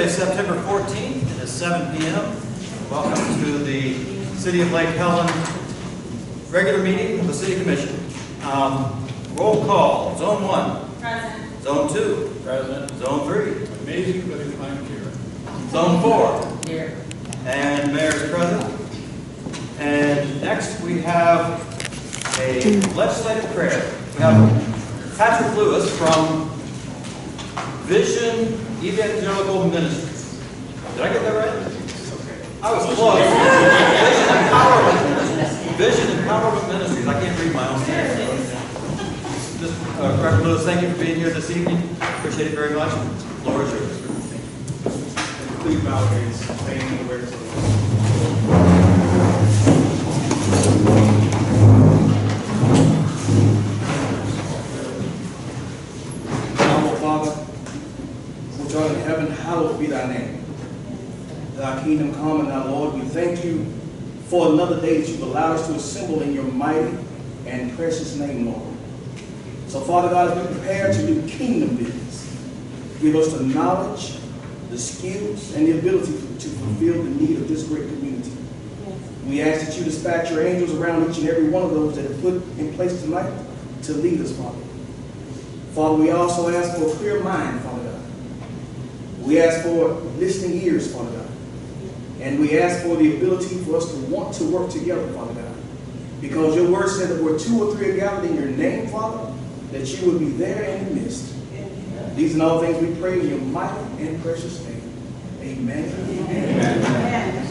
September 14th, it is 7 p.m. Welcome to the City of Lake Helen regular meeting of the City Commission. Roll call. Zone 1. Present. Zone 2. Present. Zone 3. Amazing, but I'm here. Zone 4. Here. And Mayor is present. And next we have a legislative prayer. We have Patrick Lewis from Vision Evangelical Ministries. Did I get that right? I was close. Vision Empowerment Ministries. I can't read my own name. Reverend Lewis, thank you for being here this evening. Appreciate it very much. The floor is yours. Please bow your heads. Thank you for where Father, which art in heaven, hallowed be thy name. Thy kingdom come, and our Lord, we thank you for another day that you've allowed us to assemble in your mighty and precious name, Lord. So, Father God, as we prepare to do kingdom business, give us the knowledge, the skills, and the ability to fulfill the need of this great community. We ask that you dispatch your angels around each and every one of those that are put in place tonight to lead us, Father. Father, we also ask for a clear mind, Father God. We ask for listening ears, Father God. And we ask for the ability for us to want to work together, Father God. Because your word said that where 2 or 3 are gathered in your name, Father, that you would be there in the midst. These are all things we pray in your mighty and precious name. Amen. Amen. Amen.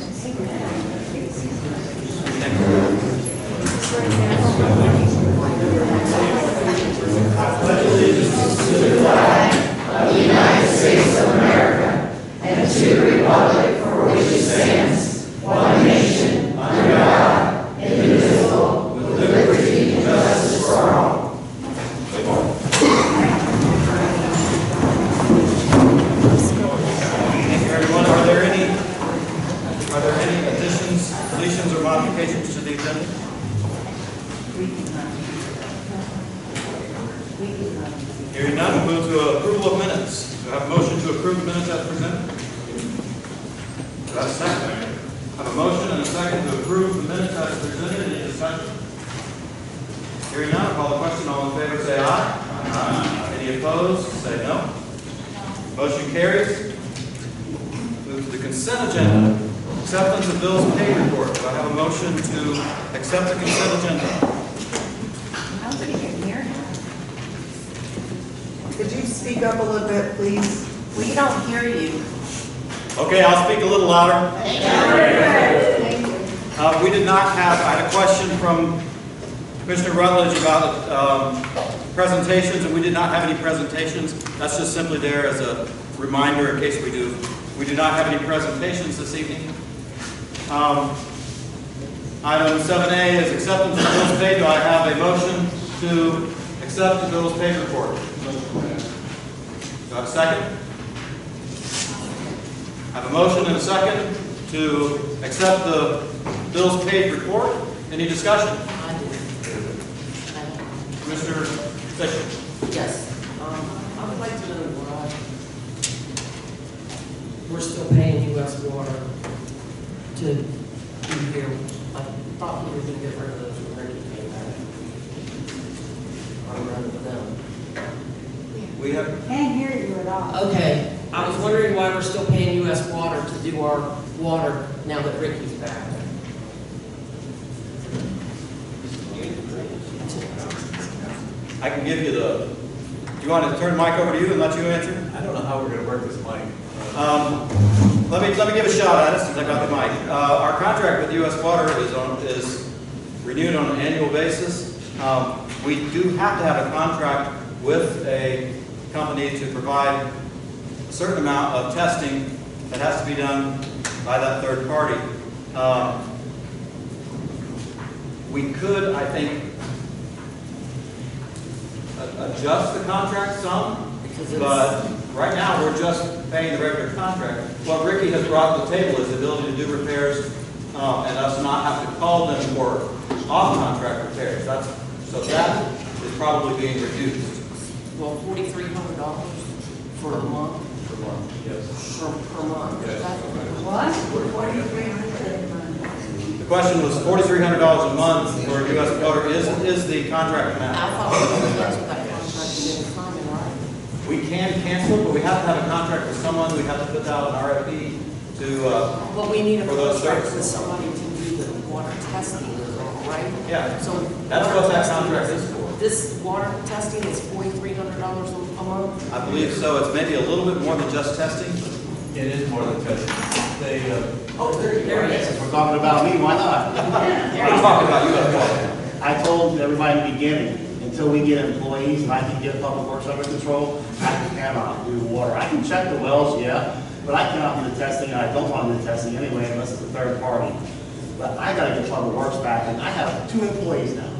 I pledge allegiance to the flag of the United States of America and to the republic for which it stands, one nation, under God, indivisible, with liberty and justice for all. Thank you, everyone. Are there any additions, deletions, or modifications to the agenda? Hearing none, we'll move to approval of minutes. Do I have a motion to approve the minutes as presented? Do I have a second? I have a motion and a second to approve the minutes as presented. Any discussion? Hearing none, I'll call the question. All in favor say aye. Aye. Any opposed? Say no. Motion carries. Move to the consent agenda. Acceptance of bills paid report. Do I have a motion to accept the consent agenda? Could you speak up a little bit, please? We don't hear you. Okay, I'll speak a little louder. Thank you. We did not have, I had a question from Commissioner Rutledge about presentations, and we did not have any presentations. That's just simply there as a reminder in case we do. We do not have any presentations this evening. Item 7A is acceptance of bills paid. Do I have a motion to accept the bills paid report? Do I have a second? I have a motion and a second to accept the bills paid report. Any discussion? Commissioner Fisher. Yes. I would like to know why we're still paying U.S. water to be here. I thought we were going to get rid of those when Ricky came back. I'm running with them. We have. Can't hear you at all. Okay. I was wondering why we're still paying U.S. water to do our water now that Ricky's back. I can give you the. Do you want to turn the mic over to you and let you answer? I don't know how we're going to work this mic. Let me give a shot at it since I got the mic. Our contract with U.S. Water is renewed on an annual basis. We do have to have a contract with a company to provide a certain amount of testing that has to be done by that third party. We could, I think, adjust the contract some, but right now we're just paying the regular contract. What Ricky has brought to the table is the ability to do repairs and us not have to call them for off-contract repairs. So that is probably being reduced. Well, $4,300 for a month. per month, yes. per month. Yes. What? 4,300 a month. The question was $4,300 a month for a U.S. voter is the contract I amount. thought we were going to that contract in the timing, right? We can cancel, but we have to have a contract with someone. We have to put out an RFP to, But we need a For those contract with services. somebody to do the water testing, right? yeah, So that's water what that testing contract is for. This water testing is $4,300 a month? I believe so. It's maybe a little bit more than just testing. It is more than testing. They, Oh, there it is. If we're talking about me, why not? We're talking about U.S. voter. I told everybody in the beginning, until we get employees and I can get public works under control, I cannot do water. I can check the wells, yeah, but I cannot do the testing, and I don't want to do the testing anyway unless it's a third party. But I gotta get public works back, and I have 2 employees now.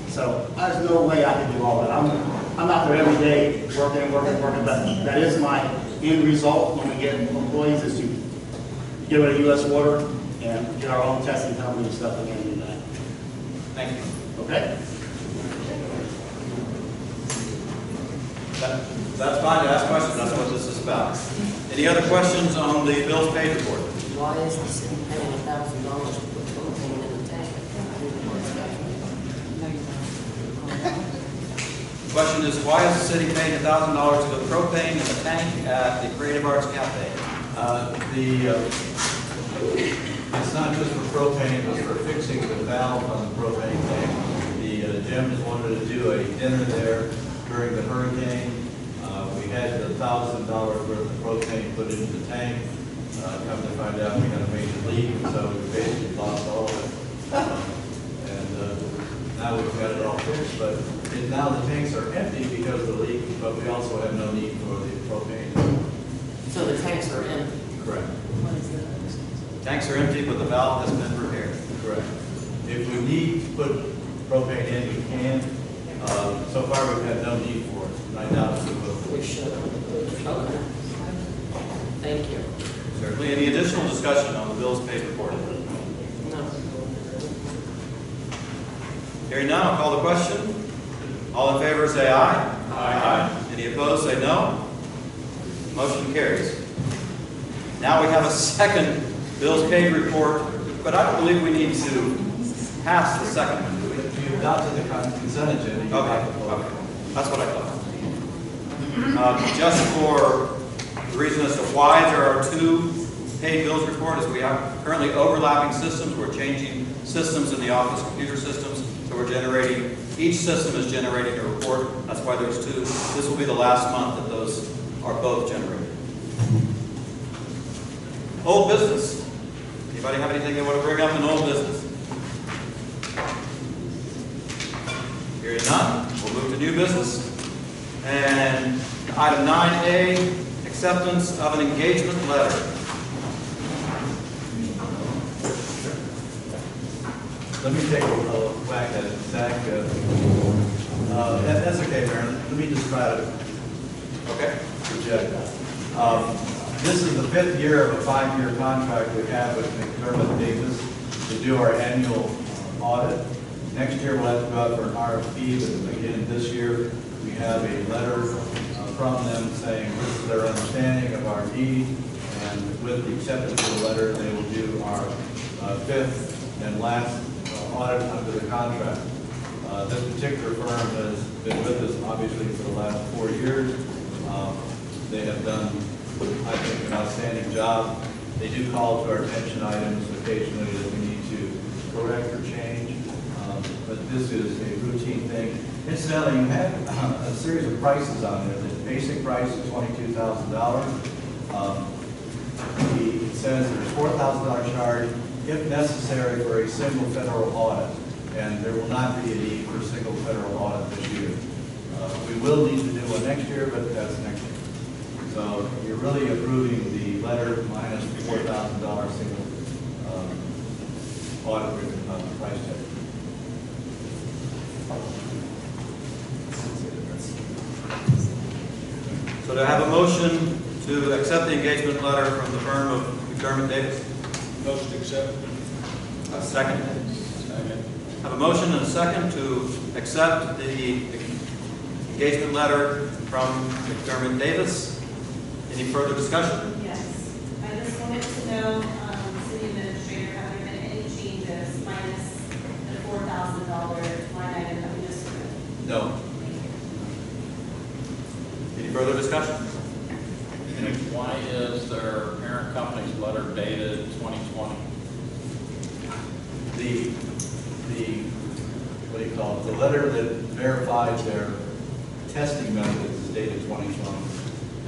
So there's no way I can do all that. I'm out there every day working, but that is my end result when we get employees is to get rid of U.S. Water and get our own testing company and stuff again and do that. Thank you. Okay? That's fine to ask questions. That's what this is about. Any other questions on the bills paid report? Why is the city paying $1,000 to put propane in the tank? The question is, why is the city paying $1,000 to put propane in the tank at the Creative Arts Cafe? It's not just for propane, it's for fixing the valve on the propane tank. The gym just wanted to do a dinner there during the hurricane. We had $1,000 worth of propane put into the tank. Come to find out, we had a major leak, and so we basically lost all of it. And now we've got it all fixed, but now the tanks are empty because of the leak, but we also have no need for the propane. So the tanks are empty. Correct. Tanks are empty, but the valve has been repaired. Correct. If we need to put propane in, we can. So far, we've had no need for it. And I doubt we will. We should. Okay. Thank you. Certainly. Any additional discussion on the bills paid report? No. Hearing none, I'll call the question. All in favor say aye. Aye. Any opposed say no. Motion carries. Now we have a second bills paid report, but I don't believe we need to pass the second one, do we? If you adopted the consent agenda, you have to vote. Okay. That's what I thought. Just for the reason as to why there are 2 paid bills reports, we have currently overlapping systems. We're changing systems in the office, computer systems, so we're generating, each system is generating a report. That's why there's 2. This will be the last month that those are both generated. Old business. Anybody have anything they want to bring up in old business? Hearing none, we'll move to new business. And item 9A, acceptance of an engagement letter. Let me take a whack at it, Zach. That's okay, Aaron. Let me just try to Okay. project. This is the 5th year of a 5-year contract we have with McDermott Davis to do our annual audit. Next year we'll have to go out for an RFP, but again, this year we have a letter from them saying this is their understanding of our need, and with the acceptance of the letter, they will do our 5th and last audit under the contract. This particular firm has been with us obviously for the last 4 years. They have done, I think, an outstanding job. They do call to our attention items occasionally that we need to correct or change, but this is a routine thing. Incidentally, you have a series of prices on there. The basic price is $22,000. It says there's $4,000 charge if necessary for a single federal audit, and there will not be a need for a single federal audit this year. We will need to do one next year, but that's next year. So you're really approving the letter minus the $4,000 single audit price tag. So do I have a motion to accept the engagement letter from the firm of McDermott Davis? Motion to accept. A second. Second. I have a motion and a second to accept the engagement letter from McDermott Davis. Any further discussion? Yes, I just wanted to know, city administrator, have there been any changes minus the $4,000 line item that we just approved? No. Any further discussion? Why is their parent company's letter dated 2020? What do you call it? The letter that verifies their testing methods is dated 2020.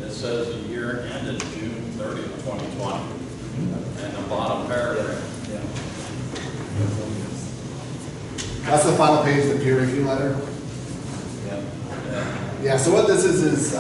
It says the year ended June 30th, 2020. And the bottom paragraph. Yeah. That's the final page of the peer review letter. Yeah. Yeah, so what this is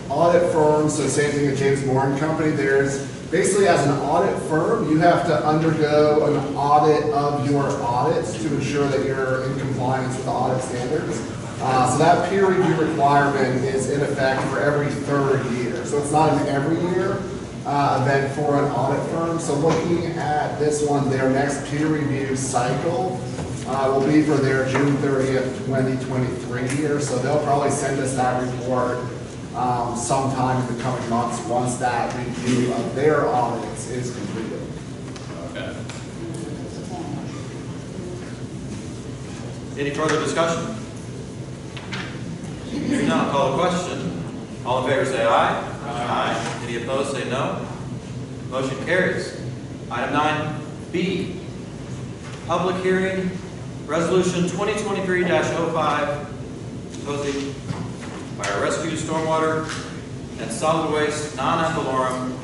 audit firms, so same thing with James Moore and Company. There's basically, as an audit firm, you have to undergo an audit of your audits to ensure that you're in compliance with the audit standards. So that peer review requirement is in effect for every third year. So it's not an every year event for an audit firm. So looking at this one, their next peer review cycle will be for their June 30th, 2023 year. So they'll probably send us that report sometime in the coming months once that review of their audits is completed. Okay. Any further discussion? If not, I'll call the question. All in favor say aye. Aye. Any opposed say no. Motion carries. Item 9B, public hearing, resolution 2023-05, proposing fire rescue, stormwater, and solid waste non-ad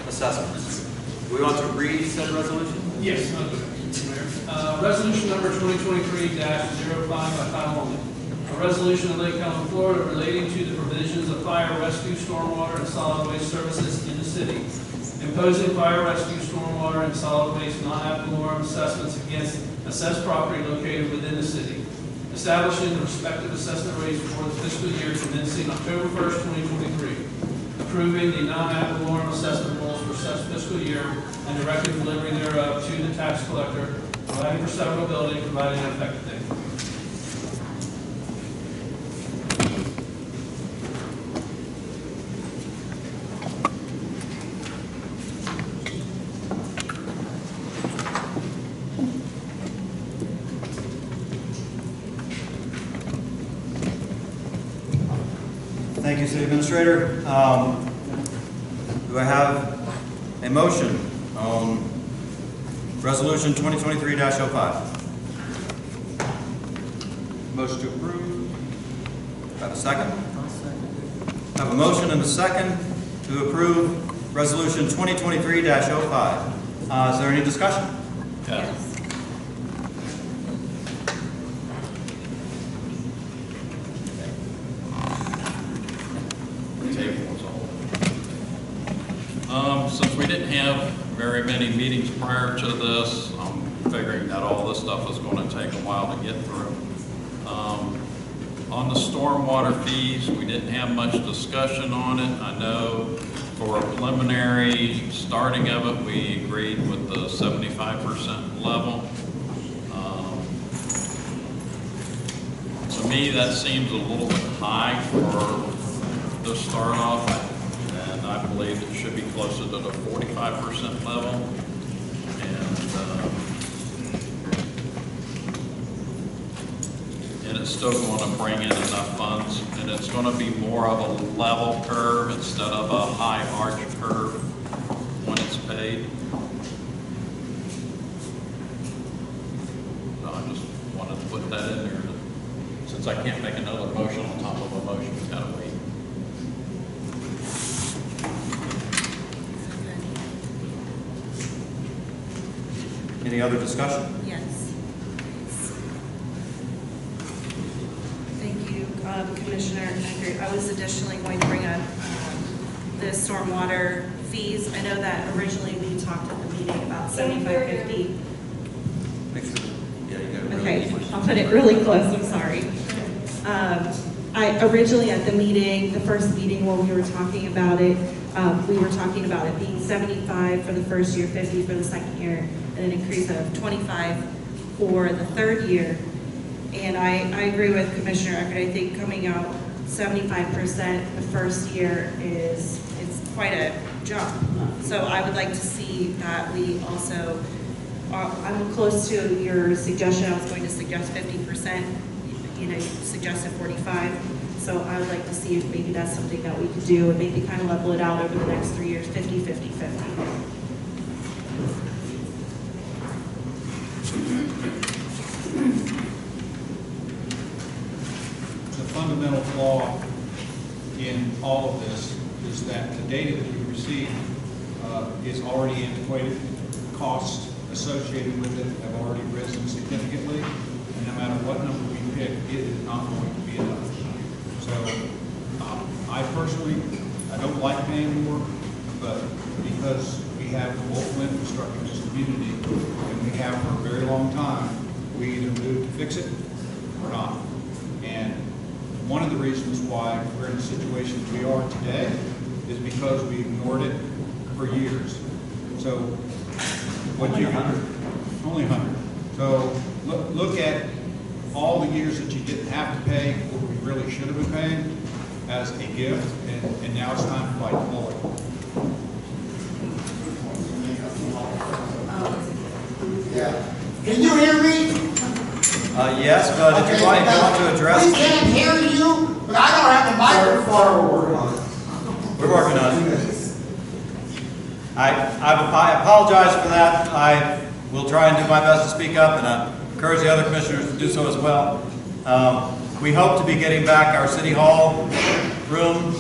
assessments. Do we want to read said resolution? Yes, Mayor. Resolution number 2023-05 by title only. A resolution of Lake Helen, Florida relating to the provisions of fire rescue, stormwater, and solid waste services in the city, imposing fire rescue, stormwater, and solid waste non-ad valorem assessments against assessed property located within the city, establishing the respective assessment rates for the fiscal year commencing October 1st, 2023, approving the non-ad valorem assessment rules for such fiscal year, and directing delivery thereof to the tax collector, providing for severability, providing an effective date. Thank you, City Administrator. Do I have a motion on Resolution 2023-05? Motion to approve. Have a second? I have a motion and a second to approve Resolution 2023-05. Is there any discussion? Yes. Since we didn't have very many meetings prior to this, I'm figuring that all this stuff is going to take a while to get through. On the stormwater fees, we didn't have much discussion on it. I know for a preliminary starting of it, we agreed with the 75% level. To me, that seems a little bit high for the start off. I believe it should be closer to the 45% level. And it's still going to bring in enough funds. And it's going to be more of a level curve instead of a high arch curve when it's paid. So I just wanted to put that in there. Since I can't make another motion on top of a motion, it's got to wait. Any other discussion? Yes. Thank you, Commissioner Eckert. I was additionally going to bring up the stormwater fees. I know that originally we talked at the meeting about $75.50. Make sure. Yeah, you got it. Okay, I'll put it really close, I'm sorry. I originally at the meeting, the first meeting when we were talking about it, we were talking about it being 75 for the first year, 50 for the second year, and an increase of 25 for the third year. And I agree with Commissioner Eckert. I think coming out 75% the first year it's quite a jump. So I would like to see that we also, I'm close to your suggestion. I was going to suggest 50%. You know, you suggested 45. So I would like to see if maybe that's something that we could do and maybe kind of level it out over the next 3 years, 50, 50, 50. The fundamental flaw in all of this is that the data that we receive is already antiquated. Costs associated with it have already risen significantly, and no matter what number we pick, it is not going to be enough. So I personally, I don't like paying more, but because we have the local infrastructure in this community, and we have for a very long time, we either move to fix it or not. And one of the reasons why we're in the situation we are today is because we ignored it for years. So what Only 100. Only 100. So look at all the years that you didn't have to pay what we really should have been paying as a gift, and now it's time to bite the bullet. Yeah. Can you hear me? Yes, but if you want to address. We can't hear you, but I don't have the microphone. We're working on it. I apologize for that. I will try and do my best to speak up, and I encourage the other commissioners to do so as well. We hope to be getting back our City Hall room.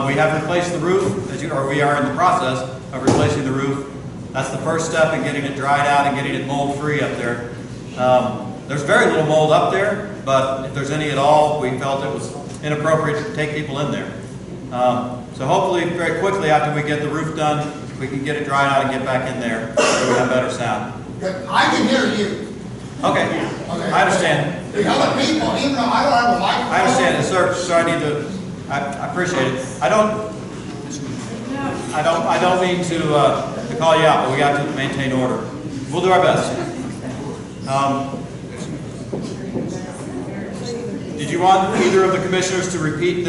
We have replaced the roof, or we are in the process of replacing the roof. That's the first step in getting it dried out and getting it mold-free up there. There's very little mold up there, but if there's any at all, we felt it was inappropriate to take people in there. So hopefully, very quickly after we get the roof done, we can get it dried out and get back in there so we have better sound. I can hear you. Okay, I understand. The other people, even though I don't have a microphone. I understand it, sir. So I need to. I appreciate it. I don't mean to call you out, but we got to maintain order. We'll do our best. Did you want either of the commissioners to repeat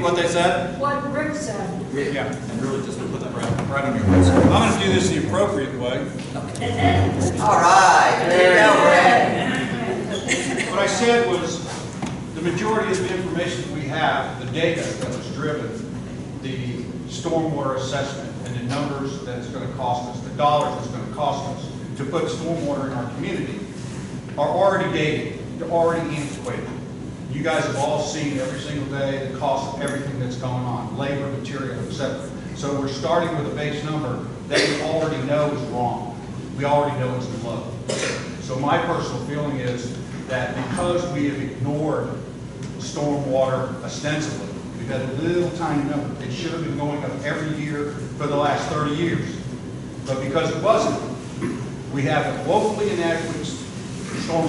what they said? What Rick said. Yeah, and really just to put that right on your list. I'm going to do this the appropriate way. All right. What I said was the majority of the information we have, the data that was driven, the stormwater assessment, and the numbers that it's going to cost us, the dollars it's going to cost us to put stormwater in our community are already dated. They're already antiquated. You guys have all seen every single day the cost of everything that's going on, labor, material, etc. So we're starting with a base number that we already know is wrong. We already know it's low. So my personal feeling is that because we have ignored stormwater ostensibly, we've had a little tiny number. It should have been going up every year for the last 30 years. But because it wasn't, we have a woefully inadequate storm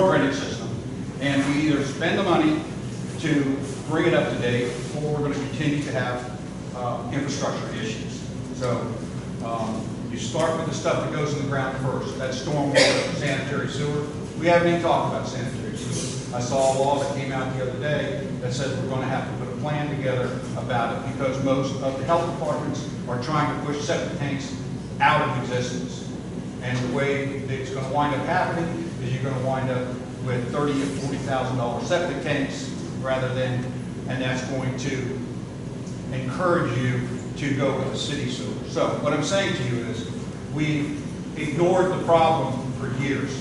drainage system, and we either spend the money to bring it up to date, or we're going to continue to have infrastructure issues. So you start with the stuff that goes in the ground first. That's stormwater, sanitary sewer. We haven't even talked about sanitary sewer. I saw a law that came out the other day that says we're going to have to put a plan together about it because most of the health departments are trying to push septic tanks out of existence. And the way that it's going to wind up happening is you're going to wind up with $30,000 to $40,000 septic tanks rather than, and that's going to encourage you to go with a city sewer. So what I'm saying to you is we've ignored the problem for years.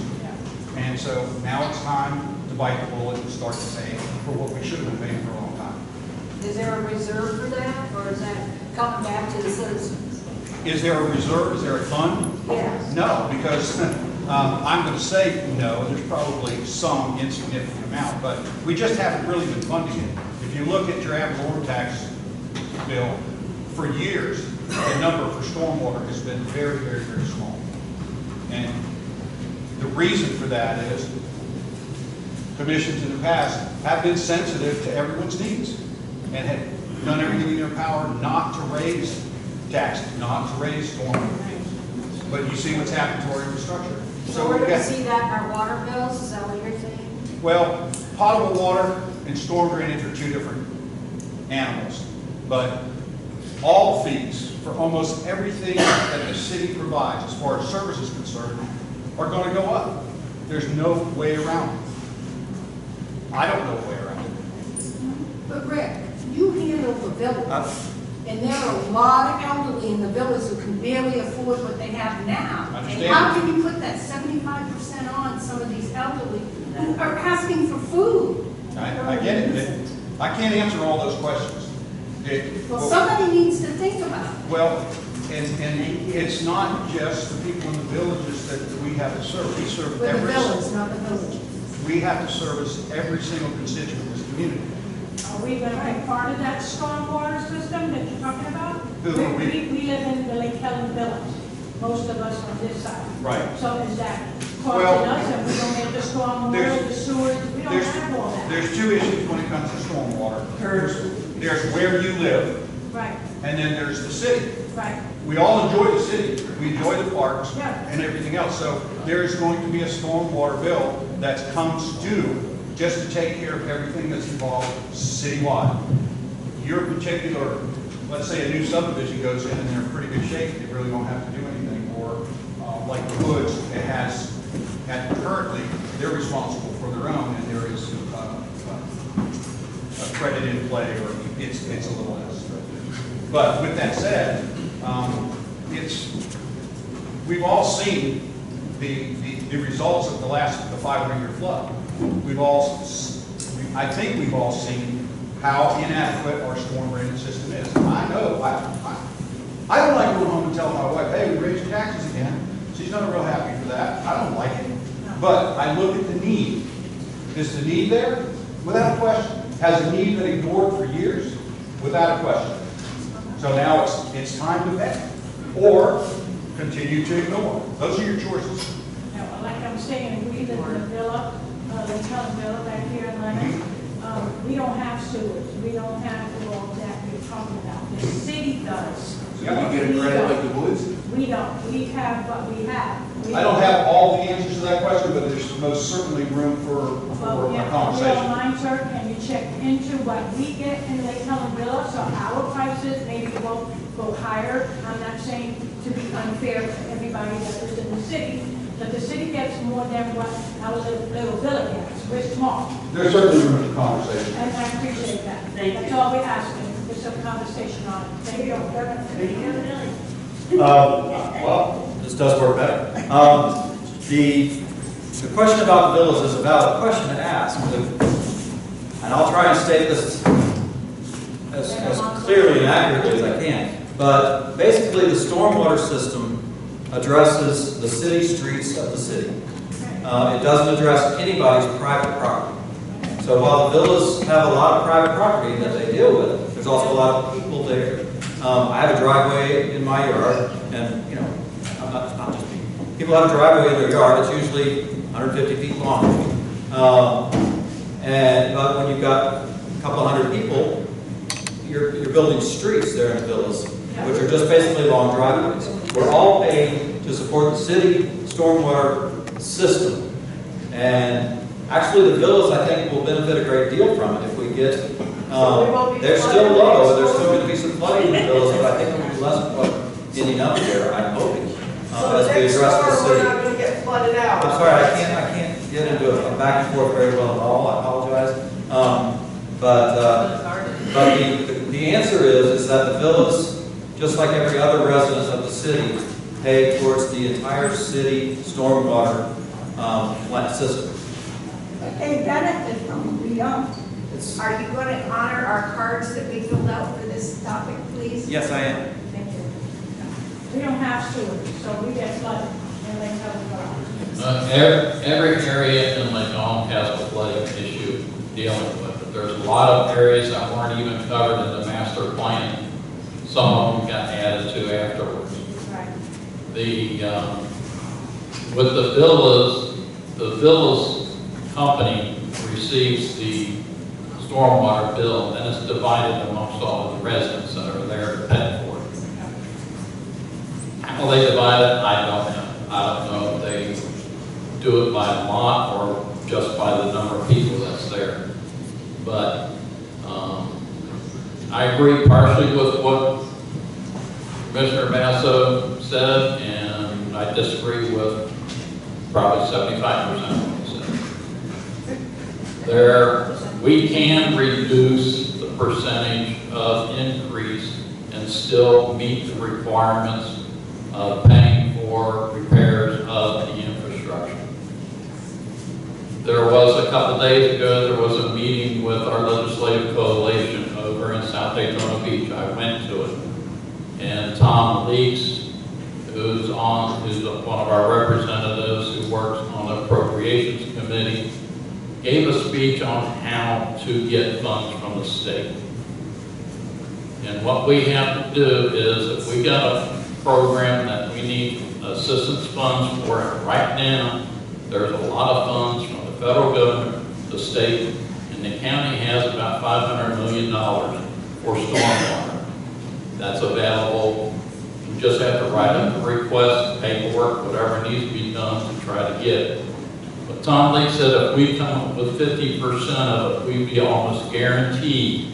And so now it's time to bite the bullet and start to pay for what we should have been paying for a long time. Is there a reserve for that, or is that coming back to the citizens? Is there a reserve? Is there a fund? Yes. No, because I'm going to say no. There's probably some insignificant amount, but we just haven't really been funding it. If you look at your ad valorem tax bill, for years, the number for stormwater has been very, very, very small. And the reason for that is commissions in the past have been sensitive to everyone's needs and have done everything in their power not to raise taxes, not to raise stormwater fees. But you see what's happened to our infrastructure. So we're going to see that in our water bills? Is that what you're saying? Well, potable water and storm drainage are two different animals. But all fees for almost everything that the city provides as far as service is concerned are going to go up. There's no way around it. I don't know a way around it. But Rick, you handle the villas, and there are a lot of elderly in the villas who can barely afford what they have now. Understand. And how can you put that 75% on some of these elderly who are asking for food? I get it. I can't answer all those questions. Well, somebody needs to think about it. Well, and it's not just the people in the villages that we have to serve. We serve With the every. villas, not the villages. We have to service every single constituent in this community. Are we going to be part of that stormwater system that you're talking about? Who are we? We live in the Lake Helen Village, most of us on this side. Right. So is that Well, costing us, and we don't have the stormwater, the sewers, we don't have all that? There's two issues when it comes to stormwater. There's where you live, Right, and then there's the city. right. We all enjoy the city. We enjoy the parks Yeah. and everything else. So there's going to be a stormwater bill that comes due just to take care of everything that's involved citywide. Your particular, let's say a new subdivision goes in and they're in pretty good shape, they really don't have to do anything. Or like the Woods, it has, currently, they're responsible for their own, and there is a credit in play, or it's a little less. But with that said, we've all seen the results of the 500-year flood. I think we've all seen how inadequate our storm drainage system is. I know, I don't like going home and telling my wife, hey, we raised taxes again. She's not real happy for that. I don't like it. But I look at the need. Is the need there? Without a question. Has the need been ignored for years? Without a question. So now it's time to pay, or continue to ignore. Those are your choices. Now, like I'm saying, we live in a villa, Lake Helen Villa back here in London. We don't have sewers, we don't have all that you're talking about. The city does. So you get a credit like the Woods? We don't. We have what we have. I don't have all the answers to that question, but there's most certainly room for a conversation. Mind, sir, can you check into what we get in Lake Helen Villa, so our prices maybe won't go higher? I'm not saying to be unfair to everybody that lives in the city, but the city gets more than what our little villa gets. We're small. There's certainly room for conversation. And I appreciate that. That's all we're asking, for some conversation on it. Thank you. Well, this does work better. The question about the villas is a valid question to ask. And I'll try and state this as clearly and accurately as I can. But basically, the stormwater system addresses the city streets of the city. It doesn't address anybody's private property. So while the villas have a lot of private property that they deal with, there's also a lot of people there. I have a driveway in my yard, and you know, not just me. People have a driveway in their yard. It's usually 150 feet long. But when you've got a couple hundred people, you're building streets there in the villas, which are just basically long driveways. We're all paid to support the city stormwater system, and actually the villas, I think, will benefit a great deal from it if we get. They're still low, there's still going to be some flooding in the villas, but I think there will be less flood ending up there. I'm hoping as we address the city. We're not going to get flooded out. I'm sorry, I can't get into a back and forth very well at all. I apologize. But the answer is that the villas, just like every other resident of the city, pay towards the entire city stormwater plant system. But they benefit from it, we don't. Are you going to honor our cards that we filled out for this topic, please? Yes, I am. Thank you. We don't have sewers, so we get flooded in Lake Helen Villa. Every area in Lake Helen has a flooding issue dealing with it. There's a lot of areas that weren't even covered in the master plan. Some of them got added to afterwards. Right. With the villas company receives the stormwater bill, and it's divided amongst all of the residents that are there to pay for it. How they divide it, I don't know. I don't know if they do it by lot or just by the number of people that's there. But I agree partially with what Commissioner Basso said, and I disagree with probably 75% of what he said. We can reduce the percentage of increase and still meet the requirements of paying for repairs of the infrastructure. There was a couple days ago, there was a meeting with our legislative coalition over in South Daytona Beach. I went to it. And Tom Leaks, who's one of our representatives who works on the Appropriations Committee, gave a speech on how to get funds from the state. And what we have to do is, if we got a program that we need assistance funds for it right now, there's a lot of funds from the federal government, the state, and the county has about $500 million for stormwater. That's available. You just have to write up the request, paperwork, whatever needs to be done to try to get it. But Tom Lee said if we come up with 50% of it, we'd be almost guaranteed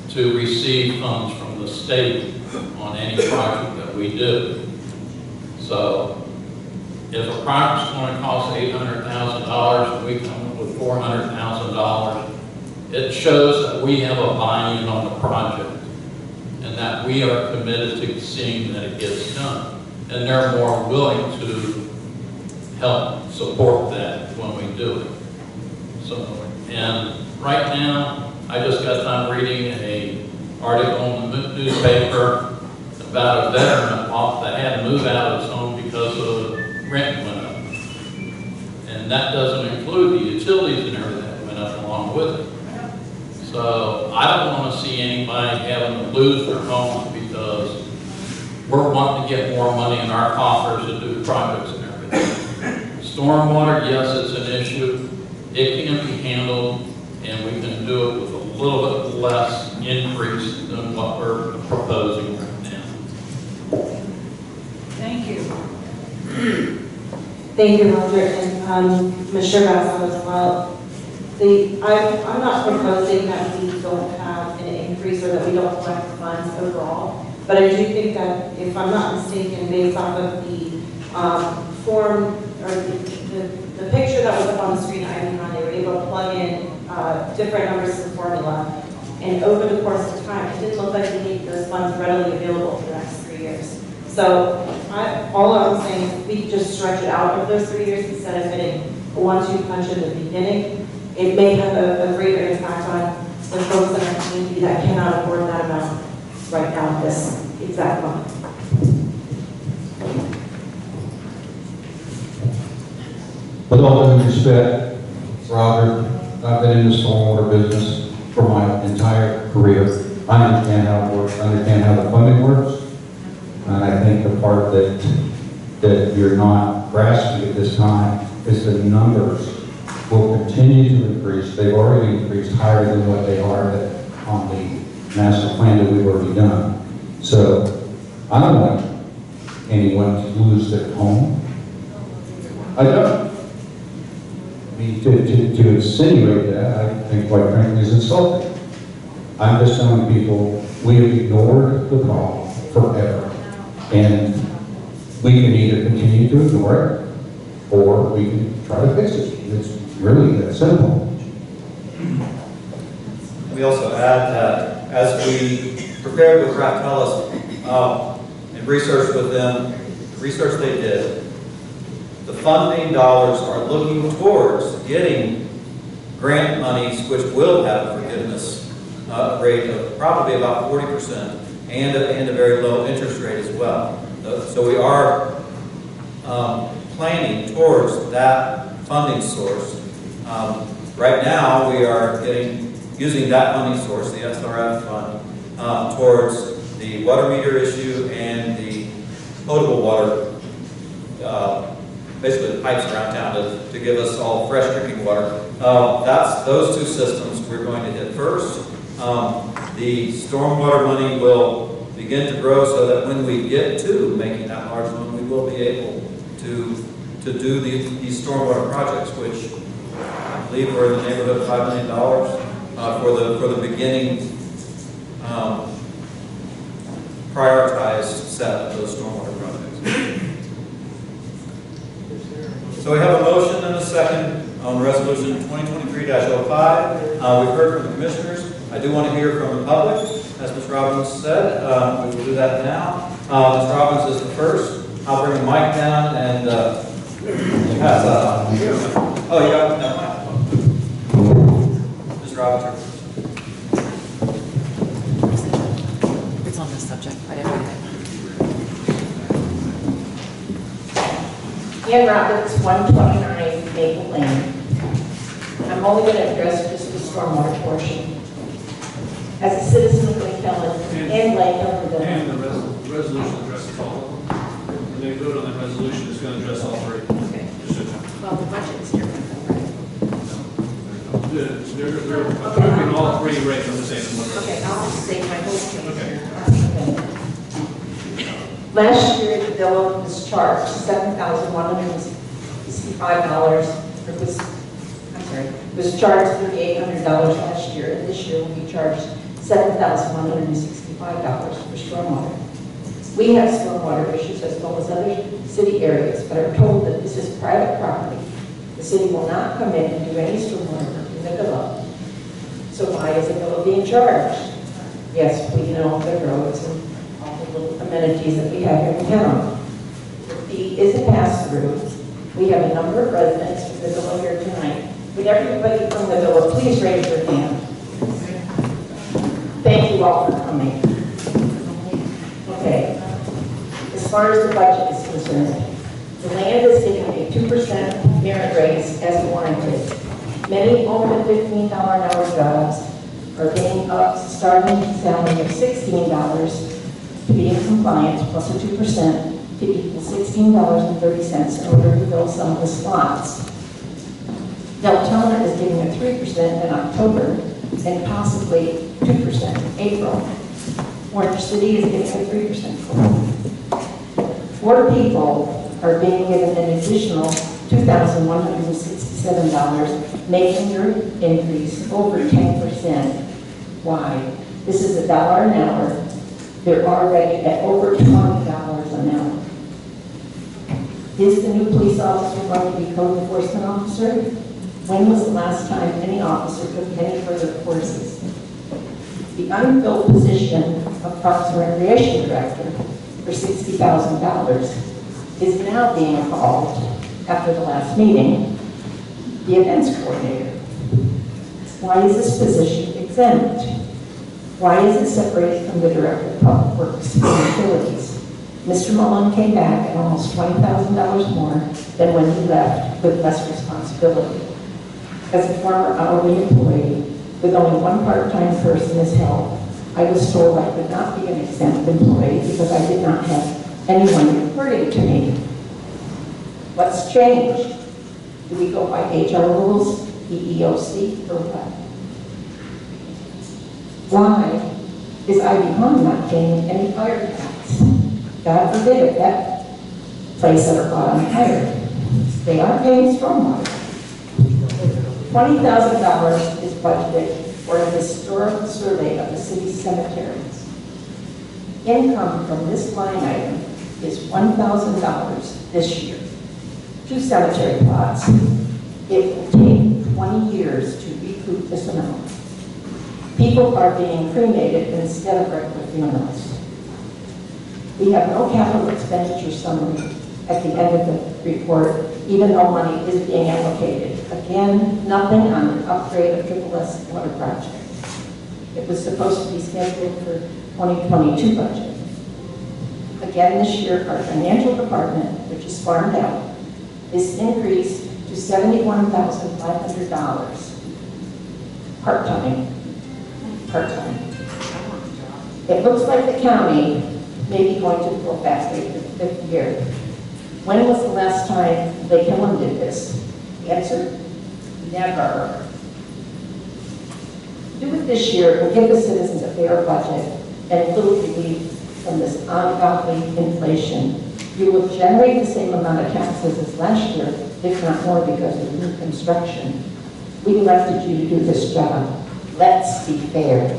to receive funds from the state on any project that we do. So if a project's going to cost $800,000 and we come up with $400,000, it shows that we have a buy-in on the project and that we are committed to seeing that it gets done. And they're more willing to help support that when we do it. So, and right now, I just got done reading an article in the newspaper about a veteran that had to move out of his home because of rent went up. And that doesn't include the utilities and everything that went up along with it. So I don't want to see anybody having to lose their homes because we're wanting to get more money in our coffers to do projects and everything. Stormwater, yes, it's an issue. It can be handled, and we can do it with a little bit less increase than what we're proposing right now. Thank you. Thank you, Roger, and Commissioner Basso as well. I'm not proposing that we don't have an increase or that we don't collect funds overall, but I do think that, if I'm not mistaken, based off of the form or the picture that was up on the screen, they were able to plug in different numbers to the formula, and over the course of time, it didn't look like we need those funds readily available for the next 3 years. So all I'm saying is we just stretch it out over those 3 years instead of hitting a 1-2 punch in the beginning. It may have a greater impact on the folks in our community that cannot afford that amount right now, this exact month. With all due respect, Robert, I've been in the stormwater business for my entire career. I understand how it works, I understand how the funding works, and I think the part that you're not grasping at this time is the numbers will continue to increase. They've already increased higher than what they are on the master plan that we've already done. So I don't want anyone to lose their home. I don't. I mean, to insinuate that, I think, quite frankly, is insulting. I'm just telling people we have ignored the problem forever, and we can either continue to ignore it or we can try to fix it. It's really that simple. We also add that as we prepared with Rutledge and researched with them, the research they did, the funding dollars are looking towards getting grant monies, which will have a forgiveness rate of probably about 40% and a very low interest rate as well. So we are planning towards that funding source. Right now, we are using that funding source, the SRF fund, towards the water meter issue and the potable water, basically the pipes around town to give us all fresh drinking water. That's those two systems we're going to hit first. The stormwater money will begin to grow so that when we get to making that large one, we will be able to do these stormwater projects, which I believe we're in the neighborhood of $5 million. for the beginning prioritized set of those stormwater projects. So we have a motion and a second on resolution 2023-05. We've heard from the commissioners. I do want to hear from the public, as Ms. Robbins said. We will do that now. Ms. Robbins is the first. I'll bring the mic down and pass that on. Oh, you got that mic. Ms. Robbins. It's on this subject. I didn't read it. Ann Roberts, 129 Maple Lane. I'm only going to address just the stormwater portion. As a citizen of Lake Helen and Lake Helen. And the resolution addresses all of them. When they vote on that resolution, it's going to address all three. Okay. Well, the budget is different though, right? They're approving all three rates on the same one. Okay, I'll just say my whole thing. Okay. Last year, the bill was charged $7,165. It was charged $3,800 last year, and this year will be charged $7,165 for stormwater. We have stormwater issues as well as other city areas, but are told that this is private property. The city will not come in and do any stormwater work in the villa. So why is the villa being charged? Yes, we know the roads and all the little amenities that we have here in town. The fee is a pass-through. We have a number of residents from the villa here tonight. Would everybody from the villa please raise your hand? Thank you all for coming. Okay. As far as the budget is concerned, the land is getting a 2% merit raise as warranted. Many open $15 an hour jobs are getting up starting salary of $16 to be in compliance plus a 2% to equal $16.30 in order to fill some of the slots. Deltona is getting a 3% in October and possibly 2% in April. Orange City is getting a 3% COLA. 4 people are being given an additional $2,167, making their increase over 10%. Why? This is $1 an hour. They're already at over $20 an hour. Is the new police officer going to be code enforcement officer? When was the last time any officer took any further courses? The unfilled position of Parks and Recreation Director for $60,000 is now being called, after the last meeting, the events coordinator. Why is this position exempt? Why is it separated from the Director of Public Works and Utilities? Mr. Mullen came back at almost $20,000 more than when he left with less responsibility. As a former hourly employee, with only one part-time person as help, I was told I could not be an exempt employee because I did not have anyone reporting to me. What's changed? Do we go by HR rules, EEOC, or what? Why is Ivy Home not paying any fire tax? God forbid if that place ever got on fire. They are paying stormwater. $20,000 is budgeted for a historical survey of the city's cemeteries. Income from this line item is $1,000 this year. 2 cemetery plots. It will take 20 years to recoup this amount. People are being cremated instead of regular funerals. We have no capital expenditure summary at the end of the report, even though money is being allocated. Again, nothing on the upgrade of SSS water project. It was supposed to be scheduled for 2022 budget. Again, this year, our financial department, which is farmed out, is increased to $71,500. Part-time. Part-time. It looks like the county may be going to go fast for the 5th year. When was the last time Lake Helen did this? Answer, never. Do it this year and give the citizens a fair budget and little relief from this ungodly inflation. You will generate the same amount of taxes as last year, if not more because of new construction. We elected you to do this job. Let's be fair.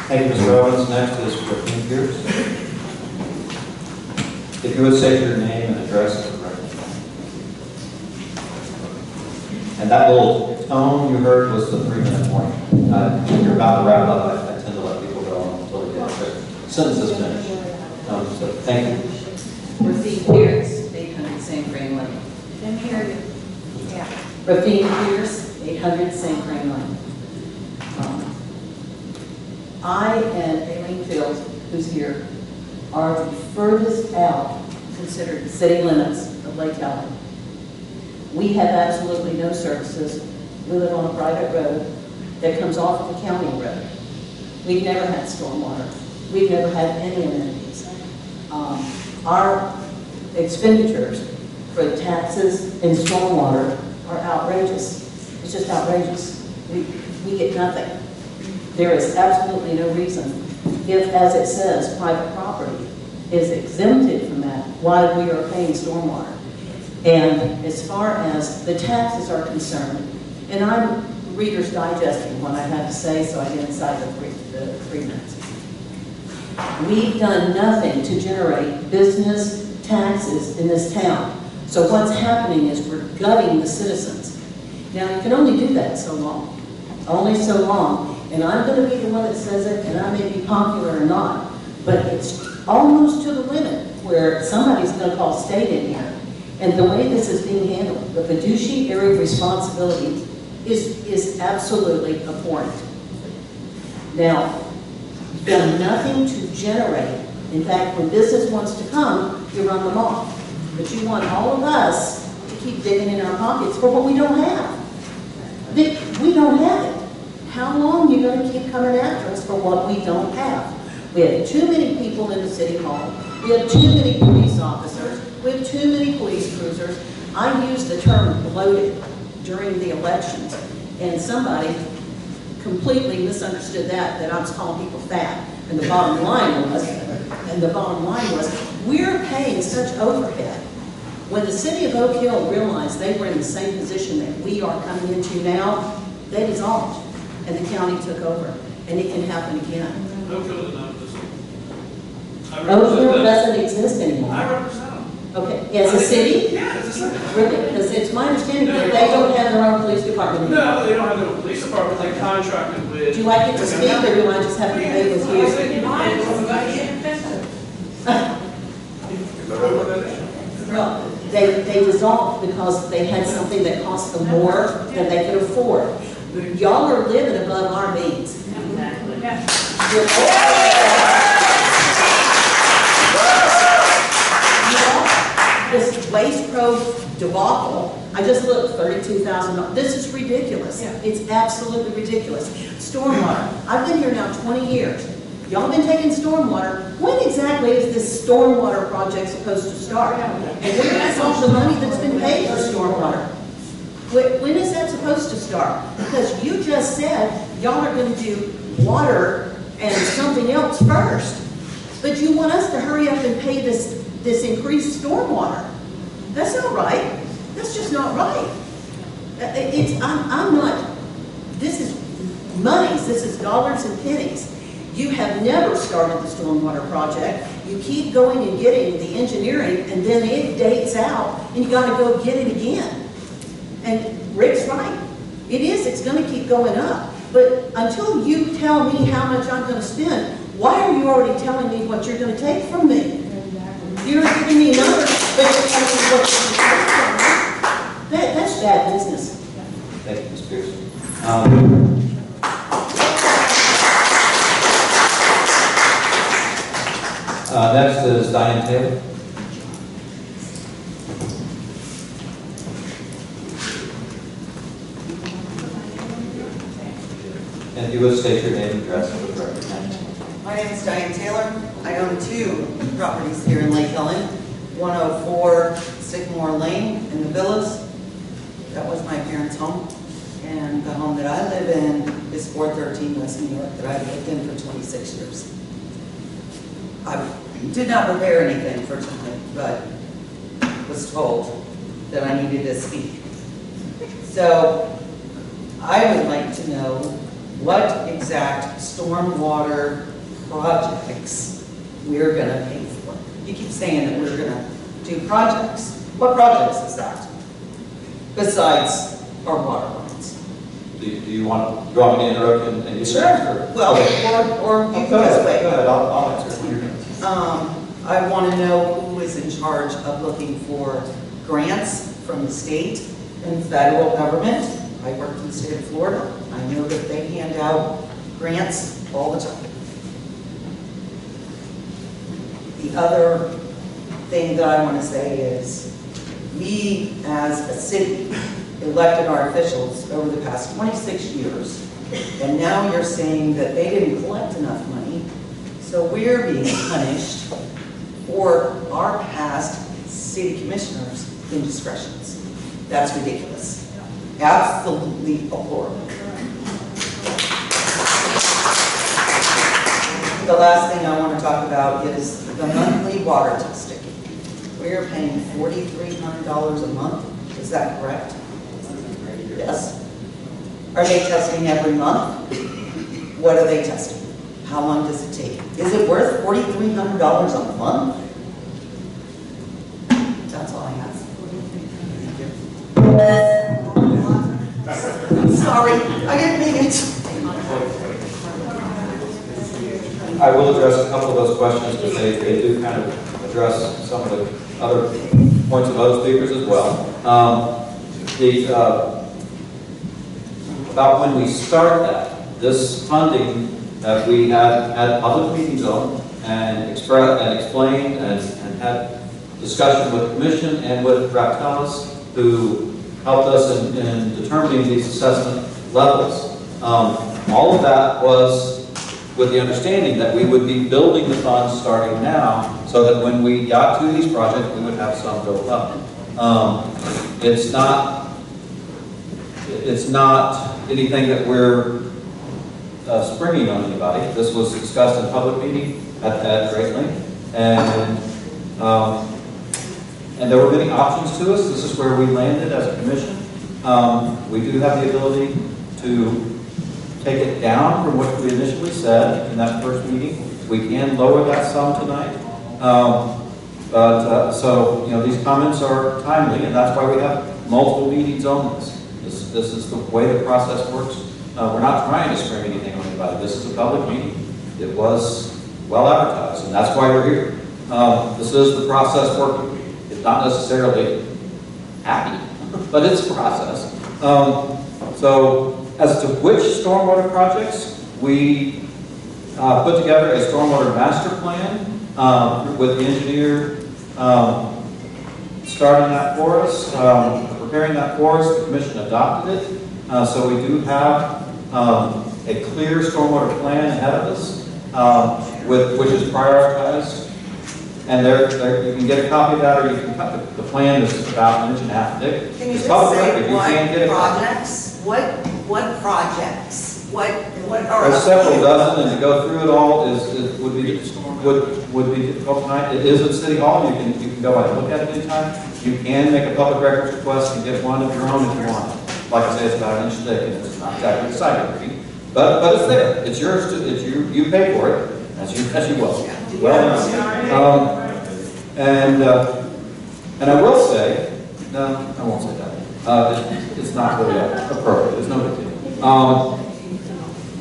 Thank you, Ms. Robbins. Next is Christine Pierce. If you would say your name and address for the record. And that little tone you heard was the 3-minute warning. You're about to wrap up. I tend to let people go on until they get their sentences finished. So thank you. Rafine Pierce, 800 St. Vrain Lane. Didn't hear you. Yeah. Rafine Pierce, 800 St. Vrain Lane. I and Aileen Fields, who's here, are the furthest out considered city limits of Lake Helen. We have absolutely no services. We live on a private road that comes off of a county road. We've never had stormwater. We've never had any amenities. Our expenditures for taxes and stormwater are outrageous. It's just outrageous. We get nothing. There is absolutely no reason, if, as it says, private property is exempted from that, why we are paying stormwater. And as far as the taxes are concerned, and I'm Reader's Digesting what I have to say, so I get inside the 3 minutes. We've done nothing to generate business taxes in this town. So what's happening is we're gutting the citizens. Now, you can only do that so long. Only so long. And I'm going to be the one that says it, and I may be popular or not, but it's almost to the limit where somebody's going to call state in here. And the way this is being handled, the fiduciary responsibility is absolutely abhorrent. Now, you've done nothing to generate. In fact, when business wants to come, you run them off. But you want all of us to keep digging in our pockets for what we don't have. We don't have it. How long are you going to keep coming after us for what we don't have? We have too many people in the city hall. We have too many police officers. We have too many police cruisers. I used the term bloated during the elections, and somebody completely misunderstood that I was calling people fat. And the bottom line was, we're paying such overhead. When the city of Oak Hill realized they were in the same position that we are coming into now, they dissolved. And the county took over, and it can happen again. Oak Hill does not exist. Oak Hill doesn't exist anymore. I represent them. Okay, as a city? Yeah, as a city. Really? Because it's my understanding that they don't have their own police department. No, they don't have their own police department. They contracted with. Do I get to speak, or do I just have to stay with you? Well, they dissolved because they had something that cost them more than they could afford. Y'all are living above our means. This Waste Pro debacle, I just looked, $32,000. This is ridiculous. It's absolutely ridiculous. Stormwater. I've been here now 20 years. Y'all been taking stormwater. When exactly is this stormwater project supposed to start? And where is all the money that's been paid for stormwater? When is that supposed to start? Because you just said y'all are going to do water and something else first. But you want us to hurry up and pay this increased stormwater. That's not right. That's just not right. I'm not, this is monies, this is dollars and pennies. You have never started the stormwater project. You keep going and getting the engineering, and then it dates out, and you got to go get it again. And Rick's right. It's going to keep going up. But until you tell me how much I'm going to spend, why are you already telling me what you're going to take from me? You're giving me numbers, but you're telling me what you're going to take from me. That's bad business. Thank you, Ms. Pierce. Next is Diane Taylor. And if you would state your name and address for the record. My name is Diane Taylor. I own 2 properties here in Lake Helen. 104 Sycamore Lane in the Villas. That was my parents' home. And the home that I live in is 413 West New York that I've lived in for 26 years. I did not prepare anything for tonight, but was told that I needed to speak. So I would like to know what exact stormwater projects we're gonna pay for. You keep saying that we're gonna do projects. What projects is that? Besides our water lines? Do you want me to interrupt and give you an answer? Well, Okay. or you can Go just ahead, wait. go ahead, I'll answer. I want to know who is in charge of looking for grants from the state and federal government. I work in the state of Florida. I know that they hand out grants all the time. The other thing that I want to say is we, as a city, elected our officials over the past 26 years, and now you're saying that they didn't collect enough money, so we're being punished for our past city commissioners' indiscretions. That's ridiculous. Absolutely deplorable. The last thing I want to talk about is the monthly water testing. We're paying $4,300 a month. Is that correct? Yes. Are they testing every month? What are they testing? How long does it take? Is it worth $4,300 a month? That's all I have. Sorry, I didn't mean it. I will address a couple of those questions because they do kind of address some of the other points of other speakers as well. About when we start that, this funding that we had public meetings on and explained and had discussion with the commission and with Raptalis, who helped us in determining these assessment levels. All of that was with the understanding that we would be building the funds starting now so that when we got to these projects, we would have some built up. It's not anything that we're springing on anybody. This was discussed in public meeting at great length, and there were many options to us. This is where we landed as a commission. We do have the ability to take it down from what we initially said in that first meeting. We can lower that sum tonight. So, you know, these comments are timely, and that's why we have multiple meetings on this. This is the way the process works. We're not trying to spring anything on anybody. This is a public meeting. It was well advertised, and that's why we're here. This is the process working. It's not necessarily happy, but it's a process. So as to which stormwater projects, we put together a stormwater master plan with the engineer starting that for us, preparing that for us. The commission adopted it. So we do have a clear stormwater plan ahead of us, which is prioritized. And there you can get a copy of that, or you can cut the plan is about 1.5 inches thick. Can you It's just public say record. You can get what a copy. projects? What projects? What are? There's several dozen, and to go through it all would be difficult tonight. It is at City Hall. You can go and look at it anytime. You can make a public records request and get one of your own if you want. Like I say, it's about 1 inch thick, and it's not exactly exciting reading, but it's there. It's yours. You pay for it as you will. Well, and I will say, no, I won't say that. It's not really appropriate. There's no big deal.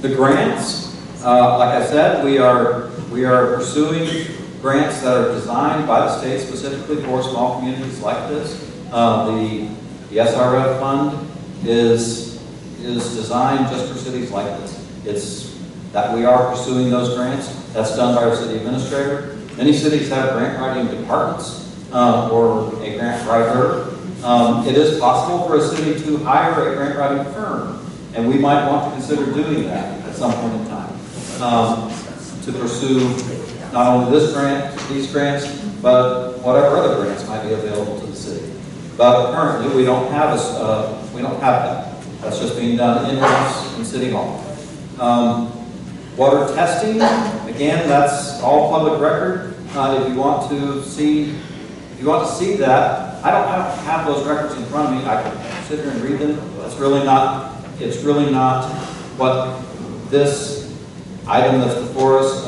The grants, like I said, we are pursuing grants that are designed by the state specifically for small communities like this. The SRF fund is designed just for cities like this. It's that we are pursuing those grants. That's done by our city administrator. Many cities have grant writing departments or a grant writer. It is possible for a city to hire a grant writing firm, and we might want to consider doing that at some point in time to pursue not only this grant, these grants, but whatever other grants might be available to the city. But currently, we don't have that. That's just being done in-house in City Hall. Water testing, again, that's all public record. If you want to see you want to see that, I don't have those records in front of me. I can sit here and read them. It's really not what this item that's before us,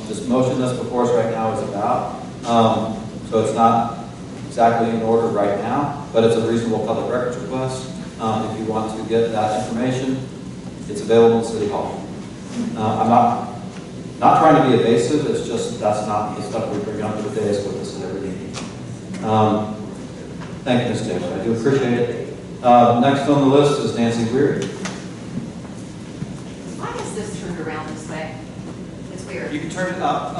this motion that's before us right now is about. So it's not exactly in order right now, but it's a reasonable public records request. If you want to get that information, it's available in City Hall. I'm not trying to be evasive, it's just that's not the stuff we bring up to the dais with us at every meeting. Thank you, Ms. Davis. I do appreciate it. Next on the list is Nancy Weary. Why is this turned around this way? It's weird. You can turn it up.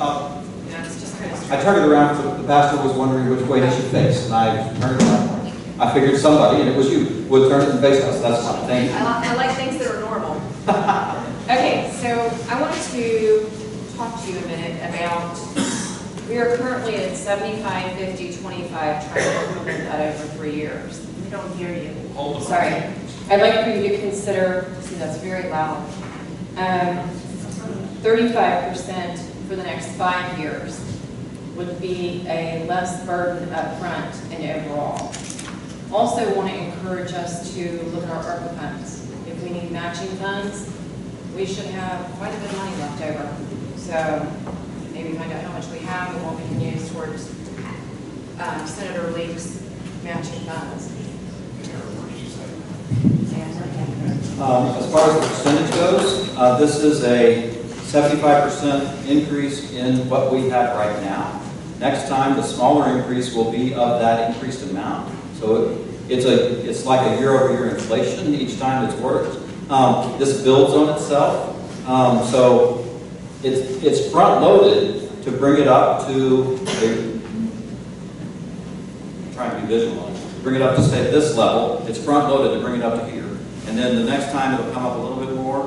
Yeah, it's just kind of I turned it around because the pastor was wondering which way he should face, and I turned it around. I figured somebody, and it was you, would turn it and face us. That's fine. Thank you. I like things that are normal. Okay, so I wanted to talk to you a minute about, we are currently at 75, 50, 25, trying to implement that over 3 years. We don't hear you. Sorry. I'd like for you to consider, see that's very loud, 35% for the next 5 years would be a less burden up front and overall. Also want to encourage us to look at our ARPA funds. If we need matching funds, we should have quite a bit of money left over. So maybe find out how much we have and what we can use towards Senator Leake's matching funds. As far as the percentage goes, this is a 75% increase in what we have right now. Next time, the smaller increase will be of that increased amount. So it's like a year-over-year inflation each time it's worked. This builds on itself. So it's front-loaded to bring it up to trying to be visual. Bring it up to say this level. It's front-loaded to bring it up to here. And then the next time it'll come up a little bit more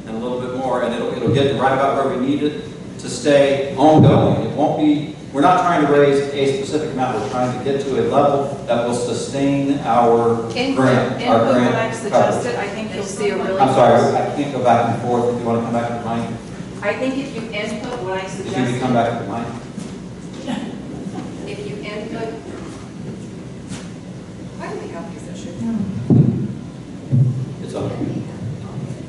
and a little bit more, and it'll get right about where we need it to stay ongoing. It won't be. We're not trying to raise a specific amount. We're trying to get to a level that will sustain our grant. Input what I've suggested, I think you'll see a really. I'm sorry, I can't go back and forth. If you want to come back to the mic. I think if you input what I suggested. If you come back to the mic. If you input. Why do we have this issue? It's okay.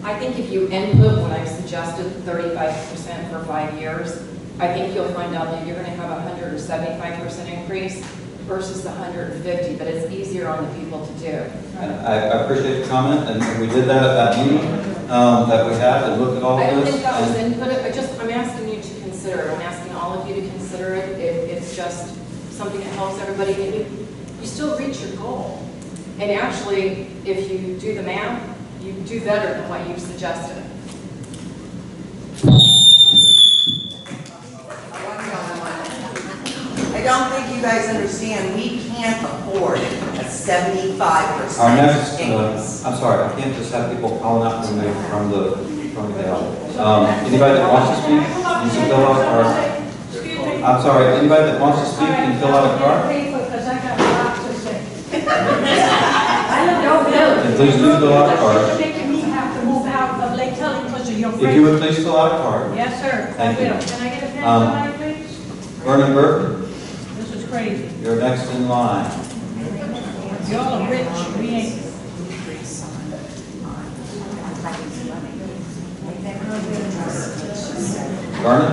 I think if you input what I've suggested, 35% for 5 years, I think you'll find out that you're going to have a 175% increase versus the 150, but it's easier on the people to do. And I appreciate the comment, and we did that at that meeting that we had and looked at all of this. I don't think that was input. I'm asking you to consider it. I'm asking all of you to consider it. It's just something that helps everybody, and you still reach your goal. And actually, if you do the math, you do better than what you've suggested. I don't think you guys understand, we can't afford a 75% Our next, increase. I'm sorry, I can't just have people calling out from the anybody that wants to speak, you can fill out a card. I'm sorry, anybody that wants to speak can fill out a card. Because I got lots to say. And please do fill out a card. You're making me have to move out of Lake Helen because of your If you would please fill out a card. Yes, sir. Thank you. I will. Can I get a pen, somebody, please? Vernon Burton, This is crazy. you're next in line. Y'all are rich, we ain't. Vernon,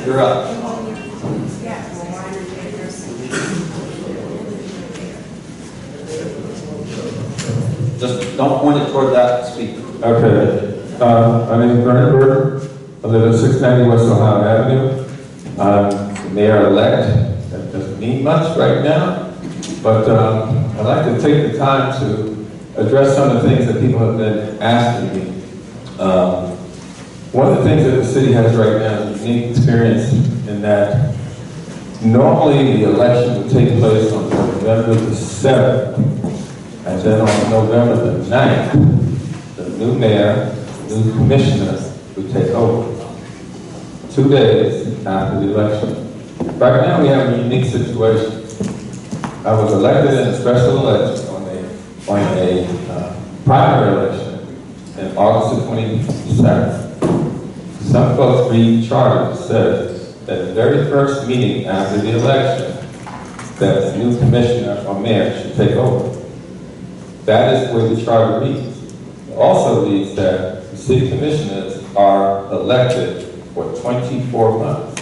you're up. Just don't point it toward that speaker. Okay. My name is Vernon Burton. I live at 690 West Ohio Avenue. I'm the mayor-elect. That doesn't mean much right now, but I'd like to take the time to address some of the things that people have been asking me. One of the things that the city has right now is a unique experience in that normally the election would take place on November the 7th, and then on November the 9th, the new mayor, new commissioner would take over. 2 days after the election. Right now we have a unique situation. I was elected in a special election on a primary election in August the 27th. Some folks read charter that says that the very first meeting after the election, that the new commissioner or mayor should take over. That is where the charter reads. It also reads that the city commissioners are elected for 24 months.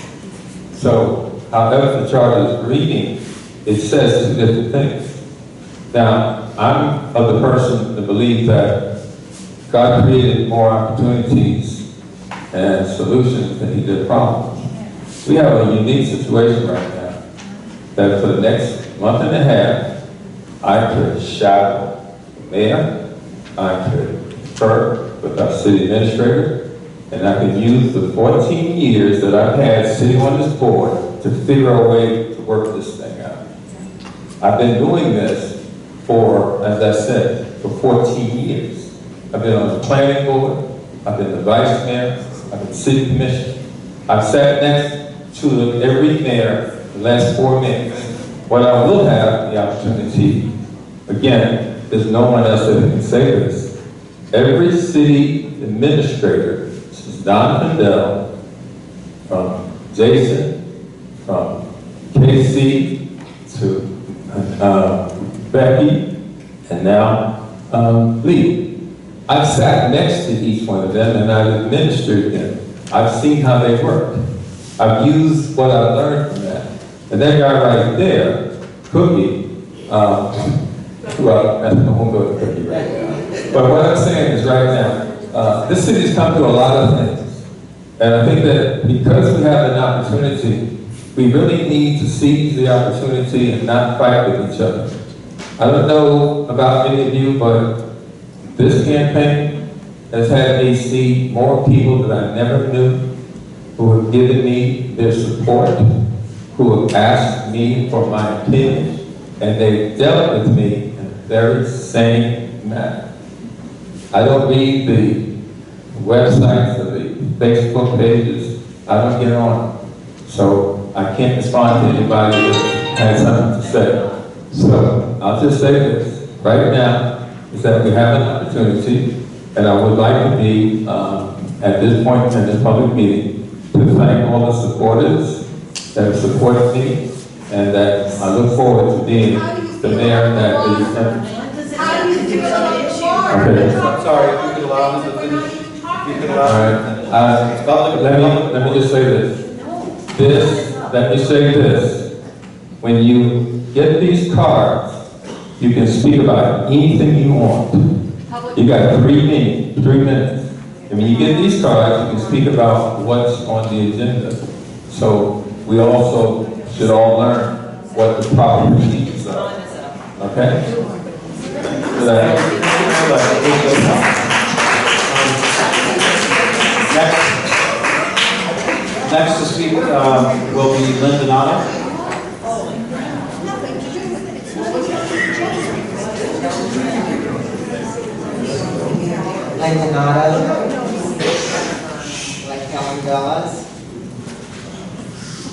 So, however the charter is reading, it says two different things. Now, I'm of the person that believes that God created more opportunities and solutions than he did problems. We have a unique situation right now that for the next month and a half, I could shadow the mayor, I could confer with our city administrator, and I could use the 14 years that I've had sitting on this board to figure a way to work this thing out. I've been doing this for, as I said, for 14 years. I've been on the planning board, I've been the vice mayor, I've been city commissioner. I've sat next to every mayor the last 4 minutes. What I will have the opportunity, again, there's no one else that can say this. Every city administrator, this is Don Findell, from Jason, from Casey to Becky, and now Lee. I've sat next to each one of them and I've administered them. I've seen how they work. I've used what I've learned from that. And that guy right there, Cookie, well, that's the home building Cookie right now. But what I'm saying is right now, this city's come through a lot of things. And I think that because we have an opportunity, we really need to seize the opportunity and not fight with each other. I don't know about any of you, but this campaign has had me see more people that I never knew who have given me their support, who have asked me for my opinion, and they've dealt with me in a very sane manner. I don't read the websites or the Facebook pages. I don't get on them. So I can't respond to anybody that has something to say. So I'll just say this. Right now is that we have an opportunity, and I would like to be, at this point in this public meeting, to thank all the supporters that have supported me, and that I look forward to being the mayor that the... How do you feel about the Okay. I'm sorry, if you could allow me to finish. You could allow me. Let me just say this. Let me say this. When you get these cards, you can speak about anything you want. You got 3 minutes. And when you get these cards, you can speak about what's on the agenda. So we also should all learn what the proper procedures are. Okay? Next to speak will be Linda Donato. Linda Donato, like Helen does.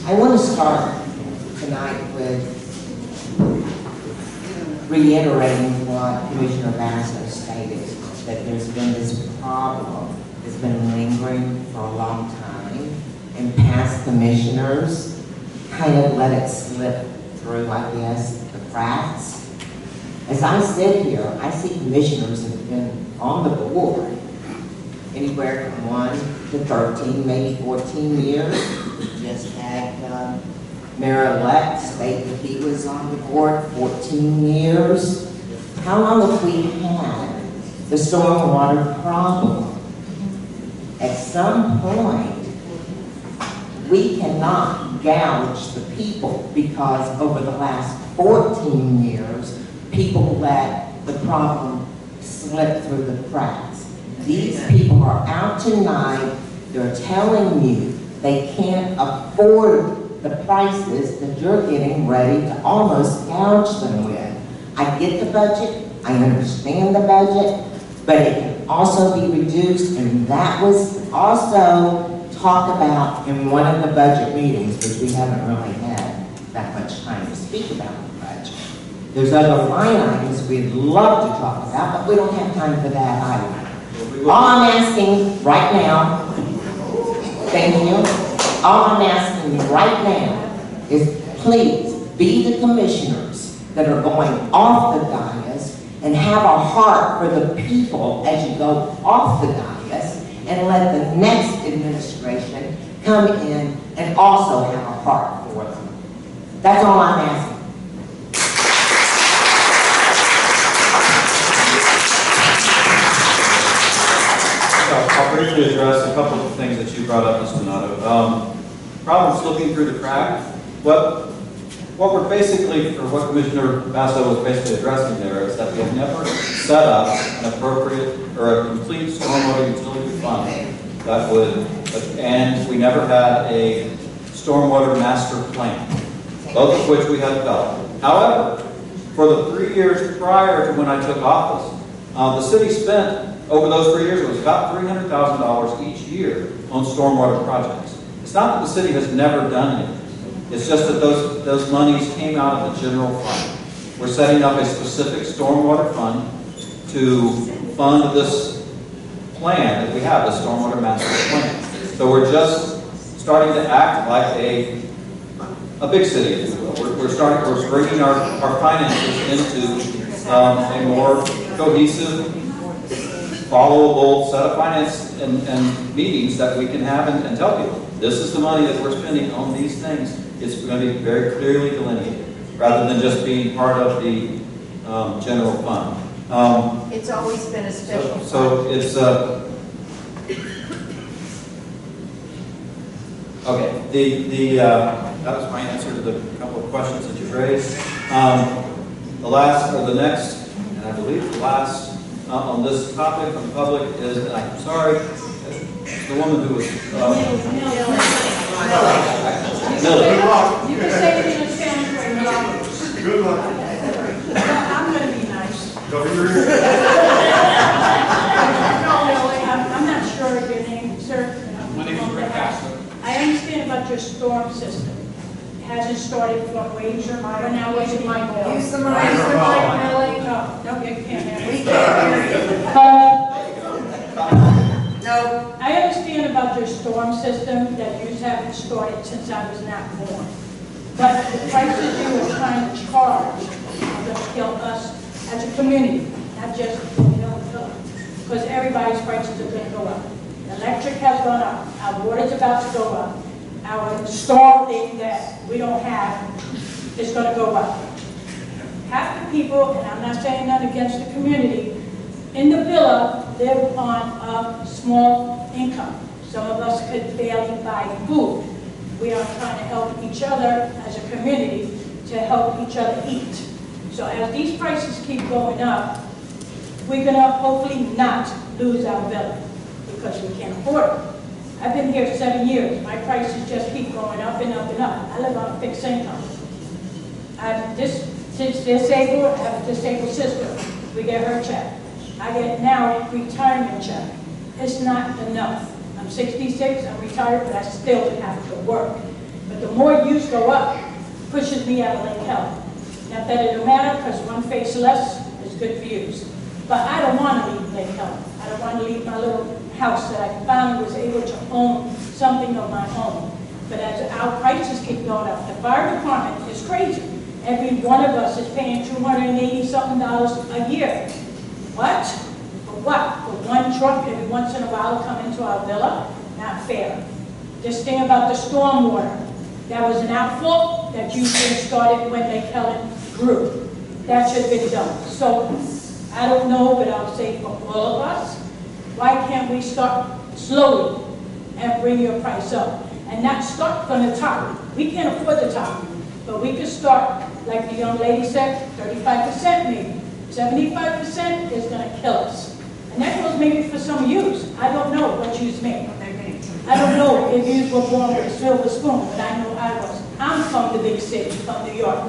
I want to start tonight with reiterating what Commissioner Basso stated, that there's been this problem that's been lingering for a long time, and past commissioners kind of let it slip through, I guess, the cracks. As I sit here, I see commissioners that have been on the board anywhere from 1 to 13, maybe 14 years. We just had Mayor-elect state that he was on the board 14 years. How long have we had the stormwater problem? At some point, we cannot gouge the people, because over the last 14 years, people let the problem slip through the cracks. These people are out tonight, they're telling you they can't afford the prices that you're getting ready to almost gouge them with. I get the budget, I understand the budget, but it can also be reduced, and that was also talked about in one of the budget meetings, which we haven't really had that much time to speak about the budget. There's other line items we'd love to talk about, but we don't have time for that either. All I'm asking right now, thank you, all I'm asking right now is please be the commissioners that are going off the dais and have a heart for the people as you go off the dais, and let the next administration come in and also have a heart for them. That's all I'm asking. I'll briefly address a couple of things that you brought up, Ms. Donato. Problems looking through the crack. What we're basically, or what Commissioner Basso was basically addressing there, is that we have never set up an appropriate or a complete stormwater utility fund that would, and we never had a stormwater master plan, both of which we had developed. However, for the 3 years prior to when I took office, the city spent, over those 3 years, it was about $300,000 each year on stormwater projects. It's not that the city has never done anything. It's just that those monies came out of the general fund. We're setting up a specific stormwater fund to fund this plan that we have, the stormwater master plan. So we're just starting to act like a big city, if you will. We're bringing our finances into a more cohesive, followable set of finance and meetings that we can have and tell people, this is the money that we're spending on these things. It's going to be very clearly delineated, rather than just being part of the general fund. It's always been a special fund. So it's, okay, that was my answer to the couple of questions that you raised. The last, or the next, and I believe the last on this topic from the public is, and I'm sorry, the woman who was, Millie. You can say it in a Spanish way. Good luck. I'm going to be nice. Cover your ears. No, Millie, I'm not sure of your name, sir. My name is Rick Basso. I understand about your storm system. It hasn't started for wager, when I was in my bill. Use the mic, Millie. No, you can't have it. We can't hear you. No. I understand about your storm system, that you haven't started since I was not born. But the prices you are trying to charge are going to kill us as a community, not just, because everybody's prices are going to go up. Electric has gone up, our water's about to go up, our storm thing that we don't have is going to go up. Half the people, and I'm not saying that against the community, in the villa live on a small income. Some of us could barely buy food. We are trying to help each other as a community to help each other eat. So as these prices keep going up, we're going to hopefully not lose our villa because we can't afford it. I've been here 7 years. My prices just keep going up and up and up. I live on a fixed income. Since disabled, I have a disabled sister. We get her check. I get now retirement check. It's not enough. I'm 66, I'm retired, but I still have to work. But the more use go up, pushes me out of Lake Helen. Not that it don't matter, because one face less is good for use. But I don't want to leave Lake Helen. I don't want to leave my little house that I finally was able to own something of my own. But as our prices keep going up, the fire department is crazy. Every one of us is paying $280-something a year. What? For what? For one truck every once in a while to come into our villa? Not fair. This thing about the stormwater, that was an outflow that you should have started when Lake Helen grew. That should have been done. So, I don't know, but I'll say for all of us, why can't we start slowly and bring your price up? And not start from the top. We can't afford the top. But we could start, like the young lady said, 35% maybe. 75% is going to kill us. And that goes maybe for some of you. I don't know what you make. I don't know if you were born with a silver spoon, but I know I was. I'm from the big city, from New York.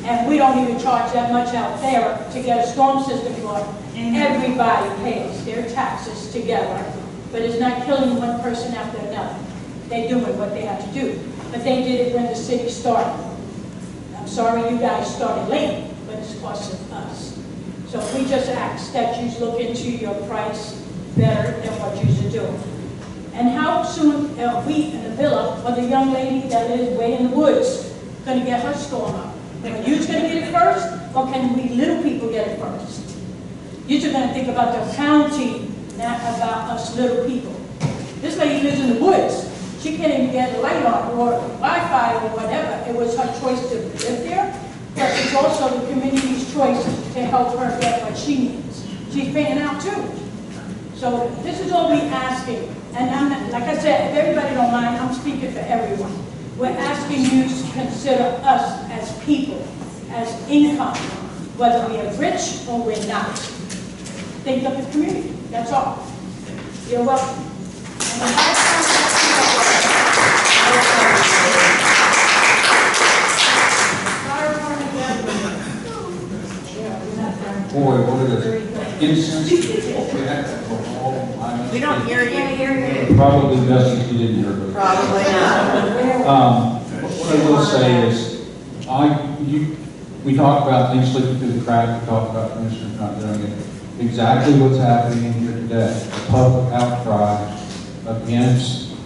And we don't even charge that much out there to get a storm system going. Everybody pays their taxes together, but it's not killing one person after another. They're doing what they have to do. But they did it when the city started. I'm sorry you guys started late, but it's costing us. So we just ask that you look into your price better than what you're doing. And how soon are we in the villa, or the young lady that lives way in the woods, going to get her storm up? Are you gonna get it first, or can we little people get it first? You're gonna think about the county, not about us little people. This lady lives in the woods. She can't even get a light on or Wi-Fi or whatever. It was her choice to live there, but it's also the community's choice to help her get what she needs. She's paying out too. So this is all we're asking. And I'm not, like I said, if everybody don't mind, I'm speaking for everyone. We're asking you to consider us as people, as income, whether we are rich or we're not. Think of the community, that's all. You're welcome. Boy, what is it? Incense. We don't hear you. Probably best if you didn't hear it. Probably not. What I will say is, we talk about things slipping through the cracks, we talk about commissioners not doing it. Exactly what's happening here today, the public outcry against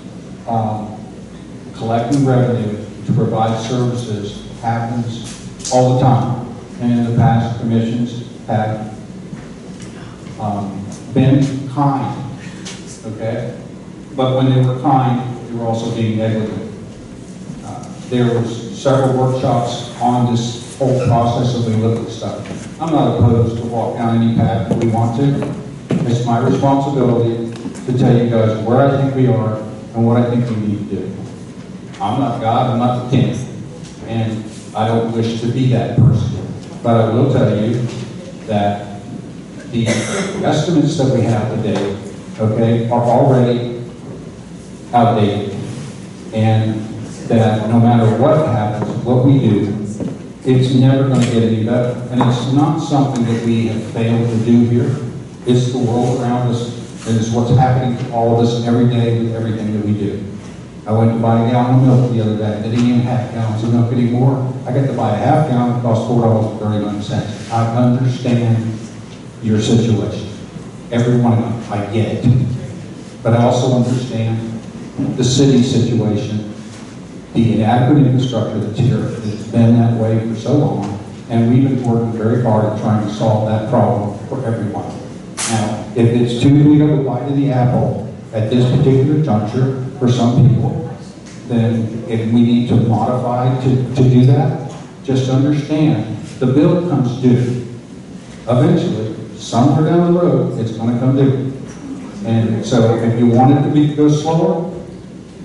collecting revenue to provide services happens all the time. And in the past, commissions have been kind, okay? But when they were kind, they were also being negligent. There was several workshops on this whole process of we look at stuff. I'm not opposed to walk down any path that we want to. It's my responsibility to tell you guys where I think we are and what I think we need to do. I'm not God, I'm not the king, and I don't wish to be that person. But I will tell you that the estimates that we have today, okay, are already outdated. And that no matter what happens, what we do, it's never going to get any better. And it's not something that we have failed to do here. It's the world around us, and it's what's happening to all of us every day with everything that we do. I went to buy a gallon of milk the other day. They didn't even have gallons of milk anymore. I got to buy a half gallon, it cost $4.39. I understand your situation. Every one of them, I get it. But I also understand the city situation, the inadequate infrastructure that's here. It's been that way for so long, and we've been working very hard at trying to solve that problem for everyone. Now, if it's too big of a bite of the apple at this particular juncture for some people, then if we need to modify to do that, just understand the bill comes due. Eventually, somewhere down the road, it's going to come due. And so if you want it to go slower,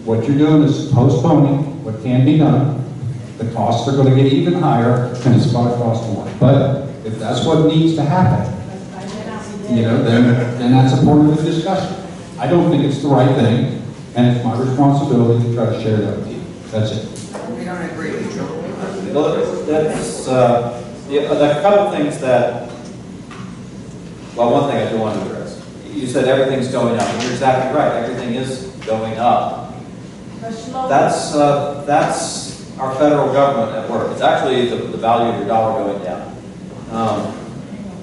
what you're doing is postponing what can be done. The costs are going to get even higher, and it's going to cost more. But if that's what needs to happen, you know, then that's a part of the discussion. I don't think it's the right thing, and it's my responsibility to try to share that with you. That's it. We don't agree with you. That's, yeah, there are a couple things that, well, one thing I do want to address. You said everything's going up, and you're exactly right. Everything is going up. That's our federal government at work. It's actually the value of your dollar going down.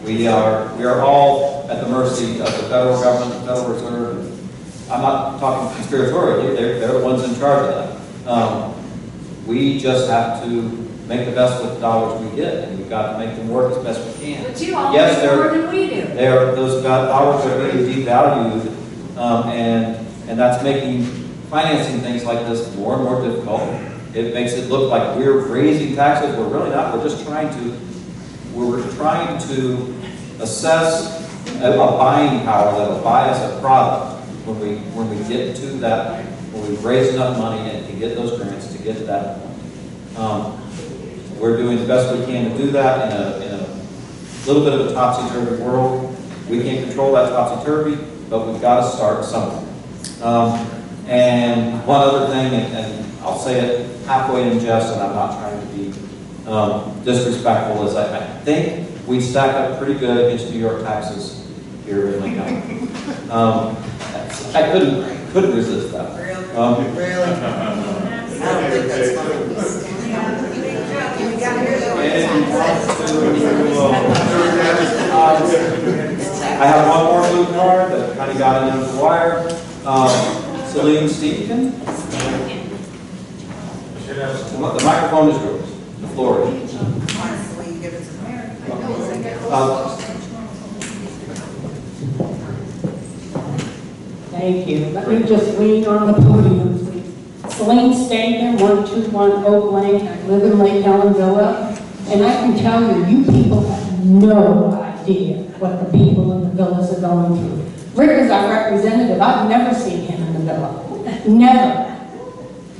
We are all at the mercy of the federal government, the Federal Reserve. I'm not talking conspiratorially, they're the ones in charge of that. We just have to make the best with the dollars we get, and we've got to make them work as best we can. But you all yes, make more than we do. Those dollars are being devalued, and that's making financing things like this more and more difficult. It makes it look like we're raising taxes. We're really not. We're just trying to assess a buying power that will buy us a product when we get to that, when we've raised enough money and can get those grants to get to that point. We're doing the best we can to do that in a little bit of a topsy-turvy world. We can't control that topsy-turvy, but we've got to start somewhere. And one other thing, and I'll say it halfway in jest, and I'm not trying to be disrespectful, is I think we stack up pretty good against New York taxes here in Lake County. I couldn't resist that. Really? I don't think that's funny. I have one more blue card that kind of got into the wire. Celine Stevenson. The microphone is yours. The floor is yours. Honestly, give it to Mary. Thank you. Let me just lean on the podium, please. Celine Stanger, 121 Oak Lane. I live in Lake Helen Villa. And I can tell you, you people have no idea what the people in the villas are going through. Rick is our representative. I've never seen him in the villa. Never.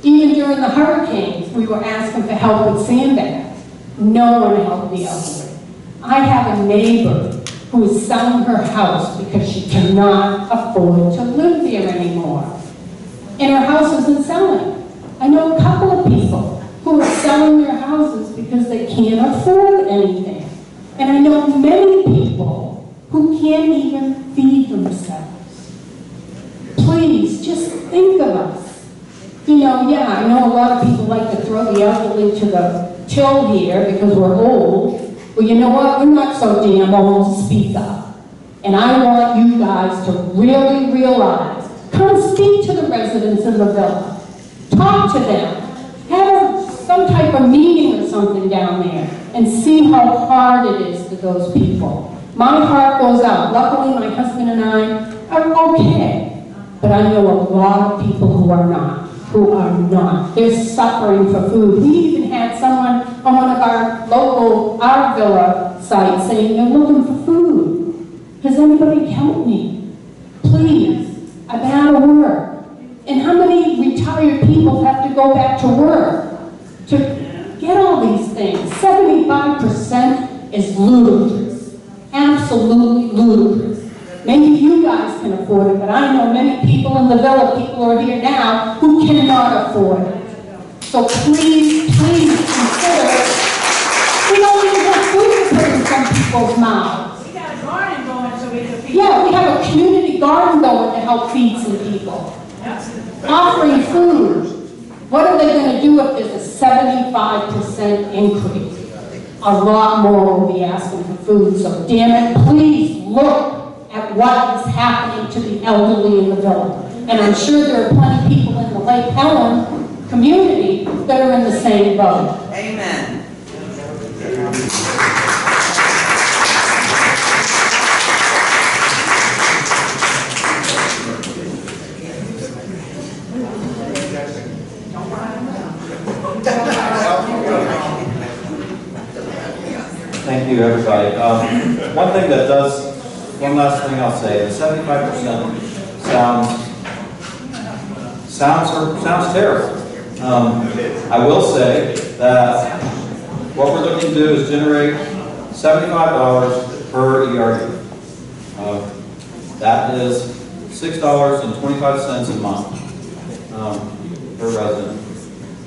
Even during the hurricanes, we were asking for help with sandbags. No one helped the elderly. I have a neighbor who is selling her house because she cannot afford to live there anymore. And her house isn't selling. I know a couple of people who are selling their houses because they can't afford anything. And I know many people who can't even feed themselves. Please, just think of us. You know, yeah, I know a lot of people like to throw the elderly to the till here because we're old. Well, you know what? We're not so damn old to speak up. And I want you guys to really realize, come speak to the residents in the villa. Talk to them. Have some type of meeting or something down there and see how hard it is to those people. My heart goes out. Luckily, my husband and I are okay. But I know a lot of people who are not. They're suffering for food. We even had someone on one of our local Art Villa sites saying they're looking for food. Has anybody helped me? Please, I've been out of work. And how many retired people have to go back to work to get all these things? 75% is ludicrous. Absolutely ludicrous. Maybe you guys can afford it, but I know many people in the villa, people who are here now, who cannot afford it. So please, please consider it. We don't even have food to put in some people's mouths. We got a garden going so we can feed. Yeah, we have a community garden going to help feed some people. Offering food. What are they going to do if there's a 75% increase? A lot more will be asking for food. So damn it, please look at what is happening to the elderly in the villa. And I'm sure there are plenty of people in the Lake Helen community that are in the same boat. Amen. Thank you, everybody. One last thing I'll say, the 75% sounds terrible. I will say that what we're looking to do is generate $75 per ERU. That is $6.25 a month per resident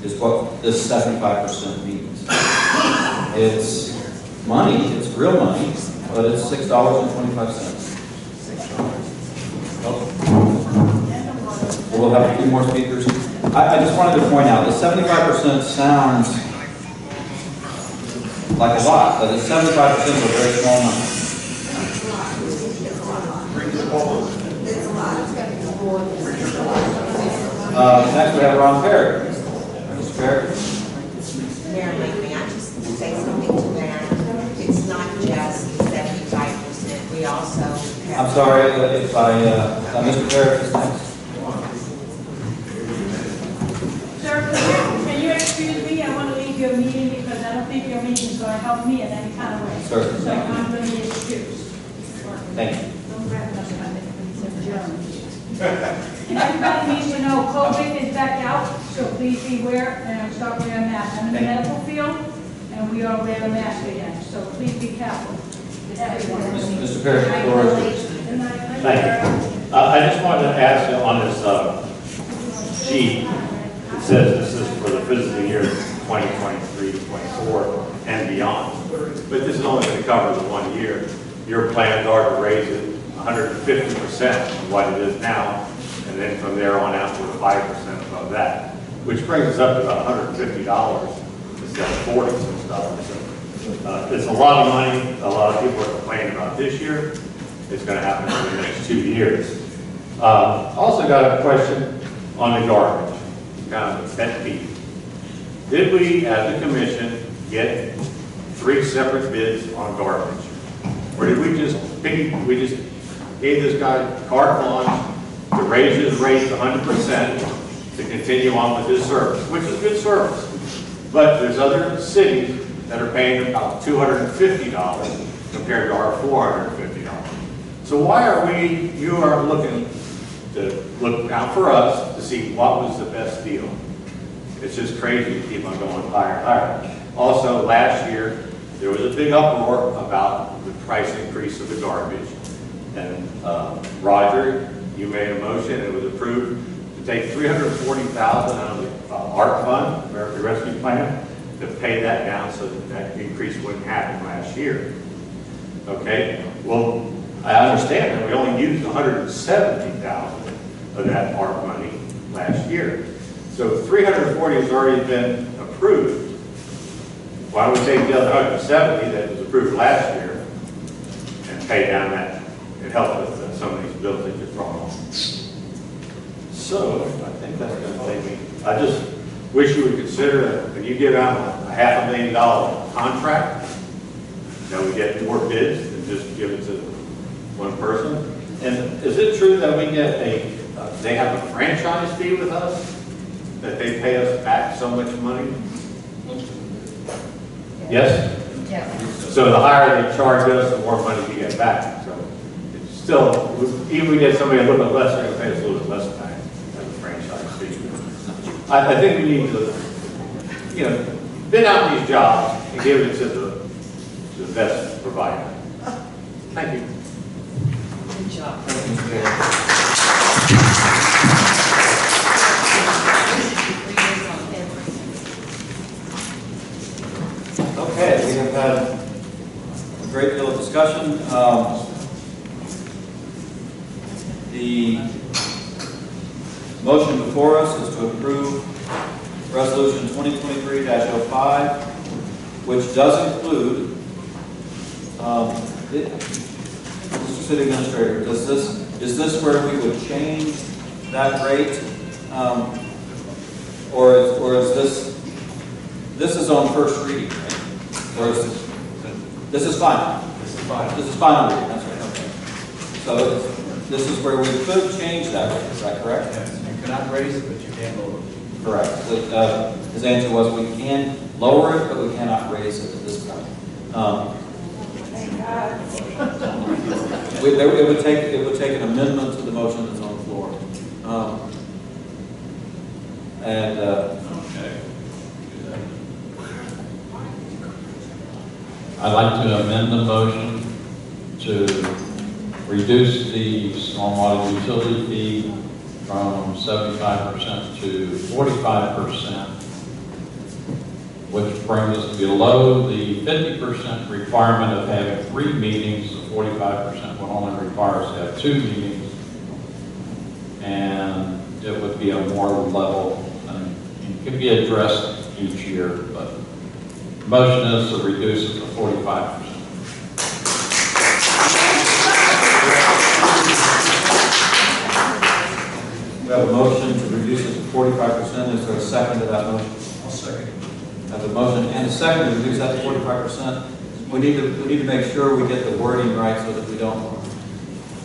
is what this 75% means. It's money, it's real money, but it's $6.25. We'll have a few more speakers. I just wanted to point out that 75% sounds like a lot, but it's 75% of a very small number. Next we have Ron Perry. Mr. Perry. Mayor Lakeman, I just say something to that. It's not just 75%. We also have... I'm sorry if Mr. Perry is next. Sir, can you excuse me? I want to leave your meeting because I don't think your meeting is going to help me in any kind of way. Sir. So I'm going to be excused. Thank you. Don't grab nothing. I think it's adjourned. Everybody needs to know COVID is back out, so please beware and start wearing masks. I'm in the medical field, and we are wearing masks again, so please be careful. Everyone. Mr. Perry, the floor is yours. Thank you. I just wanted to ask you on this sheet, it says this is for the fiscal year 2023, 24, and beyond. But this is only going to cover the 1 year. Your plans are to raise it 150% of what it is now, and then from there on out, we're 5% above that, which brings us up to about $150 instead of $46. So, it's a lot of money. A lot of people are complaining about this year. It's going to happen for the next 2 years. Also got a question on the garbage, kind of a pet peeve. Did we, as a commission, get 3 separate bids on garbage? Or did we just gave this guy carte blanche to raise his rates 100% to continue on with his service, which is good service. But there's other cities that are paying about $250 compared to our $450. So why are you are looking to look out for us to see what was the best deal? It's just crazy to keep on going higher and higher. Also, last year, there was a big uproar about the price increase of the garbage. And Roger, you made a motion, and it was approved to take $340,000 out of the ARC fund, American Rescue Plan, to pay that down so that that increase wouldn't happen last year. Okay, well, I understand that we only used $170,000 of that ARC money last year. So $340 has already been approved. Why don't we take the other $170 that was approved last year and pay down that and help with some of these bills that you're throwing on? So I think that's going to take me. I just wish you would consider when you give out a $500,000 contract that we get more bids than just give it to one person. And is it true that we get they have a franchise fee with us, that they pay us back so much money? Yes? Yeah. So the higher they charge us, the more money we get back. So it's still, even if we get somebody a little bit less, they're going to pay us a little bit less back as a franchise fee. I think we need to, bid out these jobs and give it to the best provider. Thank you. Good job. Okay, we have had a great deal of discussion. The motion before us is to approve Resolution 2023-05, which does include, Mr. City Administrator, is this where we would change that rate? Or is this is on first reading, right? Or is this is final? This is final. This is final reading, that's right, okay. So this is where we could change that rate, is that correct? Yes, you cannot raise it, but you can lower it. Correct. His answer was we can lower it, but we cannot raise it at this time. It would take an amendment to the motion that's on the floor. Okay. I'd like to amend the motion to reduce the stormwater utility fee from 75% to 45%, which brings us below the 50% requirement of having 3 meetings. The 45% will only require us to have 2 meetings, and it would be a more level, and it could be addressed each year, but the motion is to reduce it to 45%. We have a motion to reduce it to 45%. Is there a second to that motion? I'll second it. I have a motion and a second to reduce that to 45%. We need to make sure we get the wording right so that we don't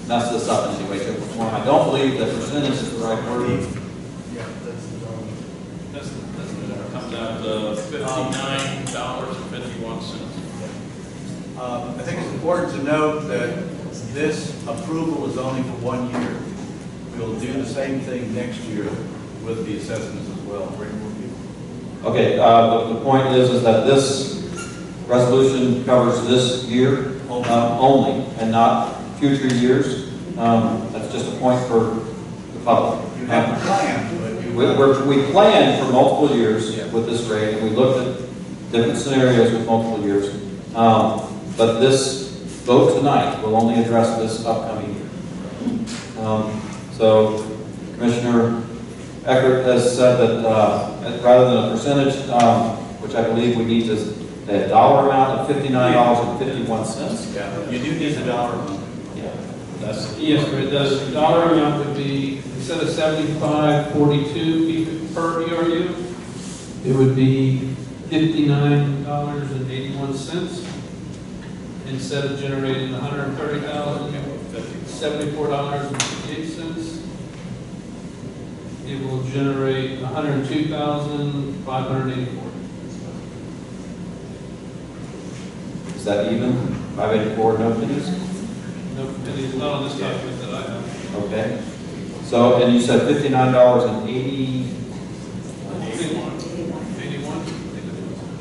mess this up in any way, shape, or form. I don't believe that percentage is the right wording. Yeah, that's it comes out to $59.51. I think it's important to note that this approval is only for 1 year. We'll do the same thing next year with the assessments as well. Bring more people. Okay, the point is that this resolution covers this year only and not future years. That's just a point for the public. You have to plan, but we planned for multiple years with this rate, and we looked at different scenarios with multiple years. But this vote tonight will only address this upcoming year. So Commissioner Eckert has said that rather than a percentage, which I believe we need to say a dollar amount of $59.51. yeah, you do need a dollar amount. Yeah, Yes, sir, it does. The dollar amount would be, instead of $75.42 per ERU, it would be $59.81 instead of generating $130,074.58. It will generate $102,584. Is that even? 584, no pennies? No pennies, not on this document that I have. Okay. So, and you said $59.80? 81.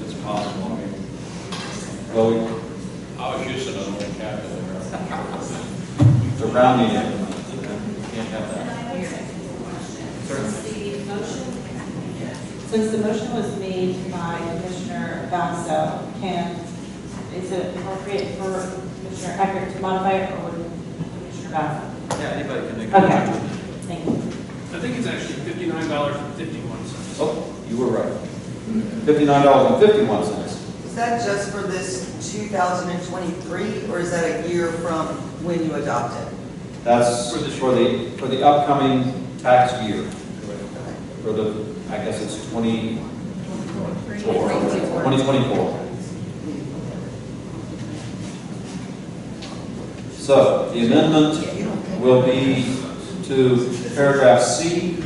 It's possible. Well, I was using an old calculator. the rounding it. Can't have that. Since the motion was made by Commissioner Basso, is it appropriate for Commissioner Eckert to modify it, or would Commissioner Basso? Yeah, anybody can make a Okay, motion. thank you. I think it's actually $59.51. Oh, you were right. $59.51. Is that just for this 2023, or is that a year from when you adopted? That's for the upcoming tax year. For the, I guess it's 2024. So the amendment will be to paragraph C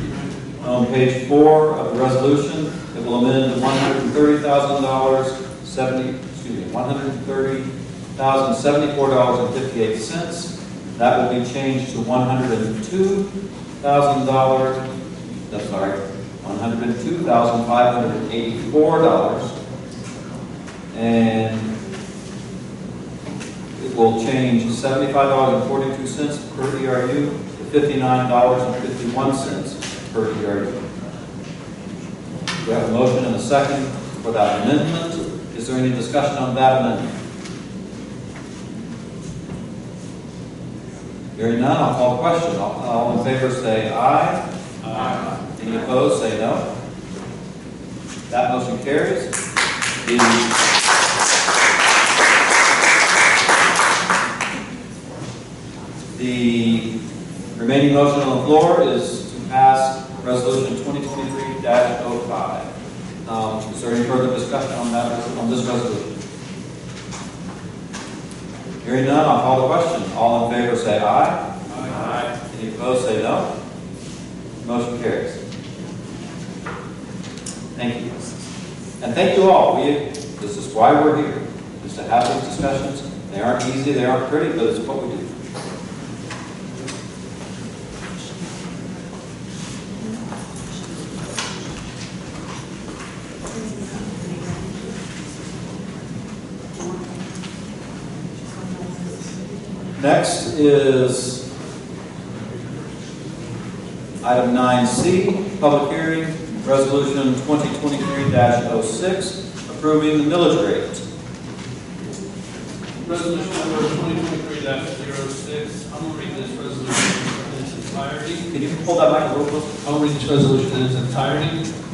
on page 4 of the resolution. It will amend to $130,74.58. That will be changed to $102,584. And it will change $75.42 per ERU to $59.51 per ERU. We have a motion and a second for that amendment. Is there any discussion on that amendment? Hearing none, I'll call the question. All in favor say aye. Aye. Any opposed say no. That motion carries. The remaining motion on the floor is to pass Resolution 2023-05. Is there any further discussion on this resolution? Hearing none, I'll call the question. All in favor say aye. Aye. Any opposed say no. Motion carries. Thank you. And thank you all. This is why we're here, is to have these discussions. They aren't easy, they aren't pretty, but it's what we do. Next is item 9C, public hearing, resolution 2023-06, approving the millage rate. Resolution number 2023-06. I'm going to read this resolution in its entirety. Can you pull that back a little bit? I'll read this resolution in its entirety.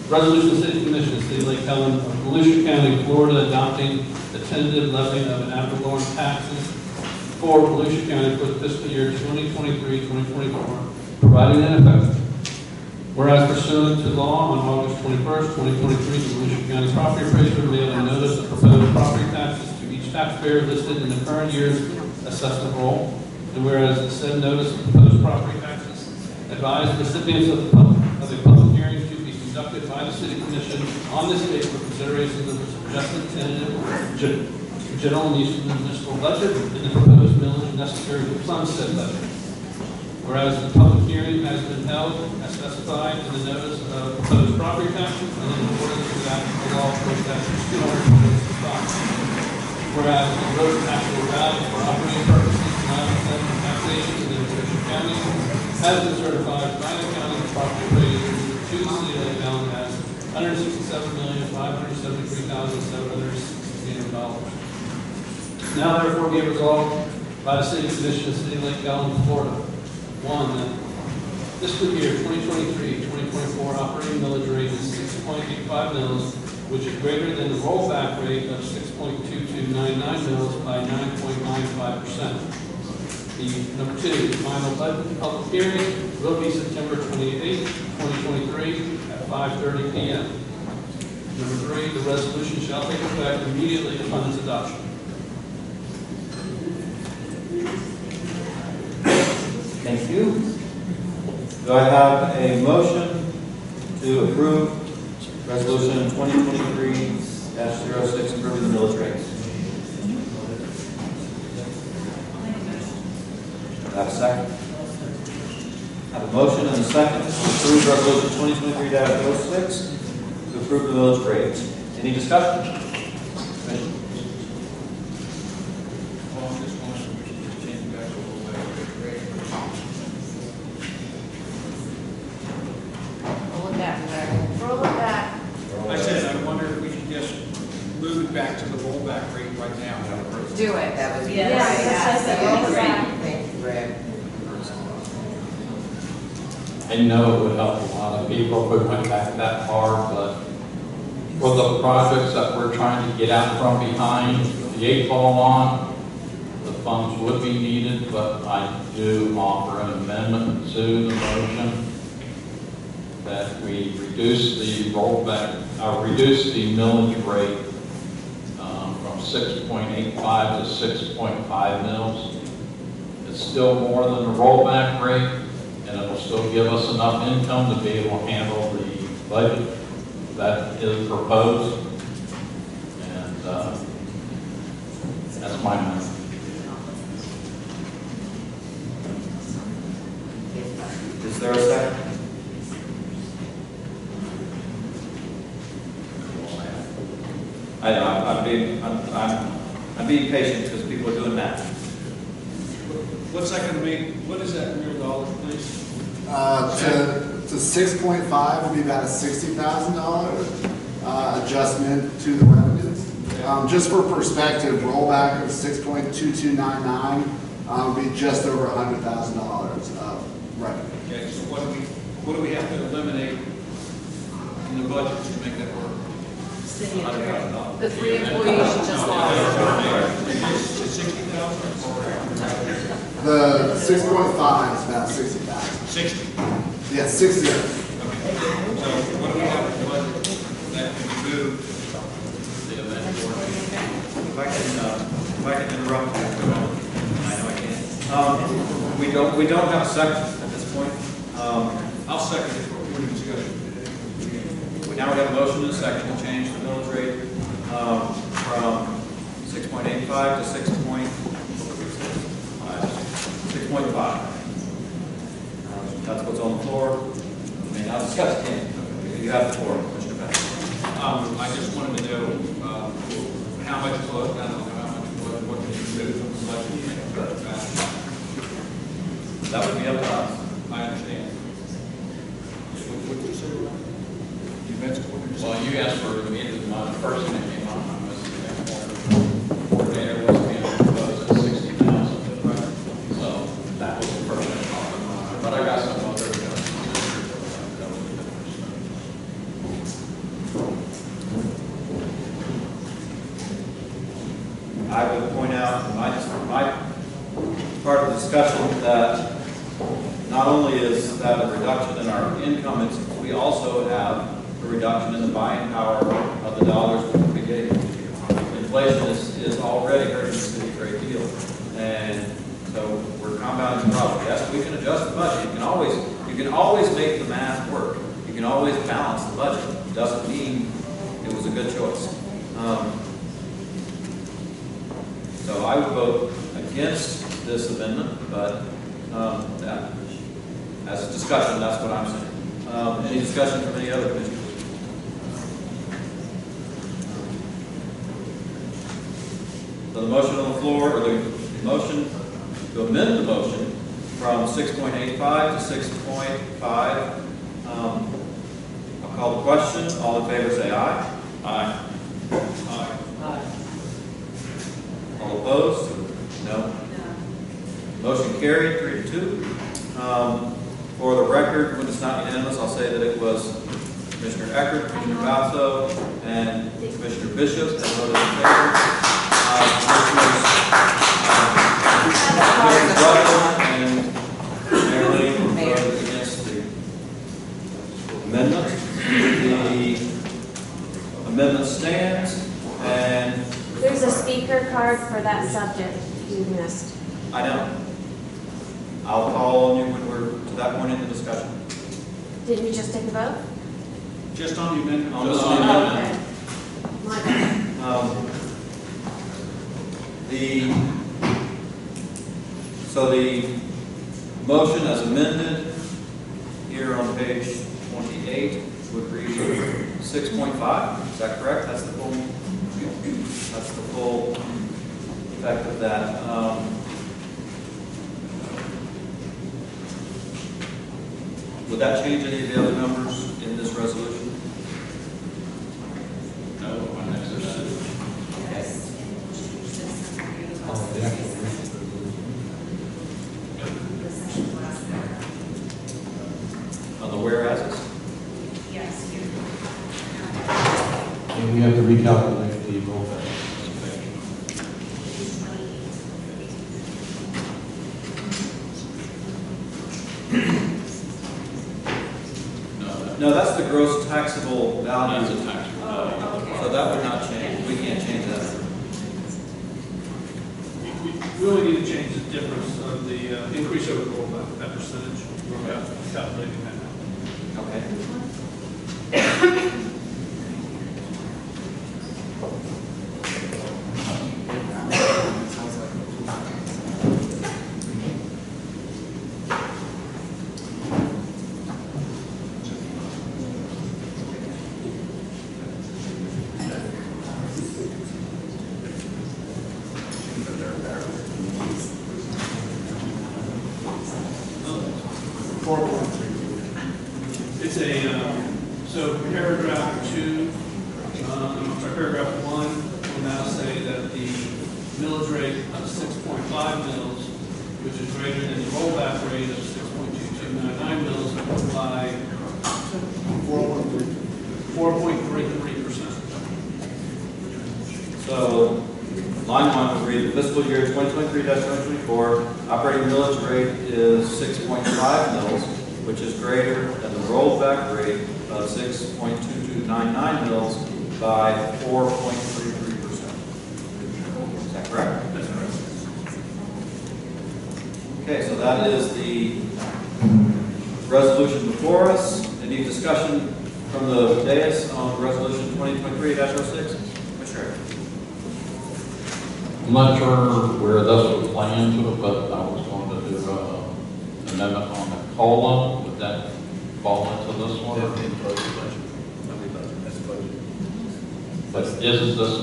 Resolution of the City Commission, City of Lake Helen, of Volusia County, Florida, adopting the tentative levying of an ad valorem taxes for Volusia County for the fiscal year 2023-2024, providing an effect. Whereas pursuant to law on August 21st, 2023, the Volusia County property appraiser mailed a notice of proposed property taxes to each taxpayer listed in the current year's assessment roll. And whereas the said notice of proposed property taxes advised recipients of a public hearing to be conducted by the City Commission on this date for consideration of the suggested tentative general municipal budget and the proposed millage necessary to fund said budget. Whereas the public hearing has been held as specified in the notice of proposed property taxes and in accordance with the law for statute 265. Whereas the gross taxable value for operating purposes and taxation in Volusia County has been certified by the county property appraiser to the City of Lake Helen as $167,573,768. Now therefore be resolved by the City Commission of the City of Lake Helen, Florida. 1, that fiscal year 2023-2024 operating millage rate is 6.85 mils, which is greater than the rollback rate of 6.2299 mils by 9.95%. Number 2, the final budget public hearing will be September 28, 2023 at 5:30 p.m. Number 3, the resolution shall take effect immediately upon its adoption. Thank you. Do I have a motion to approve resolution 2023-06 approving the millage rates? Do I have a second? I have a motion and a second to approve resolution 2023-06 to approve the millage rates. Any discussion? I said, I wonder if we could just move it back to the rollback rate right now. Do it. That would be Yeah, that's the rollback. Thank you, Greg. I know it would help a lot of people if we went back that far, but for the projects that we're trying to get out from behind the 8 ball on, the funds would be needed, but I do offer an amendment to the motion that we reduce the rollback, reduce the millage rate from 6.85 to 6.5 mils. It's still more than the rollback rate, and it will still give us enough income to be able to handle the budget that is proposed. And that's my message. Is there a second? I'm being patient because people are doing math. What's that going to be? What is that in real dollars, please? To 6.5 would be about a $60,000 adjustment to the revenues. Just for perspective, rollback of 6.2299 would be just over $100,000 of revenue. Okay, so what do we have to eliminate in the budget to make that work? $100,000. The 3 employees you just lost. It's 60,000 or? The 6.5 is about 60,000. 60. Yeah, 60. Okay. So what do we have in the budget that can move the event forward? If I can interrupt you for a moment, I know I can't. We don't have a second at this point. I'll second it for further discussion. We now have a motion and a second to change the millage rate from 6.85 to 6.5. That's what's on the floor. You may now discuss it. You have the floor, Mr. Basso. I just wanted to know how much was, I don't know how much was, what can you move from the budget to make it better faster? That would be up to us. I understand. What did you say about it? Well, you asked for me to, my first thing that came on was the coordinator was being proposed at 60,000. So that was the first thing. But I got some other I would point out, my part of the discussion, that not only is that a reduction in our income, we also have a reduction in the buying power of the dollars we gave. Inflation is already hurting the city a great deal, and so we're compounding the problem. Yes, we can adjust the budget. You can always make the math work. You can always balance the budget. It doesn't mean it was a good choice. So I would vote against this amendment, but as a discussion, that's what I'm saying. Any discussion from any other commissioners? So the motion on the floor, or the motion to amend the motion from 6.85 to 6.5. I'll call the question. All in favor say aye. Aye. Aye. Aye. All opposed? No. Motion carried, 3-2. For the record, when it's not unanimous, I'll say that it was Commissioner Eckert, Commissioner Basso, and Commissioner Bishop that voted in favor. Commissioners Rutledge and Charlene voted against the amendment. The amendment stands, and There's a speaker card for that subject you missed. I know. I'll call on you when we're to that point in the discussion. Didn't you just take a vote? Just on the amendment. On the amendment. My bad. So the motion as amended here on page 28 would read 6.5. Is that correct? That's the full effect of that. Would that change any of the other numbers in this resolution? No, my next is On the whereases? Yes. And we have to recalculate the rollback. No, that's the gross taxable value. That's a taxable value. So that would not change. We can't change that. We only need to change the difference of the increase over the rollback, that percentage. We're calculating that now. Okay. It's so paragraph 2, sorry, paragraph 1 will now say that the millage rate of 6.5 mils, which is greater than the rollback rate of 6.2299 mils by 4.33%. So line 1 would read the fiscal year 2023-2024 operating millage rate is 6.5 mils, which is greater than the rollback rate of 6.2299 mils by 4.33%. Is that correct? That's correct. Okay, so that is the resolution before us. Any discussion from the dais on resolution 2023-06? Commissioner. I'm not sure where this was planned to, but I was going to do an amendment on the COLA. Would that fall into this one? But isn't this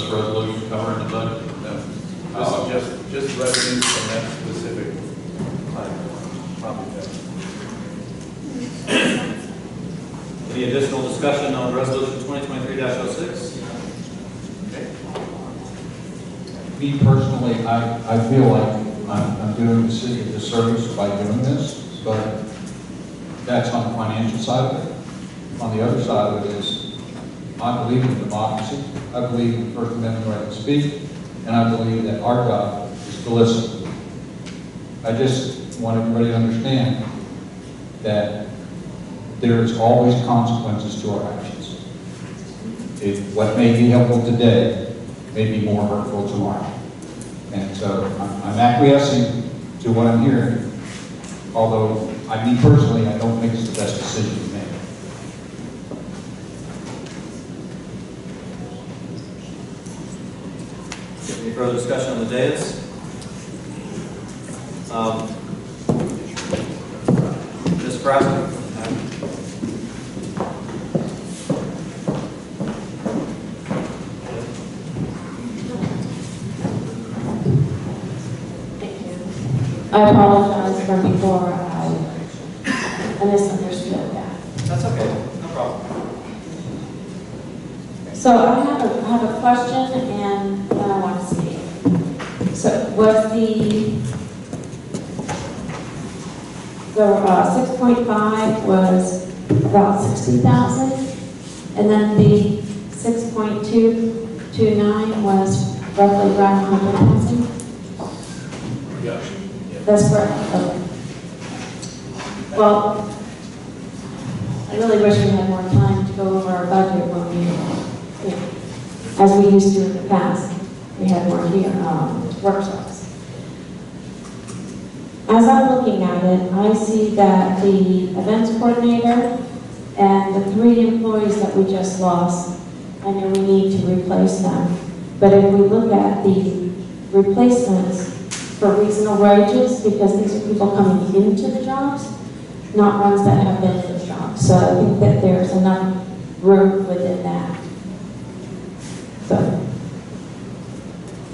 resolution covering the budget? No. Just revenues from that specific property tax. Any additional discussion on resolution 2023-06? Me personally, I feel like I'm doing the city a disservice by doing this, but that's on the financial side of it. On the other side of it is, I believe in democracy, I believe in the First Amendment right to speak, and I believe that our job is to listen. I just want everybody to understand that there is always consequences to our actions. What may be helpful today may be more hurtful tomorrow. And so I'm acquiescing to what I'm hearing, although me personally, I don't think it's the best decision to make. Any further discussion on the dais? Ms. Crafton? I apologize for before I misunderstood that. That's okay, no problem. So I have a question and then I want to speak. So was the 6.5 was about 60,000, and then the 6.229 was roughly around 100,000? Yeah. That's correct. Okay. Well, I really wish we had more time to go over our budget when we as we used to in the past. We had more workshops. As I'm looking at it, I see that the events coordinator and the 3 employees that we just lost, I know we need to replace them. But if we look at the replacements for reasonable wages, because these are people coming into the jobs, not ones that have been in the jobs. So I think that there's enough room within that. So,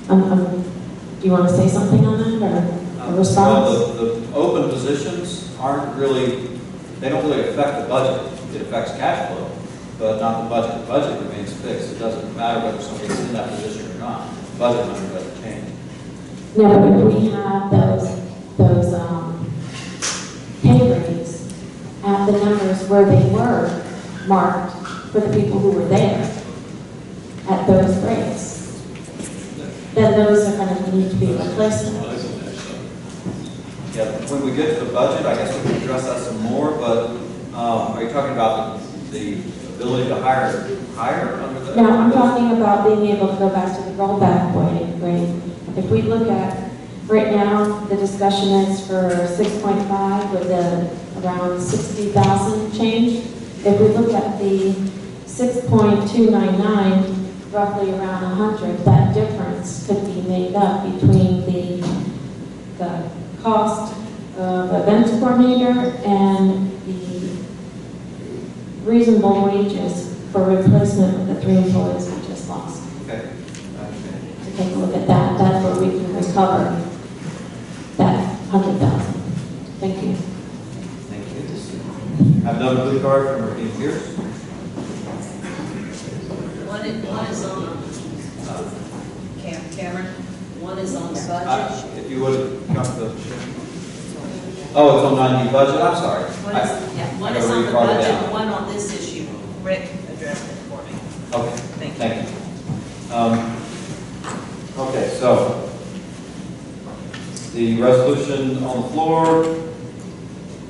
do you want to say something on that, or a response? Well, the open positions aren't really, they don't really affect the budget. It affects cash flow, but not the budget. The budget remains fixed. It doesn't matter whether somebody's in that position or not. The budget number doesn't change. No, but if we have those pay rates at the numbers where they were marked for the people who were there at those rates, then those are going to need to be replaced. Yeah, when we get to the budget, I guess we can address that some more, but are you talking about the ability to hire under the... No, I'm talking about being able to go back to the rollback rate. If we look at, right now, the discussion is for 6.5 with around 60,000 change. If we look at the 6.299, roughly around 100, that difference could be made up between the cost of events coordinator and the reasonable wages for replacement with the 3 employees we just lost. Okay. To take a look at that, that's where we can recover that 100,000. Thank you. Thank you. I have another blue card from Regina Pierce. One is on Cameron. One is on the budget. If you would come to the... Oh, it's on 90 budget. I'm sorry. One is on the budget, and one on this issue. Rick addressed it for me. Okay. Thank you. Okay, so the resolution on the floor,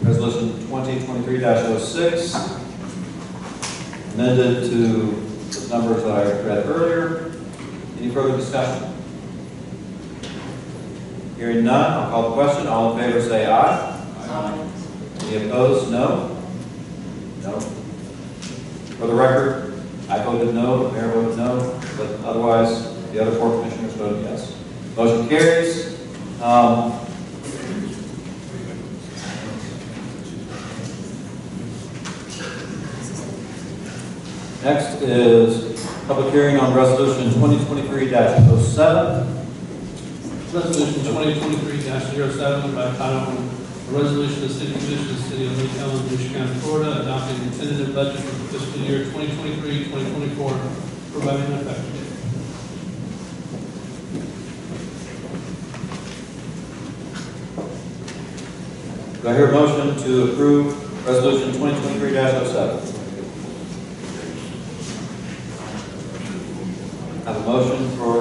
resolution 2023-06, amended to the numbers that I read earlier. Any further discussion? Hearing none, I'll call the question. All in favor say aye. Aye. Any opposed? No? No. For the record, I voted no, the mayor voted no, but otherwise the other 4 commissioners voted yes. Motion carries. Next is public hearing on resolution 2023-07. Resolution 2023-07 by title only. A resolution of the City Commission of the City of Lake Helen, Volusia County, Florida, adopting the tentative budget for the fiscal year 2023-2024, providing an effective date. Do I hear a motion to approve resolution 2023-07? Have a motion for,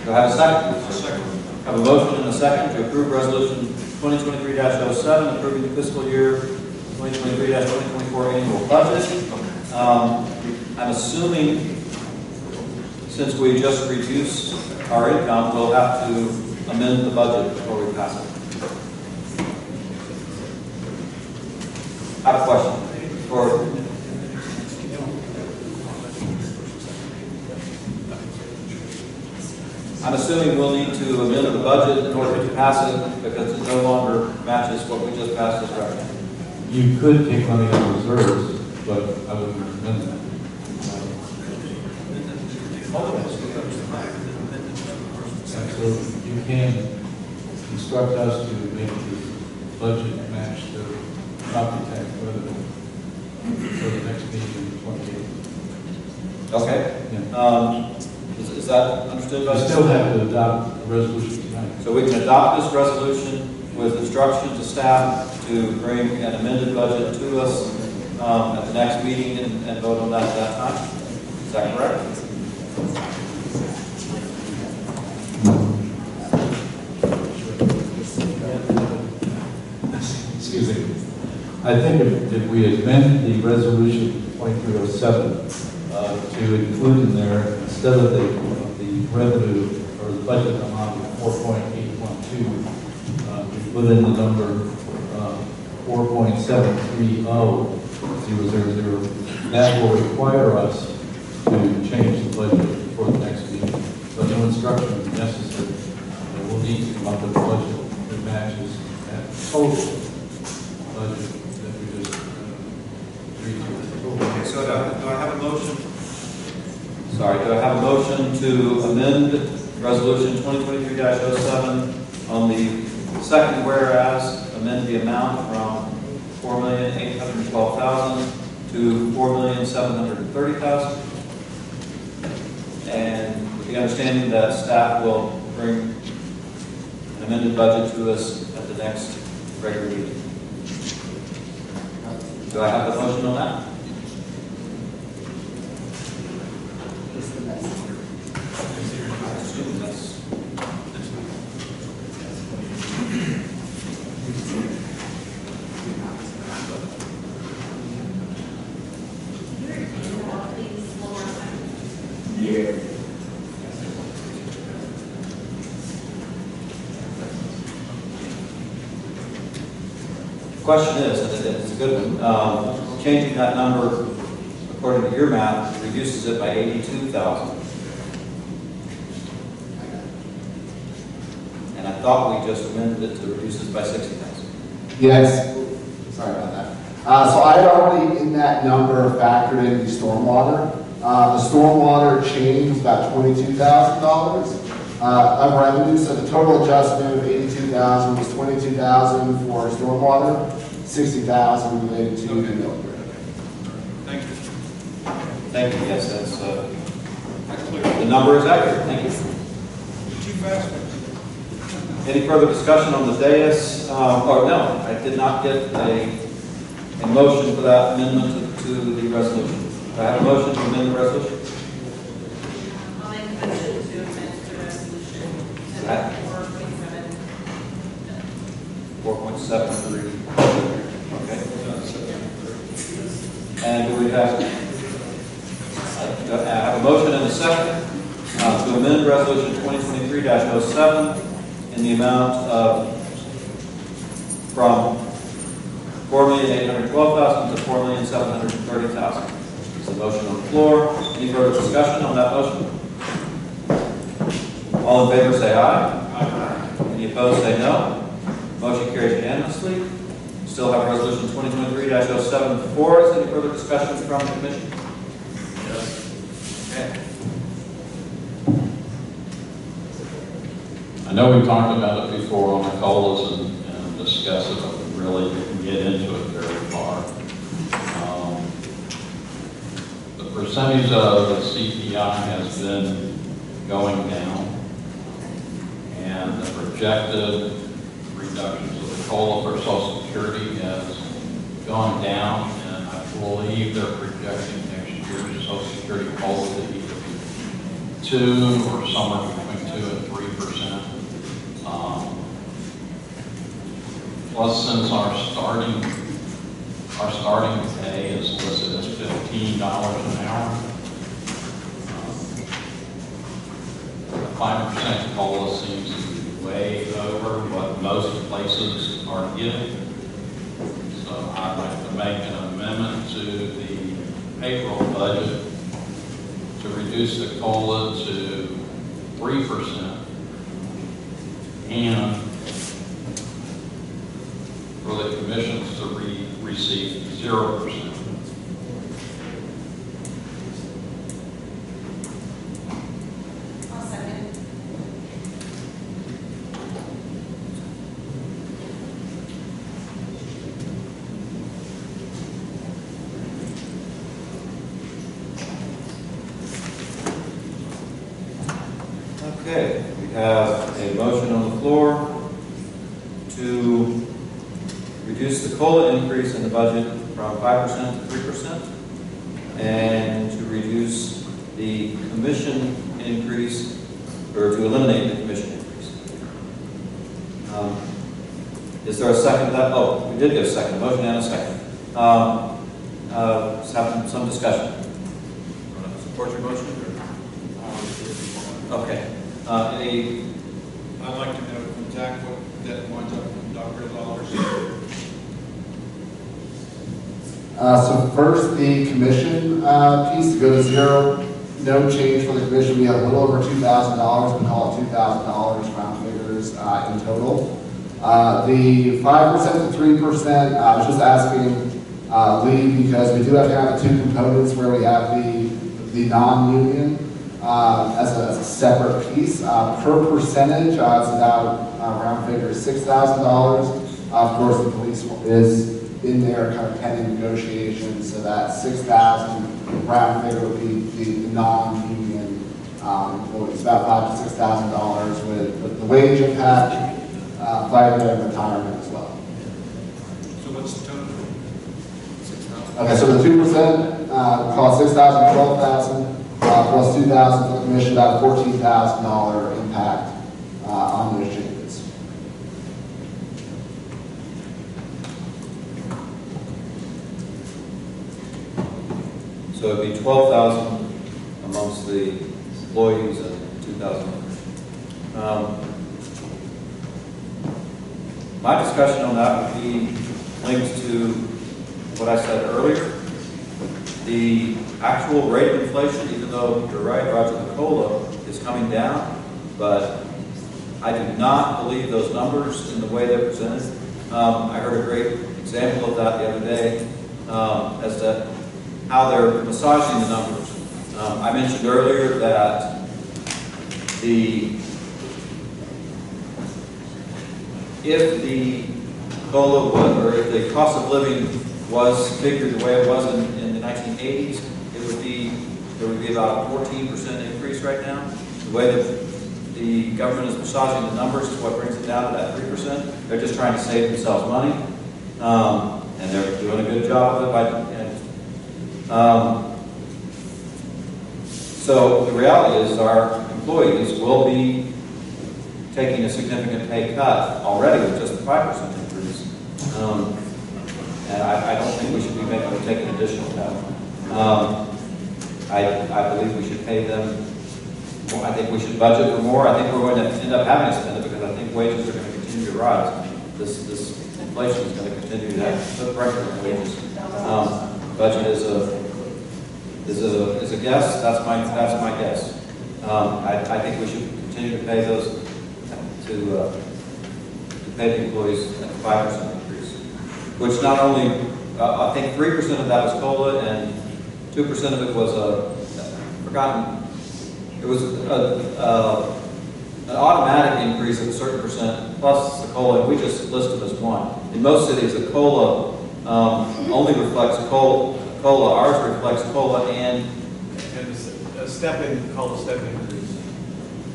do I have a second? A second. Have a motion and a second to approve resolution 2023-07, approving the fiscal year 2023-2024 annual budget. I'm assuming, since we just reduced our income, we'll have to amend the budget before we pass it. I have a question for I'm assuming we'll need to amend the budget in order to pass it because it no longer matches what we just passed as revenue. You could take money out of reserves, but I wouldn't recommend that. So you can instruct us to make the budget match the property tax revenue for the next meeting in 28. Okay. Yeah. Is that understood by the... You still have to adopt the resolution tonight. So we can adopt this resolution with instruction to staff to bring an amended budget to us at the next meeting and vote on that at that time? Is that correct? Excuse me. I think if we amend the resolution 2307 to include in there instead of the revenue or the budget amount of 4.812, we put in the number 4.730000. That will require us to change the budget for the next meeting. So no instruction is necessary. We'll need to come up with a budget that matches that total budget that we just agreed to. Okay, so do I have a motion? Sorry, do I have a motion to amend Resolution 2023-07 on the second whereas, amend the amount from $4,812,000 to $4,730,000, and with the understanding that staff will bring an amended budget to us at the next regular meeting. Do I have the motion on that? Question is, and it's a good one, changing that number according to your math reduces it by 82,000. And I thought we just amended it to reduce it by 60,000. Yes, sorry about that. So I had already in that number factored in the stormwater. The stormwater change was about $22,000 of revenue. So the total adjustment of 82,000 was 22,000 for stormwater, 60,000 related to the mill. Thank you. Thank you. Yes, that's the number is accurate. Thank you. Too fast. Any further discussion on the dais? Oh no, I did not get a motion for that amendment to the resolution. Do I have a motion to amend the resolution? I'll make a motion to amend the resolution. 4.73. Okay. And do we have a motion and a second to amend resolution 2023-07 in the amount of from $4,812,000 to $4,730,000. There's a motion on the floor. Any further discussion on that motion? All in favor say aye. Aye. Any opposed say no. Motion carries unanimously. Still have resolution 2023-07 before us. Any further discussion from the commission? Yes. Okay. I know we talked about it before on the COLAs and discussed it, but we really didn't get into it very far. The percentage of the CPI has been going down, and the projected reductions of the COLA for Social Security has gone down, and I believe they're projecting next year's Social Security COLA to either be 2 or somewhere between 2 and 3%. Plus, since our starting pay is listed as $15 an hour, the 5% COLA seems to be way over what most places are giving. So I'd like to make an amendment to the April budget to reduce the COLA to 3% and for the commissions to receive 0%. I'll second. Okay, we have a motion on the floor to reduce the COLA increase in the budget from 5% to 3%, and to reduce the commission increase, or to eliminate the commission increase. Is there a second to that? Oh, we did get a second, motion and a second. Let's have some discussion. Support your motion? Okay. I'd like to know from Zach what that winds up from Dr. Dollars. So first, the commission piece to go to zero, no change for the commission. We have a little over $2,000. We call it $2,000 round figures in total. The 5% to 3%, I was just asking Lee, because we do have to have the two components where we have the non-union as a separate piece. Per percentage, it's about round figure $6,000. Of course, the police is in there kind of pending negotiations, so that $6,000 round figure would be the non-union employees, about $5,000 to $6,000 with the wage impact, flag and retirement as well. So what's the total? Okay, so the 2% cost $6,000, $12,000 plus $2,000 for the commission, about a $14,000 impact on those changes. So it'd be 12,000 amongst the employees and 2,000. My discussion on that would be linked to what I said earlier. The actual rate of inflation, even though you're right, Roger, the COLA is coming down, but I do not believe those numbers in the way they're presented. I heard a great example of that the other day as to how they're massaging the numbers. I mentioned earlier that if the COLA was, or if the cost of living was figured the way it was in the 1980s, there would be about a 14% increase right now. The way that the government is massaging the numbers is what brings it down to that 3%. They're just trying to save themselves money, and they're doing a good job of it. So the reality is our employees will be taking a significant pay cut already with just the 5% increase. And I don't think we should be making them take an additional cut. I believe we should pay them more. I think we should budget for more. I think we're going to end up having to spend it because I think wages are going to continue to rise. This inflation is going to continue to put pressure on wages. Budget is a guess. That's my guess. I think we should continue to pay those to pay the employees at 5% increase, which not only I think 3% of that was COLA and 2% of it was forgotten. It was an automatic increase of a certain percent plus the COLA. We just list them as one. In most cities, the COLA only reflects COLA. Ours reflects COLA and a step increase.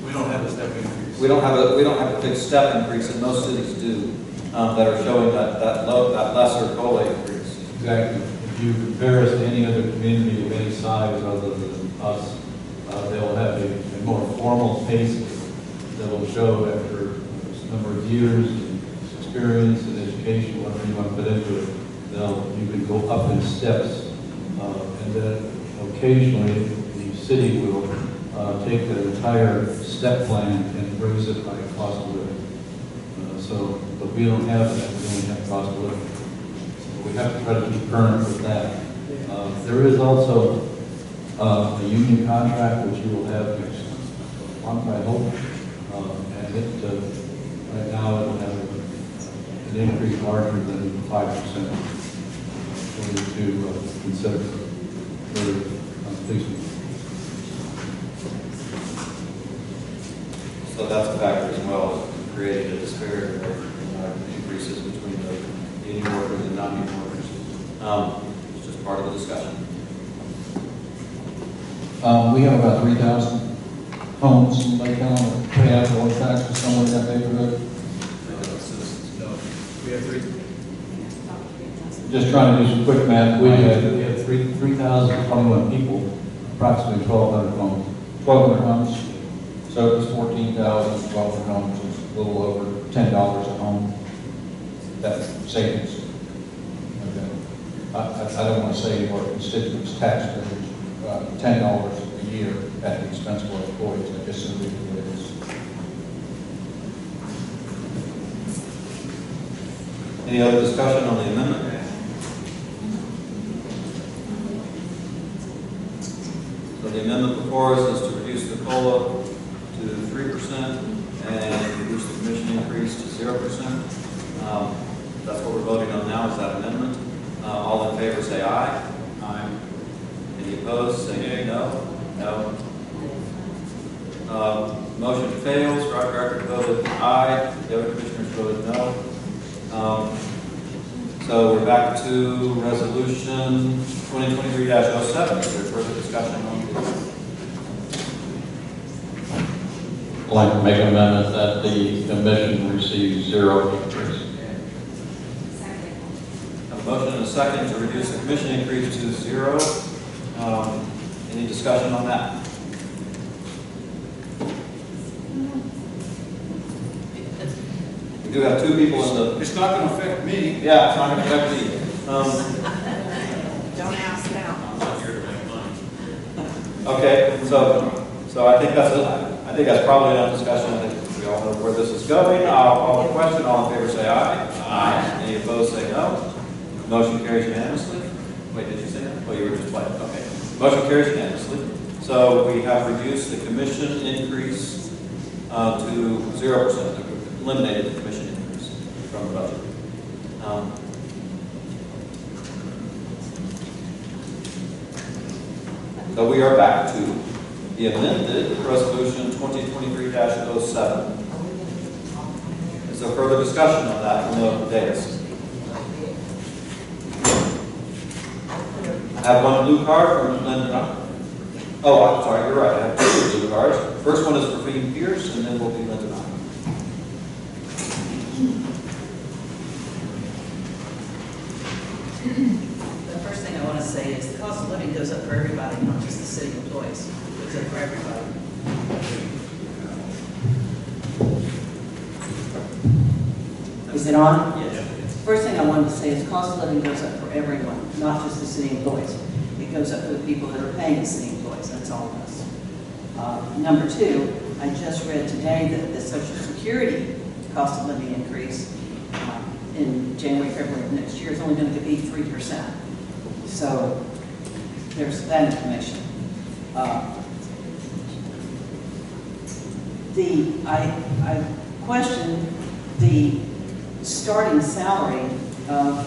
We don't have a step increase. We don't have a big step increase, and most cities do that are showing that lesser COLA increase. Exactly. If you compare us to any other community of any size other than us, they'll have a more formal pay scale that will show after a number of years and experience and education, whatever you want to put into it, you can go up in steps. And then occasionally the city will take the entire step plan and raise it by cost of living. But we don't have that. We only have cost of living. So we have to try to keep current with that. There is also a union contract which you will have next month, I hope. And it right now it will have an increase larger than 5%. To consider for policemen. So that's a factor as well, creating a disparity in increases between the union workers and non-union workers. It's just part of the discussion. We have about 3,000 homes in Lake Helen that pay out all taxes somewhere in that neighborhood. We have 3. Just trying to do some quick math. We have 3,021 people, approximately 1,200 homes. 1,200 homes. So it's 14,000, 1,200 homes is a little over $10 a home. That's savings. Okay. I don't want to say any more constituents taxpayers. $10 a year at the expense of our employees. I guess simply the way it is. Any other discussion on the amendment? So the amendment before us is to reduce the COLA to 3% and reduce the commission increase to 0%. That's what we're voting on now, is that amendment. All in favor say aye. Aye. Any opposed, say nay. No. No. Motion fails. Roger Eckert voted aye. The other commissioners voted no. So we're back to resolution 2023-07. Is there further discussion on this? I'd like to make an amendment that the commission receives 0 increase. A motion and a second to reduce the commission increase to 0. Any discussion on that? We do have 2 people in the... It's not going to affect me. Yeah, it's not going to affect me. Don't ask now. I'm not here to make money. Okay, so I think that's probably enough discussion. I think we all know where this is going. I'll call the question. All in favor say aye. Aye. Any opposed say no. Motion carries unanimously. Wait, did you say that? Oh, you were just playing. Okay. Motion carries unanimously. So we have reduced the commission increase to 0%. Eliminated the commission increase from the budget. So we are back to the amended resolution 2023-07. Is there further discussion on that from the dais? I have one blue card from Linda. Oh, I'm sorry, you're right. I have 2 blue cards. First one is for Dean Pierce, and then we'll be Linda. The first thing I want to say is the cost of living goes up for everybody, not just the city employees. It goes up for everybody. Is it on? Yes. First thing I wanted to say is cost of living goes up for everyone, not just the city employees. It goes up for the people that are paying the city employees. That's all of us. Number 2, I just read today that the Social Security cost of living increase in January, February of next year is only going to be 3%. So there's that information. I question the starting salary of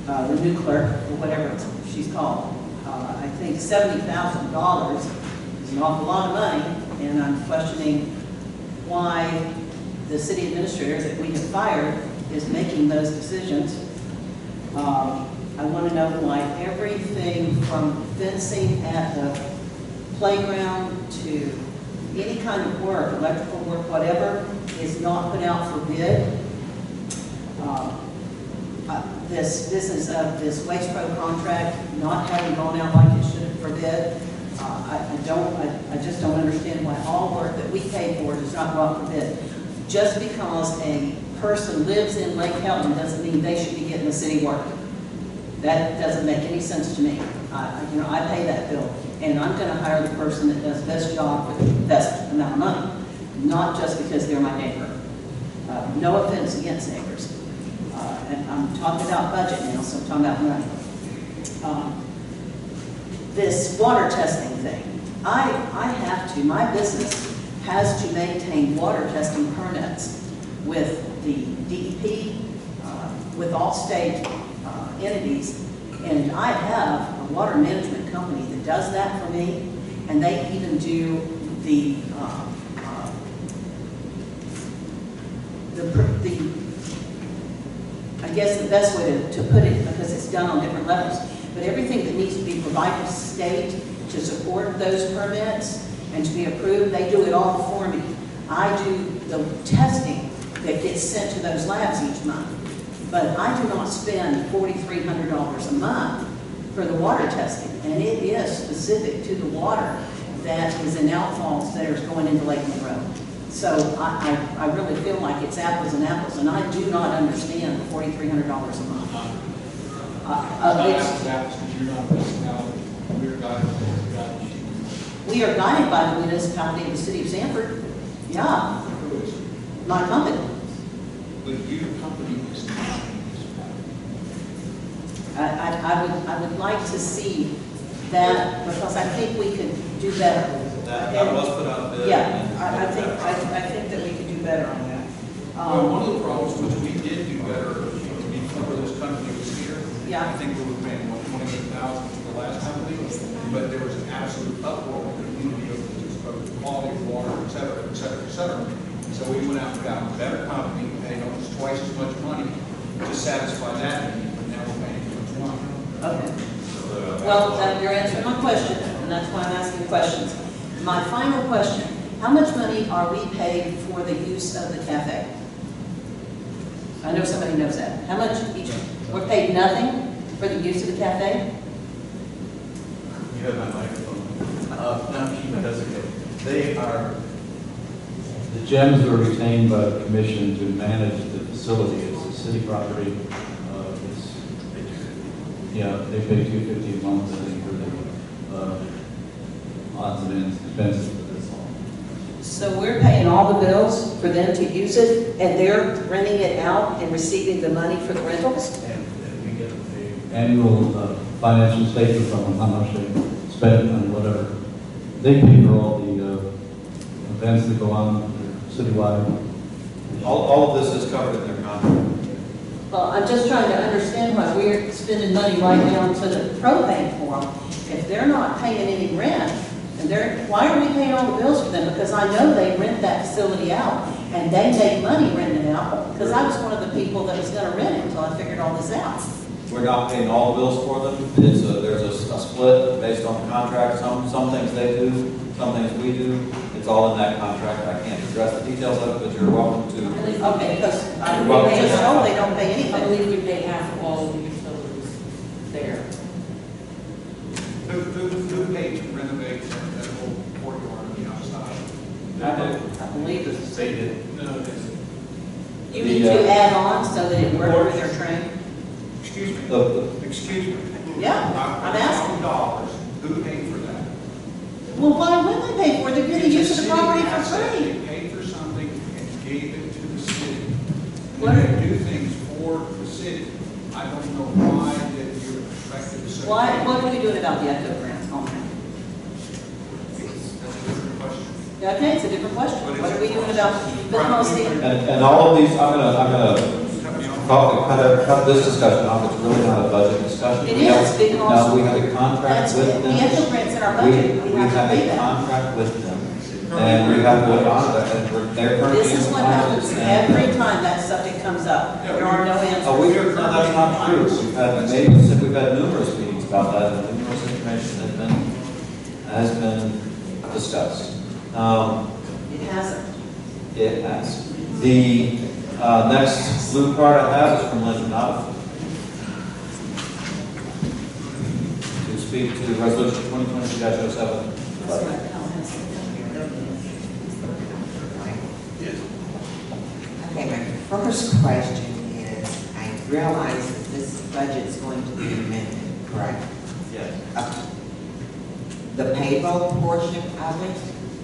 the new clerk, or whatever she's called. I think $70,000 is an awful lot of money, and I'm questioning why the city administrator that we have fired is making those decisions. I want to know why everything from fencing at the playground to any kind of work, electrical work, whatever, is not put out for bid. This business of this Waste Pro contract not having gone out like it should for bid, I just don't understand why all work that we pay for does not go out for bid. Just because a person lives in Lake Helen doesn't mean they should be getting the city work. That doesn't make any sense to me. I pay that bill, and I'm going to hire the person that does the best job with the best amount of money, not just because they're my neighbor. No offense against neighbors. And I'm talking about budget now, so I'm talking about money. This water testing thing, my business has to maintain water testing permits with the DEP, with all state entities, and I have a water management company that does that for me, and they even do I guess the best way to put it, because it's done on different levels, but everything that needs to be provided to state to support those permits and to be approved, they do it all for me. I do the testing that gets sent to those labs each month, but I do not spend $4,300 a month for the water testing, and it is specific to the water that is in outfalls that are going into Lake Monroe. So I really feel like it's apples and apples, and I do not understand $4,300 a month. Apples, because you're not missing out. We're guys. we are guided by the municipality of the city of Sanford. Yeah, my company. But your company is not a municipality. I would like to see that, because I think we could do better. That was put out there. Yeah, I think that we could do better on that. Well, one of the problems which we did do better before this company was here. Yeah. I think we were paying $28,000 for the last company, but there was an absolute uproar in the community over the quality of water, et cetera, et cetera, et cetera. So we went out and got a better company, paying almost twice as much money to satisfy that need, but now we're paying too much money. Okay. Well, you're answering my question, and that's why I'm asking questions. My final question, how much money are we paid for the use of the cafe? I know somebody knows that. How much each? We're paid nothing for the use of the cafe? You have my microphone. No, that's okay. They are, The gems are retained by the commission to manage the facility. It's a city property. They pay $250 a month, I think, for the odds and ends, expenses for this. So we're paying all the bills for them to use it, and they're renting it out and receiving the money for the rentals? And we get an annual financial statement from them, how much they spend on whatever. They pay for all the events that go on citywide. All of this is covered in their contract. Well, I'm just trying to understand why we're spending money right now to the propane for them. If they're not paying any rent, and why are we paying all the bills for them? Because I know they rent that facility out, and they make money renting it out, because I was one of the people that was gonna rent it until I figured all this out. We're not paying all the bills for them. There's a split based on the contract. Some things they do, some things we do. It's all in that contract. I can't address the details of it, but you're welcome to. Okay, because they just know they don't pay anything. I believe we pay half of all of the utilities there. Who paid to renovate that whole courtyard on the outside? I believe it's they did. No, it isn't. You need to add on so that it works for their train? Excuse me. Excuse me. Yeah, I'm asking. $1,000. Who paid for that? Well, why wouldn't they pay for it? They're getting use of the property for free. They paid for something and gave it to the city. What? When they do things for the city, I don't know why that you're expected to say. What are we doing about the Eckert grant on that? That's a different question. Okay, it's a different question. What are we doing about the policy? And all of these, I'm gonna cut this discussion off. It's really not a budget discussion. It is, because No, we have a contract with them. the Eckert grant's in our budget. We have a contract with them, and we have to honor that, and they're currently. This is what happens every time that subject comes up. There are no answers. Oh, no, that's not true. We've had numerous meetings about that, and numerous information has been discussed. It hasn't. It has. The next blue card I have is from Linda Knopf to speak to Resolution 2020-07. Okay, my first question is, I realize that this budget is going to be amended, correct? Yes. The payroll portion of it,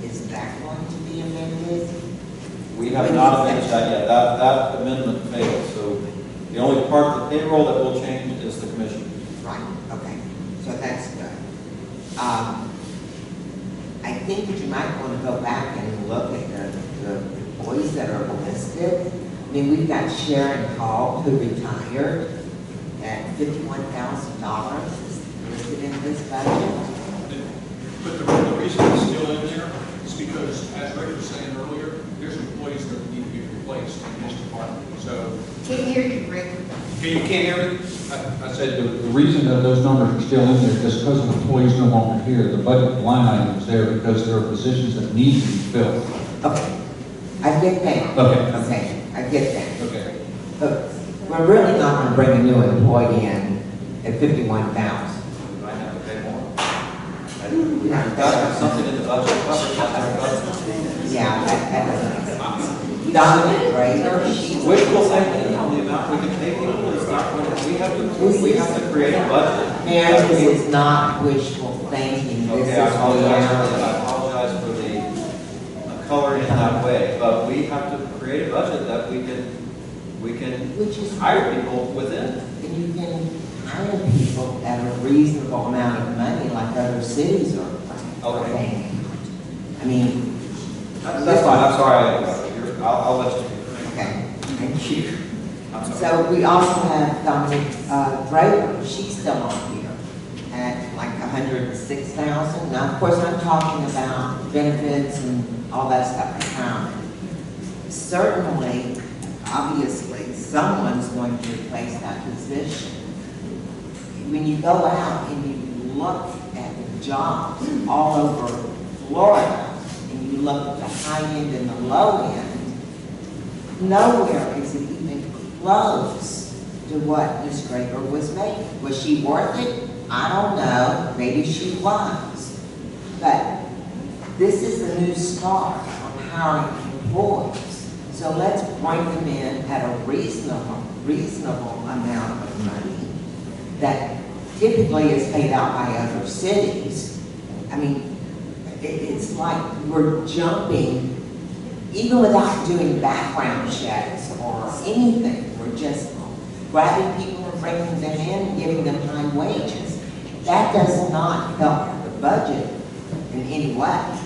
is that going to be amended? We have not amended that yet. That amendment failed, so the only part of the payroll that will change is the commission. Right, okay, so that's good. I think that you might want to go back and look at the employees that are listed. I mean, we've got Sharon Hall, who retired at $51,000 listed in this budget. But the reason it's still in there is because, as Rick was saying earlier, there's employees that need to be replaced in this department. So, Can't hear you, Rick. you can't hear me? I said, The reason that those numbers are still in there is because the employees no longer here. The budget line item is there because there are positions that need to be filled. Okay, I get that. Okay. Okay, I get that. Okay. But we're really not going to bring a new employee in at $51,000. We might have to pay more. We have got something in the budget. Yeah, that doesn't make sense. Dominic Rader, Wishful thinking on the amount we can pay people is not going to, we have to create a budget. Mayor, this is not wishful thinking. This Okay, I is apologize. reality. color in that way, but we have to create a budget that we can hire people within. And you can hire people at a reasonable amount of money like other cities are paying. I mean. That's fine, I'm sorry, I'll let you. Okay, thank you. So we also have Dominic Draper, she's still on here at like 106,000. Now, of course, I'm talking about benefits and all that stuff. Certainly, obviously, someone's going to replace that position. When you go out and you look at the jobs all over Florida, and you look at the high end and the low end, nowhere is it even close to what Ms. Draper was making. Was she worth it? I don't know. Maybe she was. But this is a new start on hiring employees. So let's bring them in at a reasonable amount of money that typically is paid out by other cities. I mean, it's like we're jumping, even without doing background checks or anything. We're just grabbing people and bringing them in and giving them high wages. That does not help the budget in any way,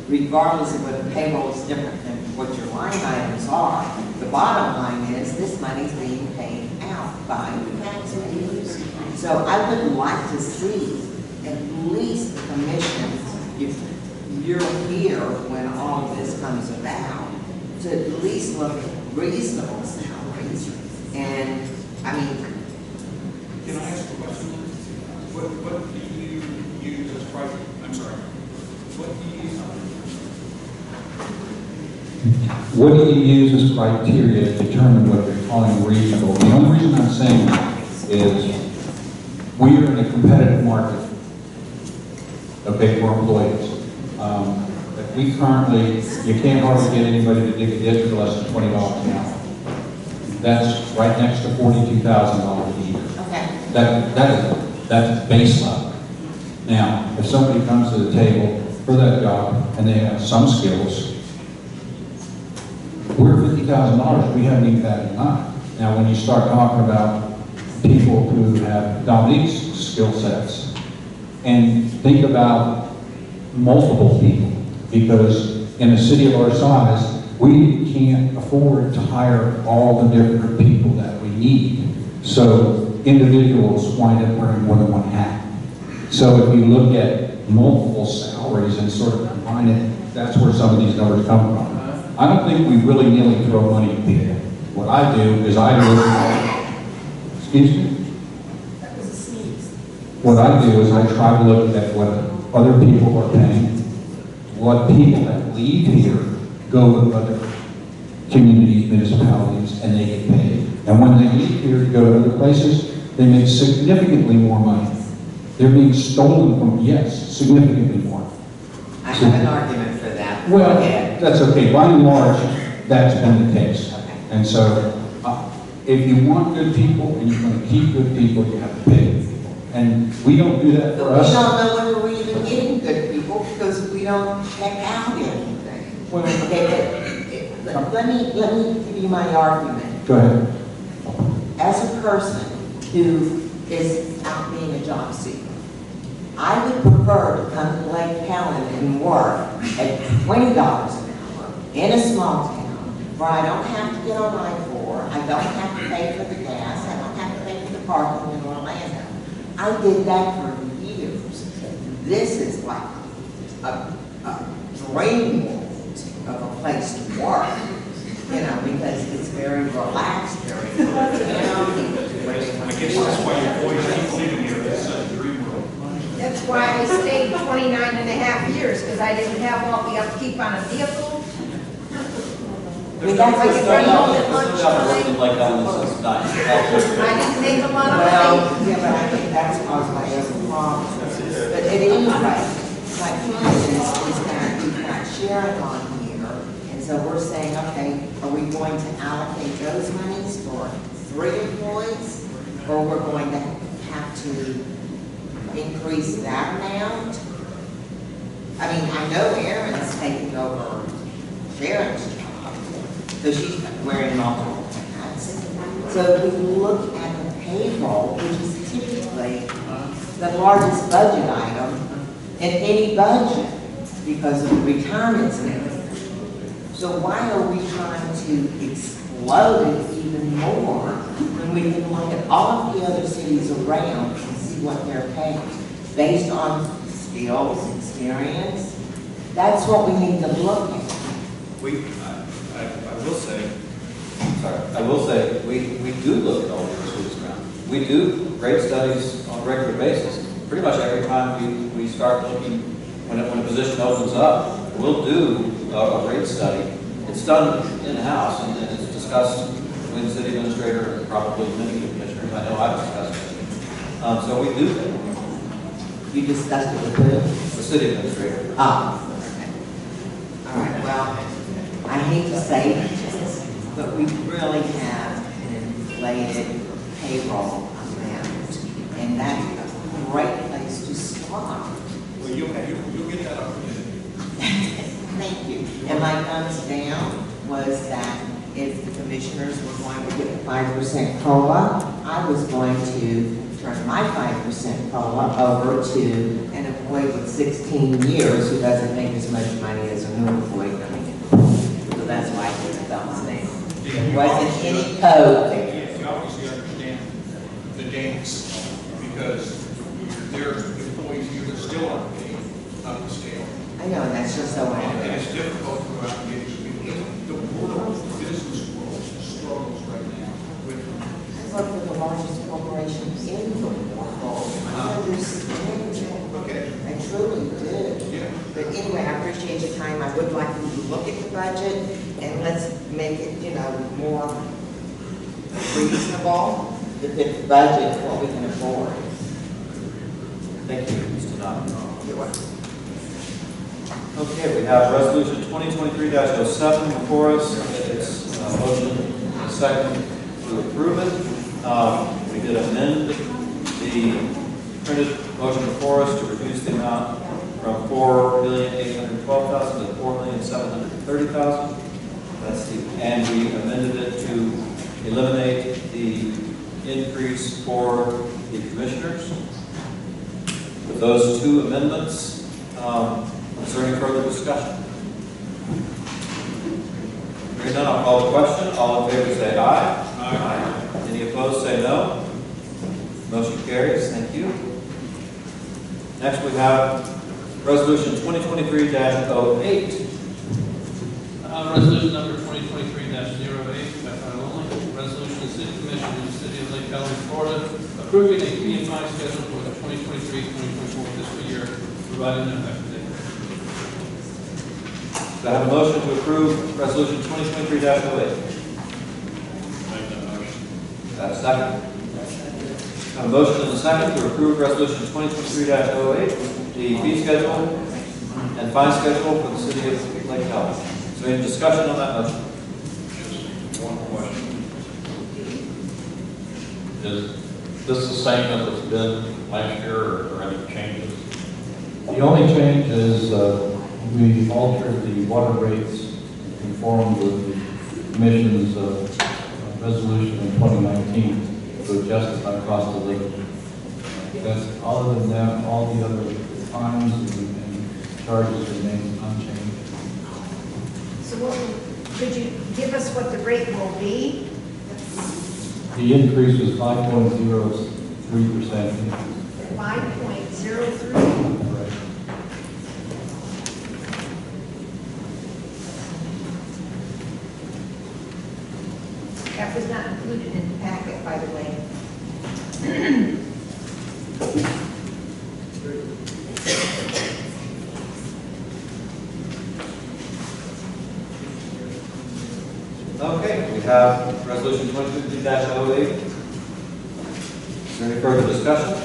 regardless of whether payroll is different than what your line items are. The bottom line is this money's being paid out by the taxpayers. So I would like to see at least the commissions, if you're here when all of this comes about, to at least look at reasonable salaries. And, I mean... Can I ask a question? What do you use as pricing? I'm sorry. What do you use as criteria to determine what you're calling reasonable? The only reason I'm saying that is we are in a competitive market, okay, for employees. We currently, you can't hardly get anybody to dig a ditch for less than $20 an hour. That's right next to $42,000 a year. Okay. That's base level. Now, if somebody comes to the table for that job and they have some skills, we're $50,000, we haven't even got any money. Now, when you start talking about people who have Dominique's skill sets, and think about multiple people, because in a city of our size, we can't afford to hire all the different people that we need. So individuals wind up wearing more than one hat. So if you look at multiple salaries and sort of combine it, that's where some of these numbers come from. I don't think we willy-nilly throw money at people. What I do is I look at, excuse me? That was a sneeze. What I do is I try to look at what other people are paying, what people that leave here go to other communities, municipalities, and they get paid. And when they leave here to go to other places, they make significantly more money. They're being stolen from, yes, significantly more. I have an argument for that. Well, that's okay. By and large, that's been the case. Okay. And so, if you want good people and you're going to keep good people, you have to pay good people. And we don't do that for But us. we don't know whether we're even getting good people because we don't check out anything. Well, okay, let me give you my argument. Go ahead. As a person who is out being a job seeker, I would prefer to come to Lake Helen and work at $20 an hour in a small town where I don't have to get on I-4, I don't have to pay for the gas, I don't have to pay for the parking in Orlando. I did that for years. This is like a dream world of a place to work, you know, because it's very relaxed, very good. I guess that's why your boys keep living here. It's a dream world. That's why I stayed 29 and a half years, because I didn't have all the upkeep on a vehicle. I could run home at lunchtime. I didn't make a lot of money. Yeah, but I think that's caused by other problems. But at any rate, like for instance, we've got Sharon on here, and so we're saying, okay, are we going to allocate those monies for 3 employees, or we're going to have to increase that amount? I mean, I know Aaron's taking over Sharon's job, so she's wearing multiple hats. So if we look at the payroll, which is typically the largest budget item in any budget because of the retirements and everything. So why are we trying to explode it even more when we can look at all of the other cities around and see what they're paying based on skills, experience? That's what we need to look at. I will say, we do look at all the cities around. We do rate studies on a regular basis. Pretty much every time we start looking, when a position opens up, we'll do a rate study. It's done in-house and it's discussed with the city administrator and probably many commissioners. I know I've discussed it. So we do that. You discussed it with who? The city administrator. Ah. All right, well, I hate to say this, but we really have an inflated payroll amount, and that's a great place to start. Well, you'll get that opportunity. Thank you. And my thumbs down was that if the commissioners were going to get the 5% COLA, I was going to turn my 5% COLA over to an employee with 16 years who doesn't make as much money as a new employee coming in. So that's why I did the thumbs down. There wasn't any code there. You obviously understand the dance because there are employees here that still aren't paid up the scale. I know, and that's just so And it's difficult to go out and get these people. The world, the business world struggles right now with I work for the largest corporation in the world. I understand. Okay. I truly do. Yeah. But anyway, I appreciate your time. I would like you to look at the budget and let's make it, more reasonable to fit the budget, what we can afford. Thank you, Mr. Donovan. You're welcome. Okay, we have resolution 2023-07 before us. It's a motion and a second to approve it. We did amend the printed motion before us to reduce the amount from $4,812,000 to $4,730,000. And we amended it to eliminate the increase for the commissioners. With those two amendments, is there any further discussion? Hearing none, I'll call the question. All in favor say aye. Aye. Any opposed say no. Motion carries. Thank you. Next we have resolution 2023-08. Resolution number 2023-08, by title only. Resolution of the City Commission of the City of Lake Helen, Florida, approving a PFI schedule for the 2023-2024 fiscal year, providing an effective date. Do I have a motion to approve resolution 2023-08? Make that motion. That's a second. I have a motion and a second to approve resolution 2023-08, the fee schedule and fine schedule for the city of Lake Helen. Is there any discussion on that motion? Just one question. Is this the same as it's been last year or any changes? The only change is we altered the water rates to conform with the Commission's resolution in 2019 to adjust it by cost of living. That's, other than that, all the other fines and charges remain unchanged. So could you give us what the rate will be? The increase was 5.03%. 5.03? Right. That was not included in the packet, by the way. Okay, we have resolution 2023-08. Is there any further discussion?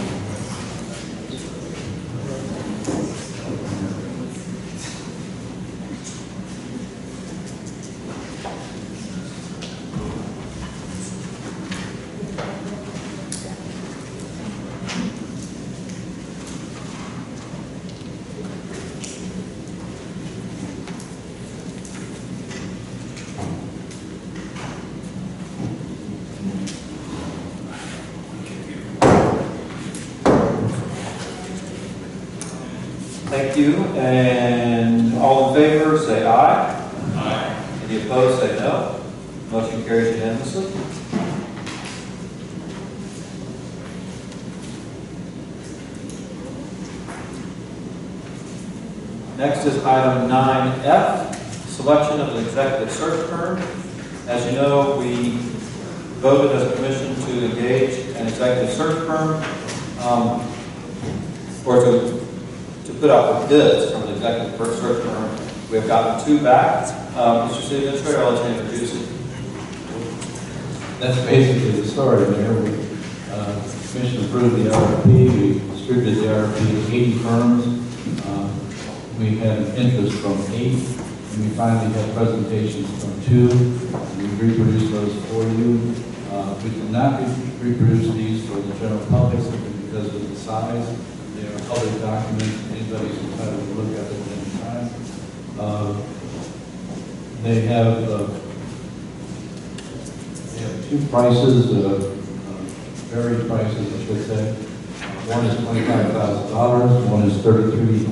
Thank you. And all in favor, say aye. Aye. Any opposed, say no. Motion carries unanimously. Next is item 9F, selection of an executive search firm. As you know, we voted as a commission to engage an executive search firm, or to put out the bids from an executive search firm. We have gotten 2 back. Mr. City Administrator, I'll let you introduce it. That's basically the story there. The commission approved the RFP. We distributed the RFP to 80 firms. We had interest from 8, and we finally had presentations from 2. We reproduced those for you. We did not reproduce these for the general public simply because of the size. They are public documents. Anybody's entitled to look at them at any time. They have 2 prices, varied prices, I should say. One is $25,000, one is $32,000.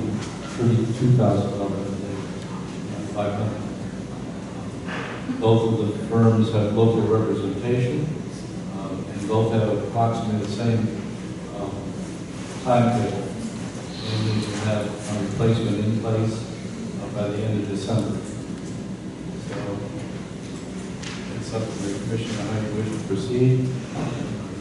Both of the firms have local representation, and both have approximately the same timetable. And we can have a replacement in place by the end of December. So it's up to the commission on how you wish to proceed.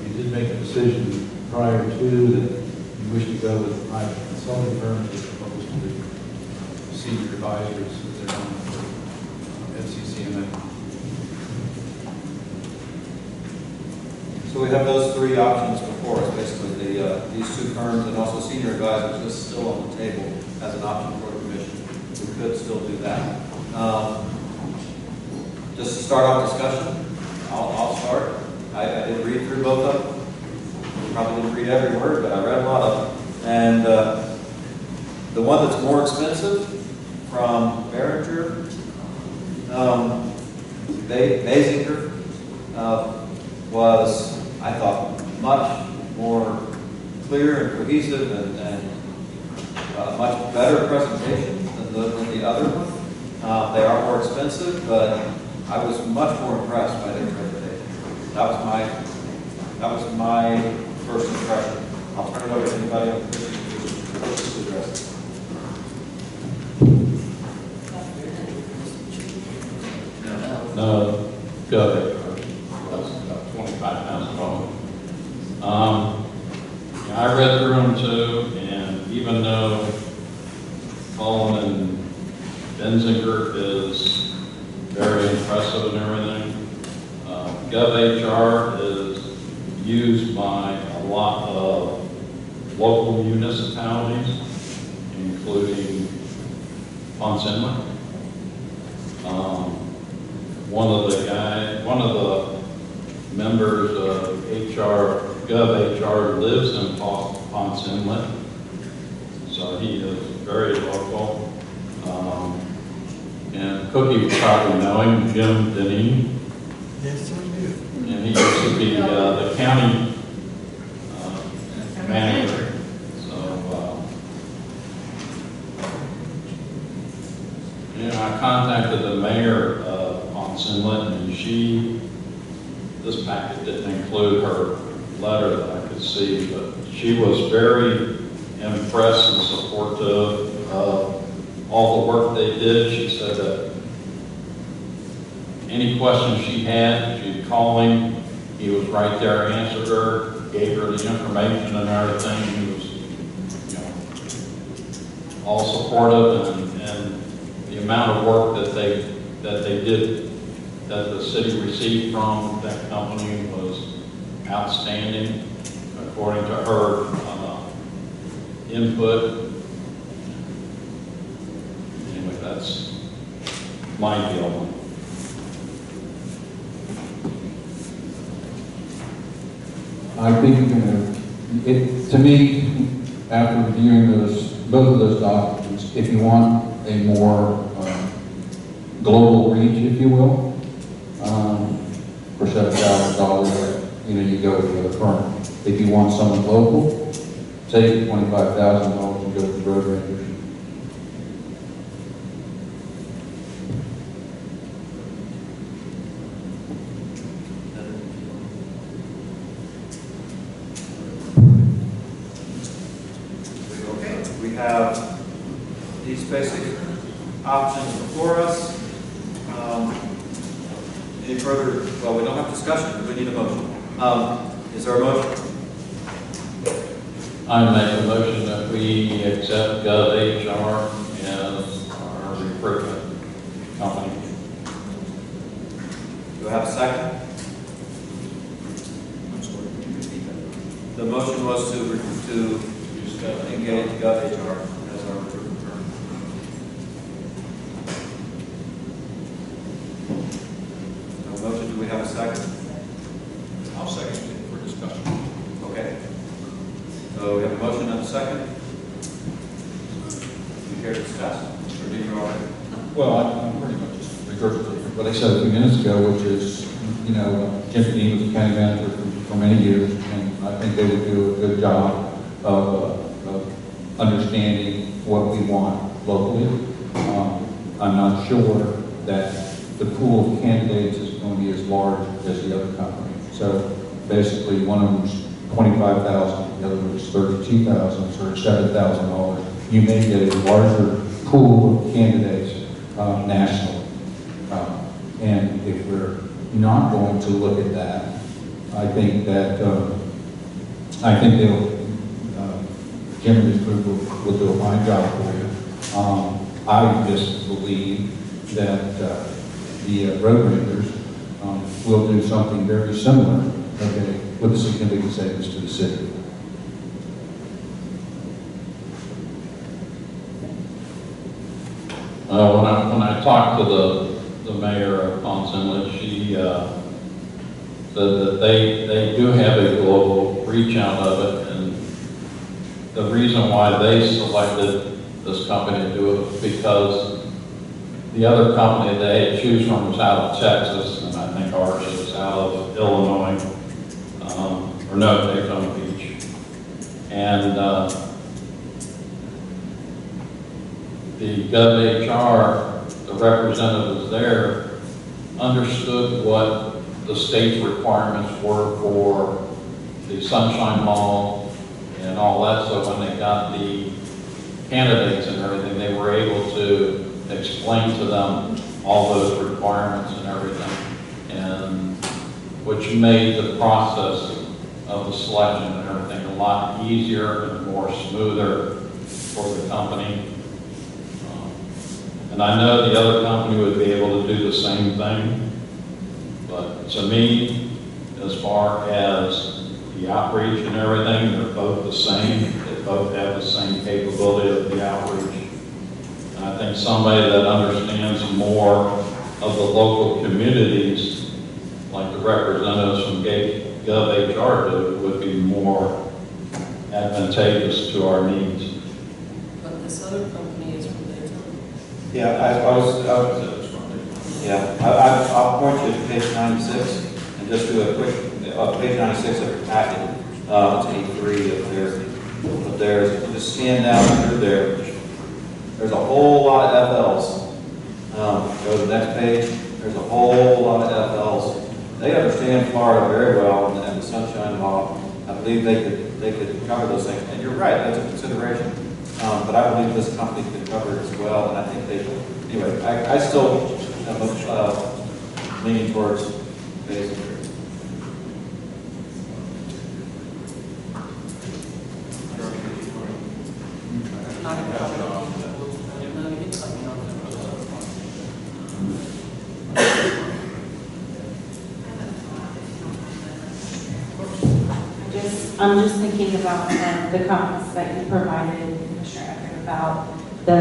We did make a decision prior to that you wish to go with a private consulting firm as opposed to the senior advisors that are on FCCMA. So we have those 3 options before us, basically these 2 firms and also senior advisors is still on the table as an option for the commission. We could still do that. Just to start off discussion, I'll start. I did read through both of them. Probably didn't read every word, but I read a lot of them. And the one that's more expensive from Behringer, Basinger, was, I thought, much more clear and cohesive and much better presentation than the other one. They are more expensive, but I was much more impressed by their presentation. That was my first impression. I'll turn it over to anybody on the commission to address it. No, go ahead. That's about $25,000. I read through them too, and even though Helen and Benzinger is very impressive and everything, GovHR is used by a lot of local municipalities, including Ponce Inlet. One of the members of GovHR lives in Ponce Inlet, so he is very local. And Cookie would probably know him, Jim Denny. Yes, we do. And he used to be the county manager. So, I contacted the mayor of Ponce Inlet, and this packet didn't include her letter that I could see, but she was very impressed and supportive of all the work they did. She said that any questions she had, she'd call him. He was right there, answered her, gave her the information and everything. He was, all supportive, and the amount of work that they did, that the city received from that company was outstanding, according to her input. Anyway, that's my deal. I think to me, after reviewing both of those documents, if you want a more global reach, if you will, for $7,000, you go with the other firm. If you want someone local, take $25,000 and go to the road rangers. we have these basic options before us. Any further, well, we don't have discussion, we need a motion. Is there a motion? I make a motion that we accept GovHR as our recruitment company. Do I have a second? I'm sorry, can you repeat that? The motion was to engage GovHR as our recruitment firm. No motion, do we have a second? I'll second it for discussion. Okay. So we have a motion and a second. Do you care to discuss? Or do you already? Well, I'm pretty much just regurgitating what I said a few minutes ago, which is, you know, Jim Dean was the county manager for many years, and I think they would do a good job of understanding what we want locally. I'm not sure that the pool of candidates is going to be as large as the other company. So basically, one of them's $25,000, the other one's $32,000, or $7,000. You may get a larger pool of candidates nationally. And if we're not going to look at that, I think that they'll, Jim and his group will do a fine job for you. I just believe that the road rangers will do something very similar, okay, with a significant savings to the city. When I talked to the mayor of Ponce Inlet, she said that they do have a global reach out of it, and the reason why they selected this company to do it was because the other company they had to choose from was out of Texas, and I think ours is out of Illinois, or no, Daytona Beach. And the GovHR, the representatives there, understood what the state's requirements were for the Sunshine Law and all that, so when they got the candidates and everything, they were able to explain to them all those requirements and everything, and which made the process of the selection and everything a lot easier and more smoother for the company. And I know the other company would be able to do the same thing, but to me, as far as the outreach and everything, they're both the same. They both have the same capability of the outreach. And I think somebody that understands more of the local communities, like the representatives from GovHR do, would be more advantageous to our needs. But this other company is from Daytona. Yeah, I'll point you to page 96 and just do a quick, page 96 of your packet, it's A3 of theirs. If you just scan down through there, there's a whole lot of FLs. Go to the next page, there's a whole lot of FLs. They understand Florida very well and the Sunshine Law. I believe they could cover those things. And you're right, that's a consideration. But I believe this company could cover it as well, and I think they will. Anyway, I still am leaning towards basic. I'm just thinking about the comments that you provided, Commissioner Eckert, about the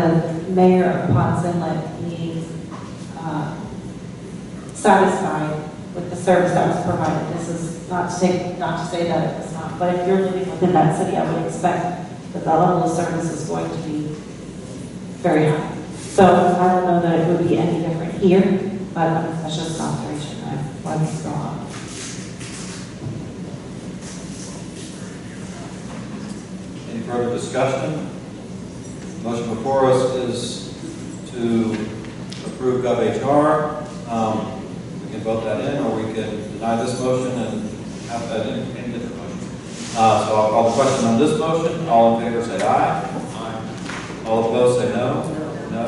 mayor of Ponce Inlet being satisfied with the service that was provided. This is not to say that it was not, but if you're living within that city, I would expect that the level of service is going to be very high. So I don't know that it would be any different here, but that's just an observation I wanted to throw out. Any further discussion? Motion before us is to approve GovHR. We can vote that in, or we can deny this motion and have that in any different motion. So I'll call the question on this motion. All in favor say aye. Aye. All opposed say no. No.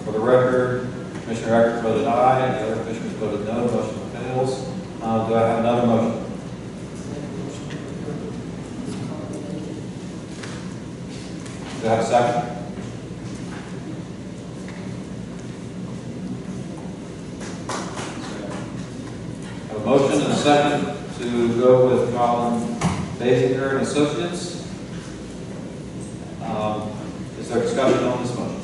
For the record, Commissioner Eckert voted aye, and the other commissioners voted no. Motion fails. Do I have another motion? Do I have a second? I have a motion and a second to go with Colin Basinger and Associates. Is there discussion on this motion?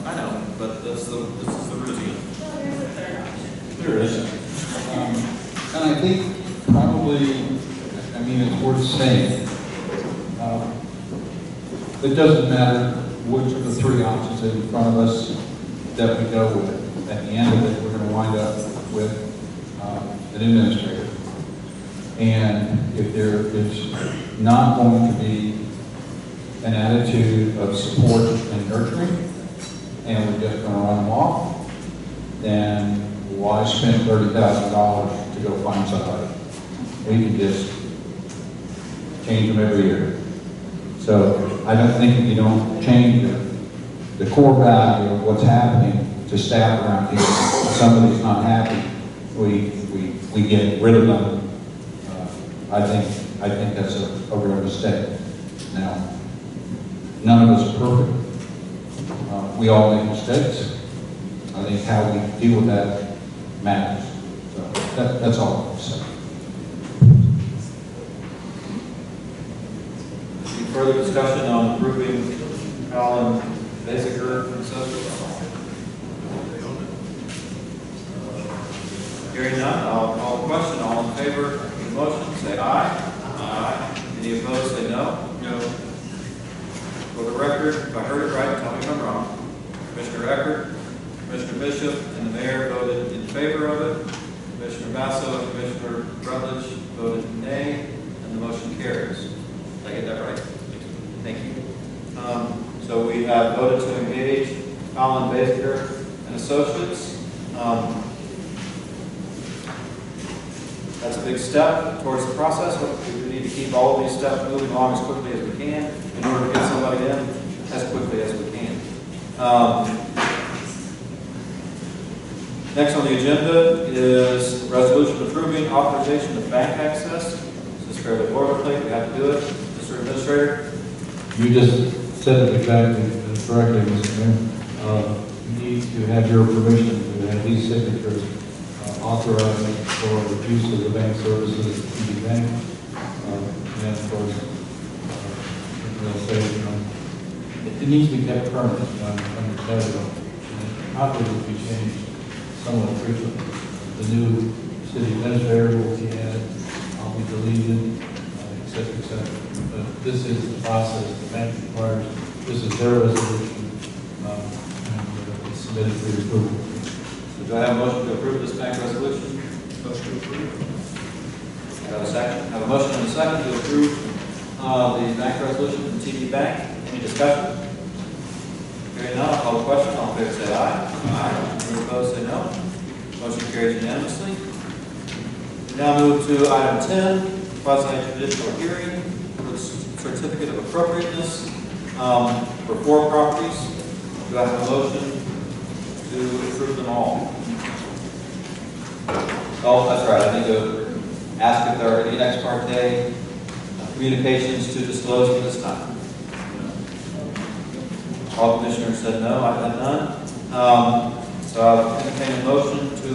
I know, but this is the routine. There is. And I think probably, I mean, it's worth saying, it doesn't matter which of the three options in front of us that we go with. At the end of it, we're going to wind up with an administrator. And if there is not going to be an attitude of support and nurturing, and we're just going to run them off, then why spend $30,000 to go find somebody? We can just change them every year. So I don't think you don't change the core value of what's happening to staff around here. If somebody's not happy, we get rid of them. I think that's a real mistake. Now, none of us are perfect. We all make mistakes. I think how we deal with that matters. So that's all I want to say. Any further discussion on approving Colin Basinger and Associates? Hearing none, I'll call the question. All in favor of the motion, say aye. Aye. Any opposed, say no. No. For the record, if I heard it right, tell me if I'm wrong. Commissioner Eckert, Commissioner Bishop, and the mayor voted in favor of it. Commissioner Basso and Commissioner Rutledge voted nay, and the motion carries. Did I get that right? Thank you. So we have voted to engage Colin Basinger and Associates. That's a big step towards the process. We need to keep all of these steps moving along as quickly as we can in order to get somebody in as quickly as we can. Next on the agenda is resolution approving authorization of bank access. This is fairly boilerplate. We have to do it. Mr. Administrator. You just said it exactly correctly, Mr. Mayor. You need to have your permission to have these signatures authorizing for the use of the bank services at TD Bank. And of course, they'll say, it needs to be kept permanent under federal. How could it be changed somewhat frequently? The new city administrator will be added, I'll be deleted, et cetera, et cetera. But this is the process the bank requires. This is their resolution, and it's submitted for your approval. So do I have a motion to approve this bank resolution? Motion to approve. I have a second. I have a motion and a second to approve the bank resolution from TD Bank. Any discussion? Hearing none, I'll call the question. All in favor say aye. Aye. Any opposed say no. Motion carries unanimously. We now move to item 10, quasi-judicial hearing for the certificate of appropriateness for 4 properties. Do I have a motion to approve them all? Oh, that's right. I need to ask if there are any ex parte communications to disclose at this time. All commissioners said no. I've had none. So I'll entertain a motion to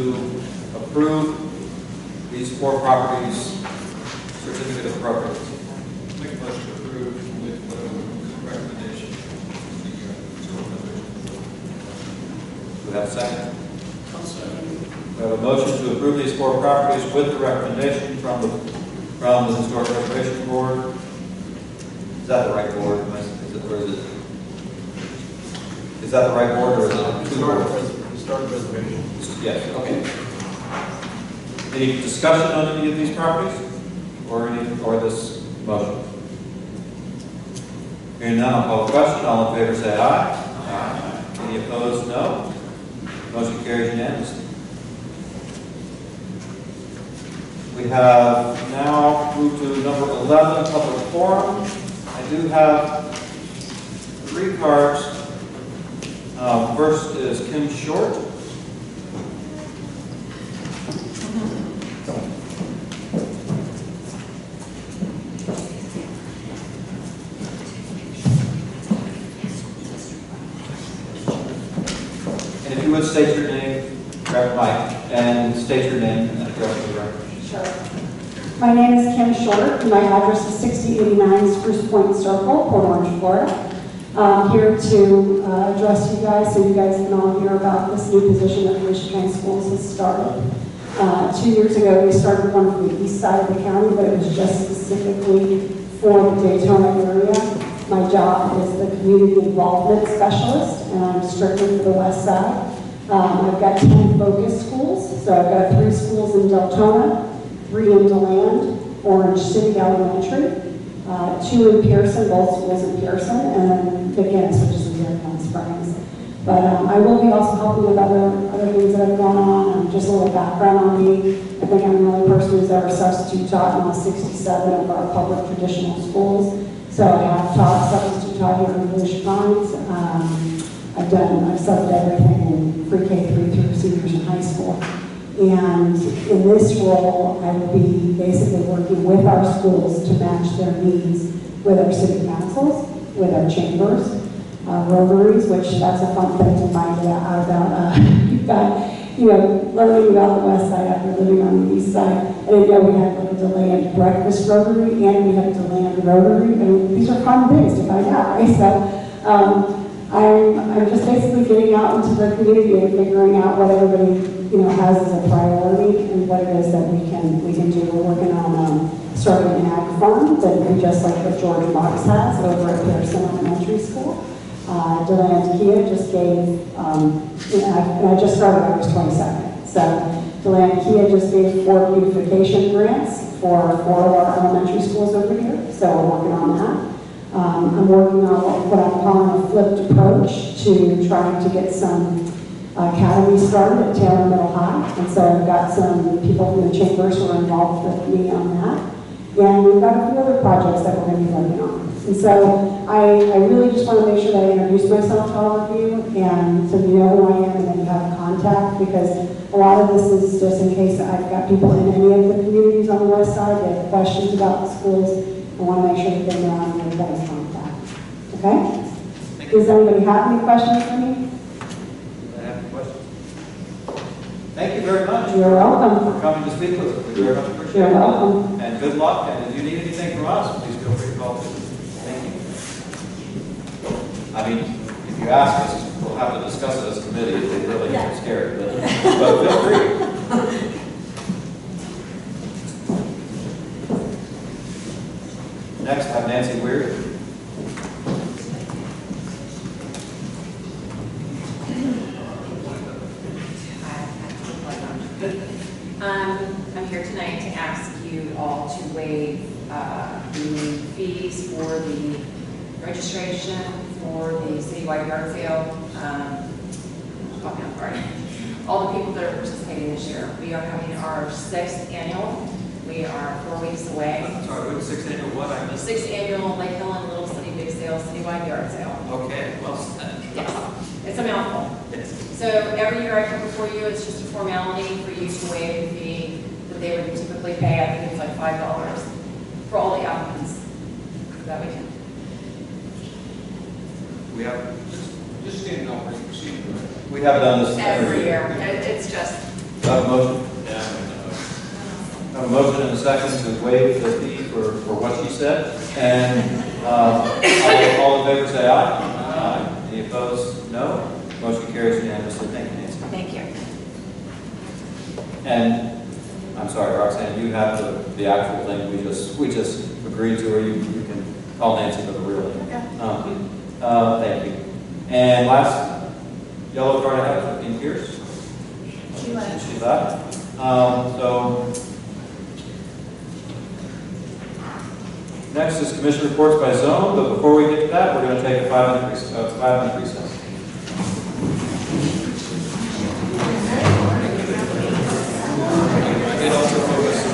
approve these 4 properties certificate of appropriateness. Make a motion to approve with recommendation. Do we have a second? We have a motion to approve these 4 properties with the recommendation from the Historic Preservation Board. Is that the right board? Is that the right board, or is it Historic Preservation? Yes. Okay. Any discussion on any of these properties, or this motion? Hearing none, I'll call the question. All in favor, say aye. Aye. Any opposed, no. Motion carries unanimously. We have now moved to number 11, public forum. I do have 3 cards. First is Kim Short. And if you would state your name, grab the mic, and state your name and address for the record. Sure. My name is Kim Short. My address is 6089 Spruce Point Circle, Port Orange, Florida. I'm here to address you guys so you guys can all hear about this new position that Volusia County Schools has started. 2 years ago, we started one for the east side of the county, but it was just specifically for the Daytona area. My job is the community involvement specialist, and I'm strictly for the west side. I've got 10 focus schools, so I've got 3 schools in Deltona, 3 in DeLand, Orange City Elementary, 2 in Pearson, both schools in Pearson, and then McGinnis, which is in Fairfield Springs. But I will be also helping with other things that have gone on. Just a little background on me. I think I'm the only person who's ever substitute taught in all 67 of our public traditional schools. So I have taught substitute taught here in Volusia County. I've subbed everything in pre-K through seniors in high school. And in this role, I will be basically working with our schools to match their needs with our city councils, with our chambers, rotaries, which that's a fun thing to find out about. You've got, learning about the west side after living on the east side. I didn't know we had like a DeLand breakfast rotary and we had a DeLand rotary. I mean, these are fun things to find out, right? So I'm just basically getting out into the community and figuring out what everybody has as a priority and what it is that we can do. We're working on starting an ag farm that we just like what George Marks has over at Pearson Elementary School. DeLand Kia just gave, and I just started on August 22nd. So DeLand Kia just gave 4 beautification grants for 4 of our elementary schools over here. So we're working on that. I'm working on what I'm calling a flipped approach to trying to get some academy started at Taylor Middle High. And so I've got some people from the chambers who are involved with me on that. And we've got a few other projects that we're going to be working on. And so I really just want to make sure that I introduce myself to all of you and so you know who I am and then you have contact, because a lot of this is just in case I've got people in any of the communities on the west side that have questions about the schools. I want to make sure that they know I'm going to get in contact. Okay? Does anybody have any questions for me? Thank you very much. You're welcome. For coming to speak with us. We very much appreciate it. You're welcome. And good luck. And if you need anything from us, please feel free to call us. Thank you. I mean, if you ask us, we'll have to discuss it as a committee if they really get scared. But feel free. Next, I have Nancy Weir. I'm here tonight to ask you all to waive the fees for the registration for the citywide yard sale. All the people that are participating this year. We are having our 6th annual. We are 4 weeks away. I'm sorry, what, 6th annual what? I missed. 6th annual Lake Helen Little City Big Sale citywide yard sale. Okay, well, Yes, it's a mouthful. yes. So every year I come before you, it's just a formality for you to waive the fee that they would typically pay. I think it's like $5 for all the applicants that we can. We have, just standing up, proceed. We haven't done this Every year. It's just. Do I have a motion? Yeah. I have a motion and a second to waive the fee for what she said. And all in favor say aye. Aye. Any opposed? No. Motion carries unanimously. Thank you, Nancy. Thank you. And I'm sorry, Roxanne, you have the actual thing we just agreed to, or you can call Nancy for the real thing. Thank you. And last yellow card I have in Pierce. She left. She left. So next is commission reports by zone, but before we get to that, we're going to take a 5-minute recess. Get also focused.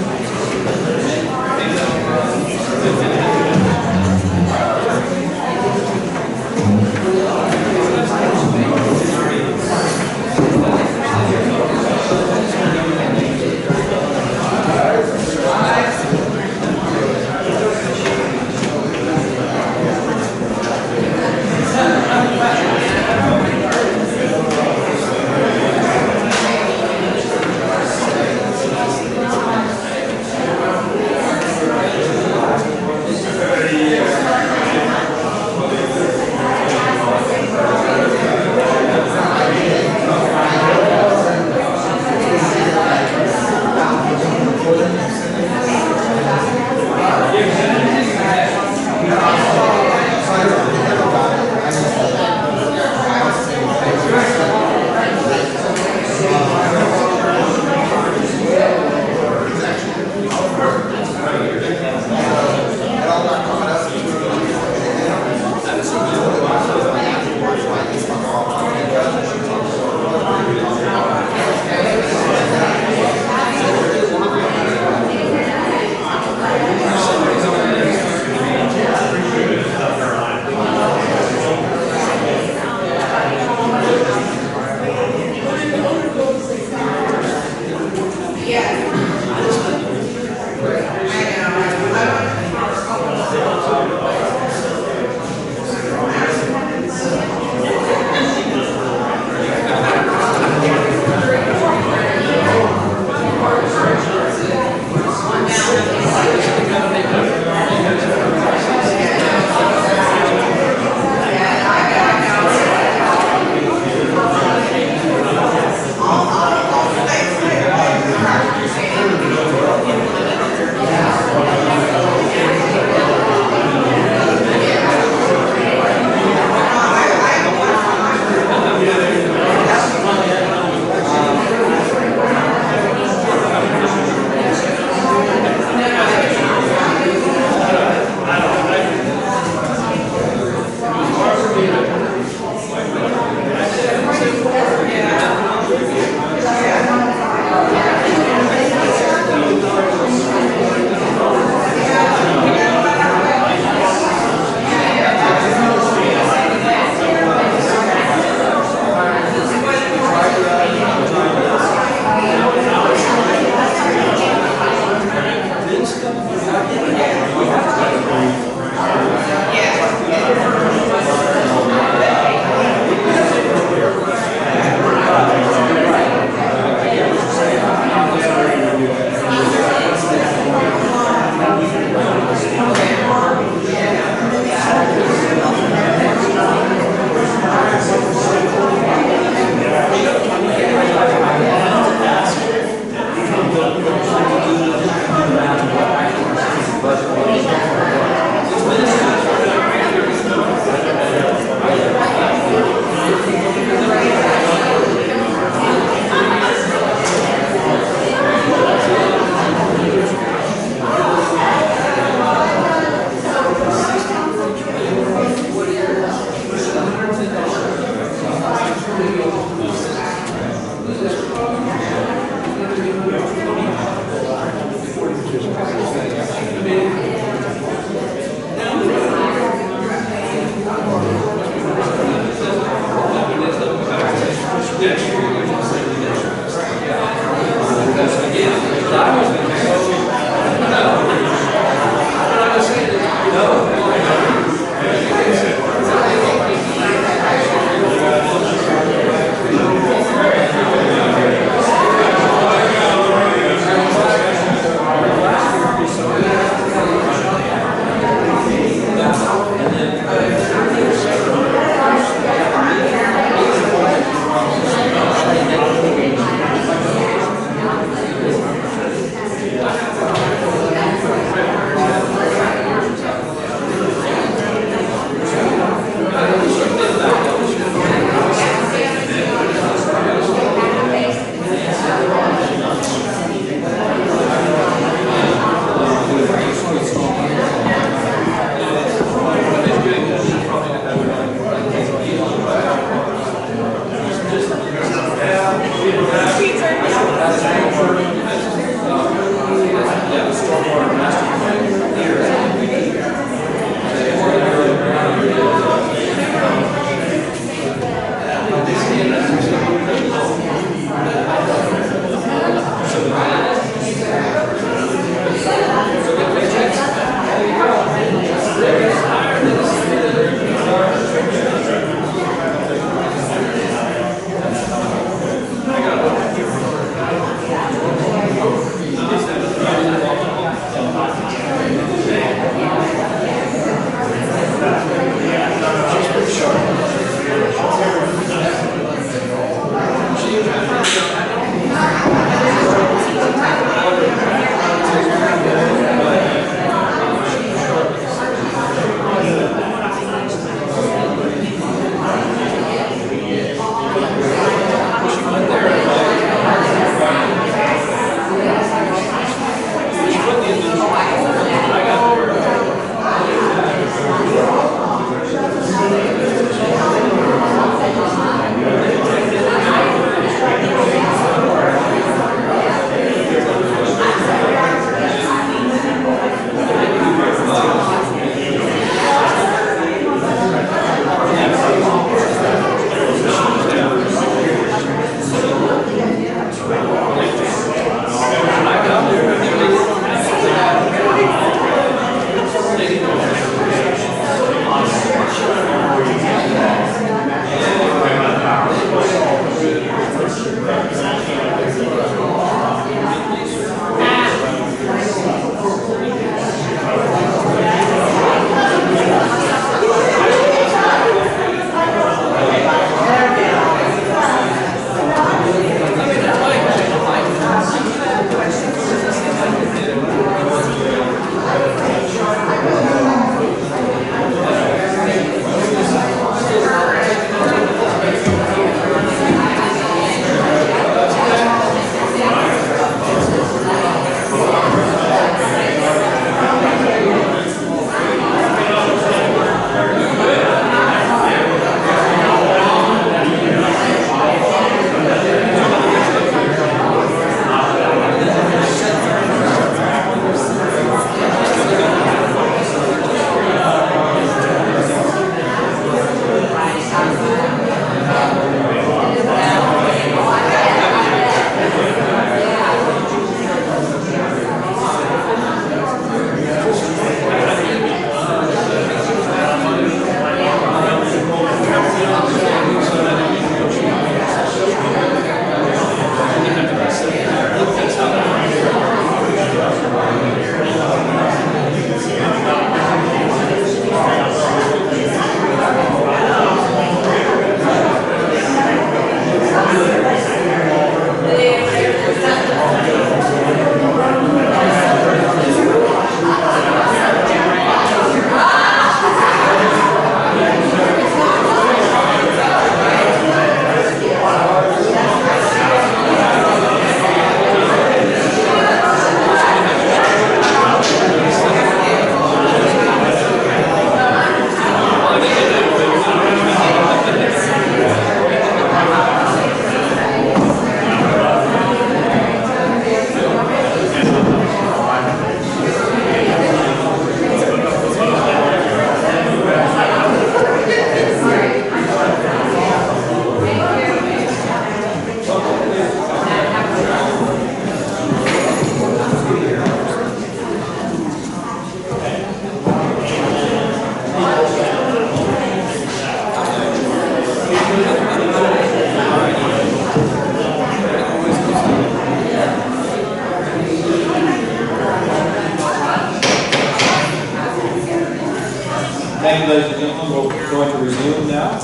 Thank you, ladies and gentlemen. We're going to resume now.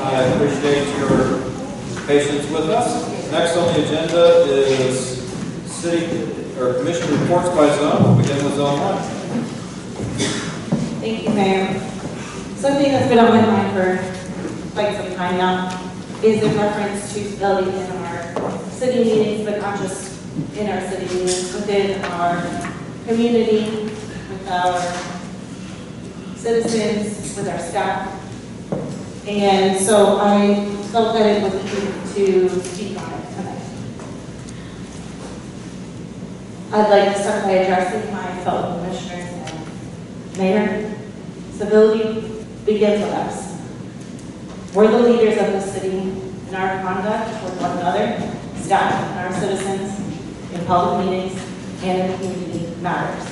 I appreciate your patience with us. Next on the agenda is city or commission reports by zone. We'll begin with zone 1. Thank you, Mayor. Something that's been on my mind for quite some time now is in reference to stability in our city meetings, but not just in our city meetings, within our community, with our citizens, with our staff. And so I felt that it was important to speak on it tonight. I'd like to start by addressing my fellow commissioners and mayor. Civility begins with us. We're the leaders of the city, and our conduct with one another, staff, and our citizens in public meetings and in the community matters.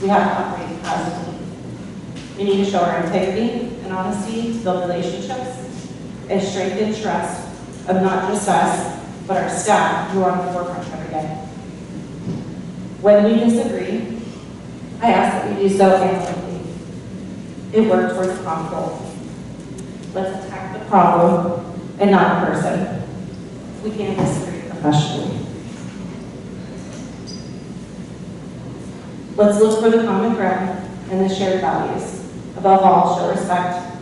We have to operate as a team. We need to show our integrity and honesty to build relationships and strengthen trust of not just us, but our staff who are on the forefront every day. When we disagree, I ask that we do so amicably. It works towards a common goal. Let's attack the problem and not a person. We can't disagree professionally. Let's look for the common ground and the shared values. Above all, show respect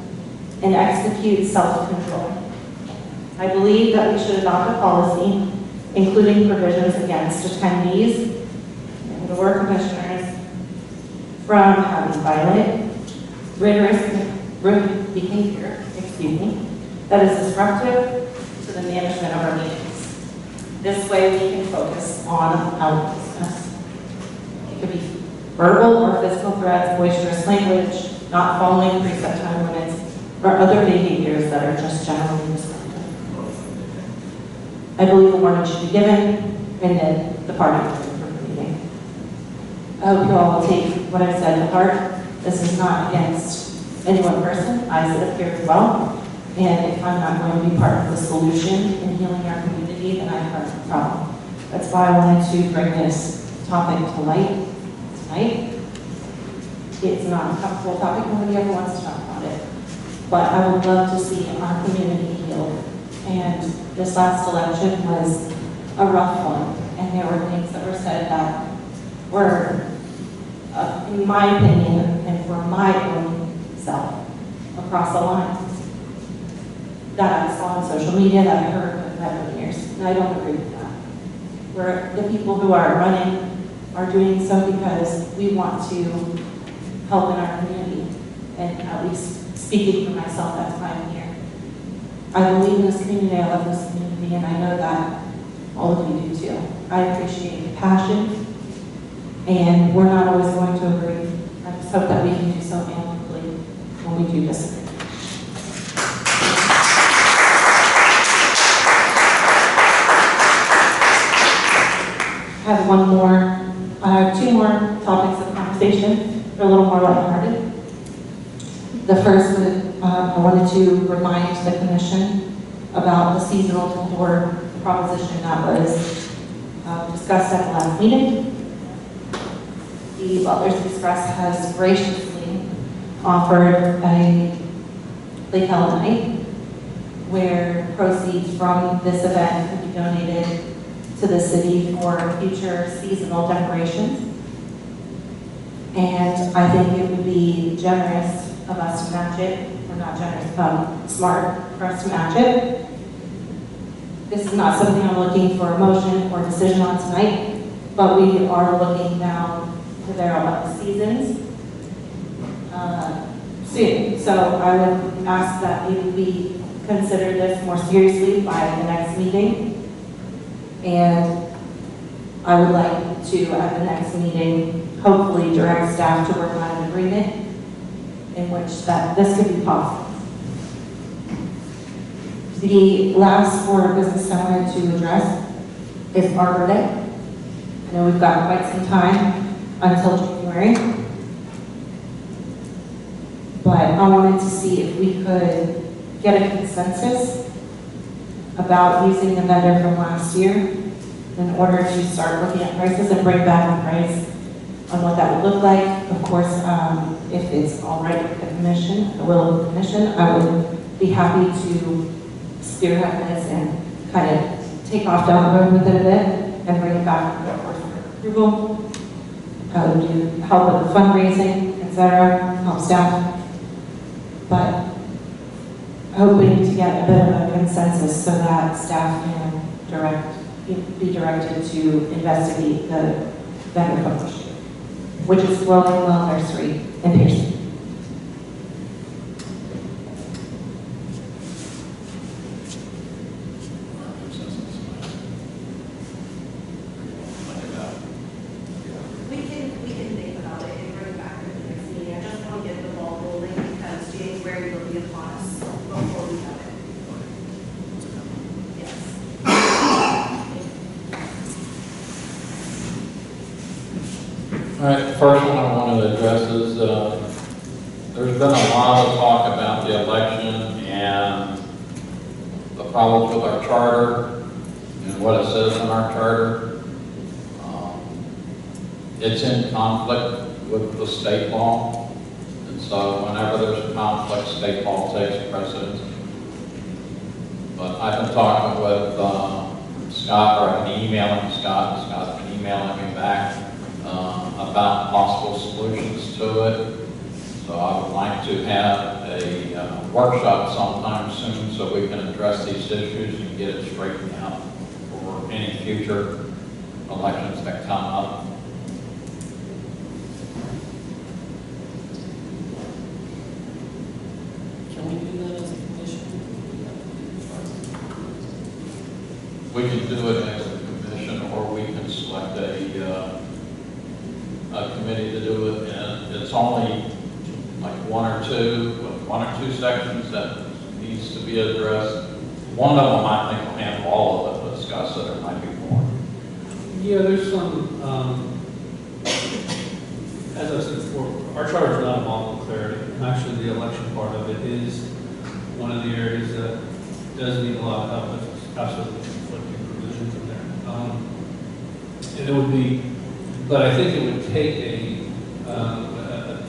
and execute self-control. I believe that we should adopt a policy including provisions against attendees and or commissioners from having violent, rigorous behavior, that is disruptive to the management of our meetings. This way we can focus on our business. It could be verbal or physical threats, boisterous language, not following preset time limits, or other behaviors that are just generally disruptive. I believe a warning should be given, and then the party from the meeting. I hope you all will take what I've said to heart. This is not against any one person. I sit up here as well, and if I'm not going to be part of the solution in healing our community, then I'm part of the problem. That's why I wanted to bring this topic to light tonight. It's not a comfortable topic, nobody ever wants to talk about it. But I would love to see our community healed. And this last election was a rough one, and there were things that were said that were, in my opinion, and for my own self, across the lines, that I saw on social media, that I heard with my own ears. And I don't agree with that. Where the people who are running are doing so because we want to help in our community, and at least speaking for myself, that's why I'm here. I believe in this community, I love this community, and I know that all of you do too. I appreciate the passion, and we're not always going to agree. I just hope that we can do so amicably when we do disagree. I have two more topics of conversation. They're a little more lighthearted. The first, I wanted to remind the commission about the seasonal decor proposition that was discussed at the last meeting. The Butler's Express has graciously offered a Lake Helen night where proceeds from this event could be donated to the city for future seasonal decorations. And I think it would be generous of us to match it, or not generous, smart for us to match it. This is not something I'm looking for a motion or decision on tonight, but we are looking now to there about the seasons soon. So I would ask that we consider this more seriously by the next meeting. And I would like to, at the next meeting, hopefully direct staff to work on an agreement in which that this could be possible. The last order of business I wanted to address is Arbor Day. I know we've got quite some time until January, but I wanted to see if we could get a consensus about using the vendor from last year in order to start looking at prices and bring back a price on what that would look like. Of course, if it's all right with the commission, the will of the commission, I would be happy to spearhead this and kind of take off down the road with it a bit and bring it back to the board for approval. I would do help with the fundraising, etc., help staff. But hoping to get a bit of a consensus so that staff can be directed to investigate the vendor fund issue, which is Flowing Well Nursery in Pearson. We can think about it and bring it back to the next meeting. I just want to get the ball rolling because January will be upon us before we have it. All right, the first one I want to address is there's been a lot of talk about the election and the problems with our charter and what it says in our charter. It's in conflict with the state law, and so whenever there's a conflict, state law takes precedence. But I've been talking with Scott, or I've been emailing Scott, and Scott's been emailing me back about possible solutions to it. So I would like to have a workshop sometime soon so we can address these issues and get it straightened out for any future elections that come up. Can we do that as a commission? We can do it as a commission, or we can select a committee to do it, and it's only like one or two sections that needs to be addressed. One of them I think will handle all of it, but Scott said there might be more. Yeah, there's some, as I said before, our charter is not a model of clarity. Actually, the election part of it is one of the areas that does need a lot of help, especially with conflicting provisions in there. And it would be, but I think it would take a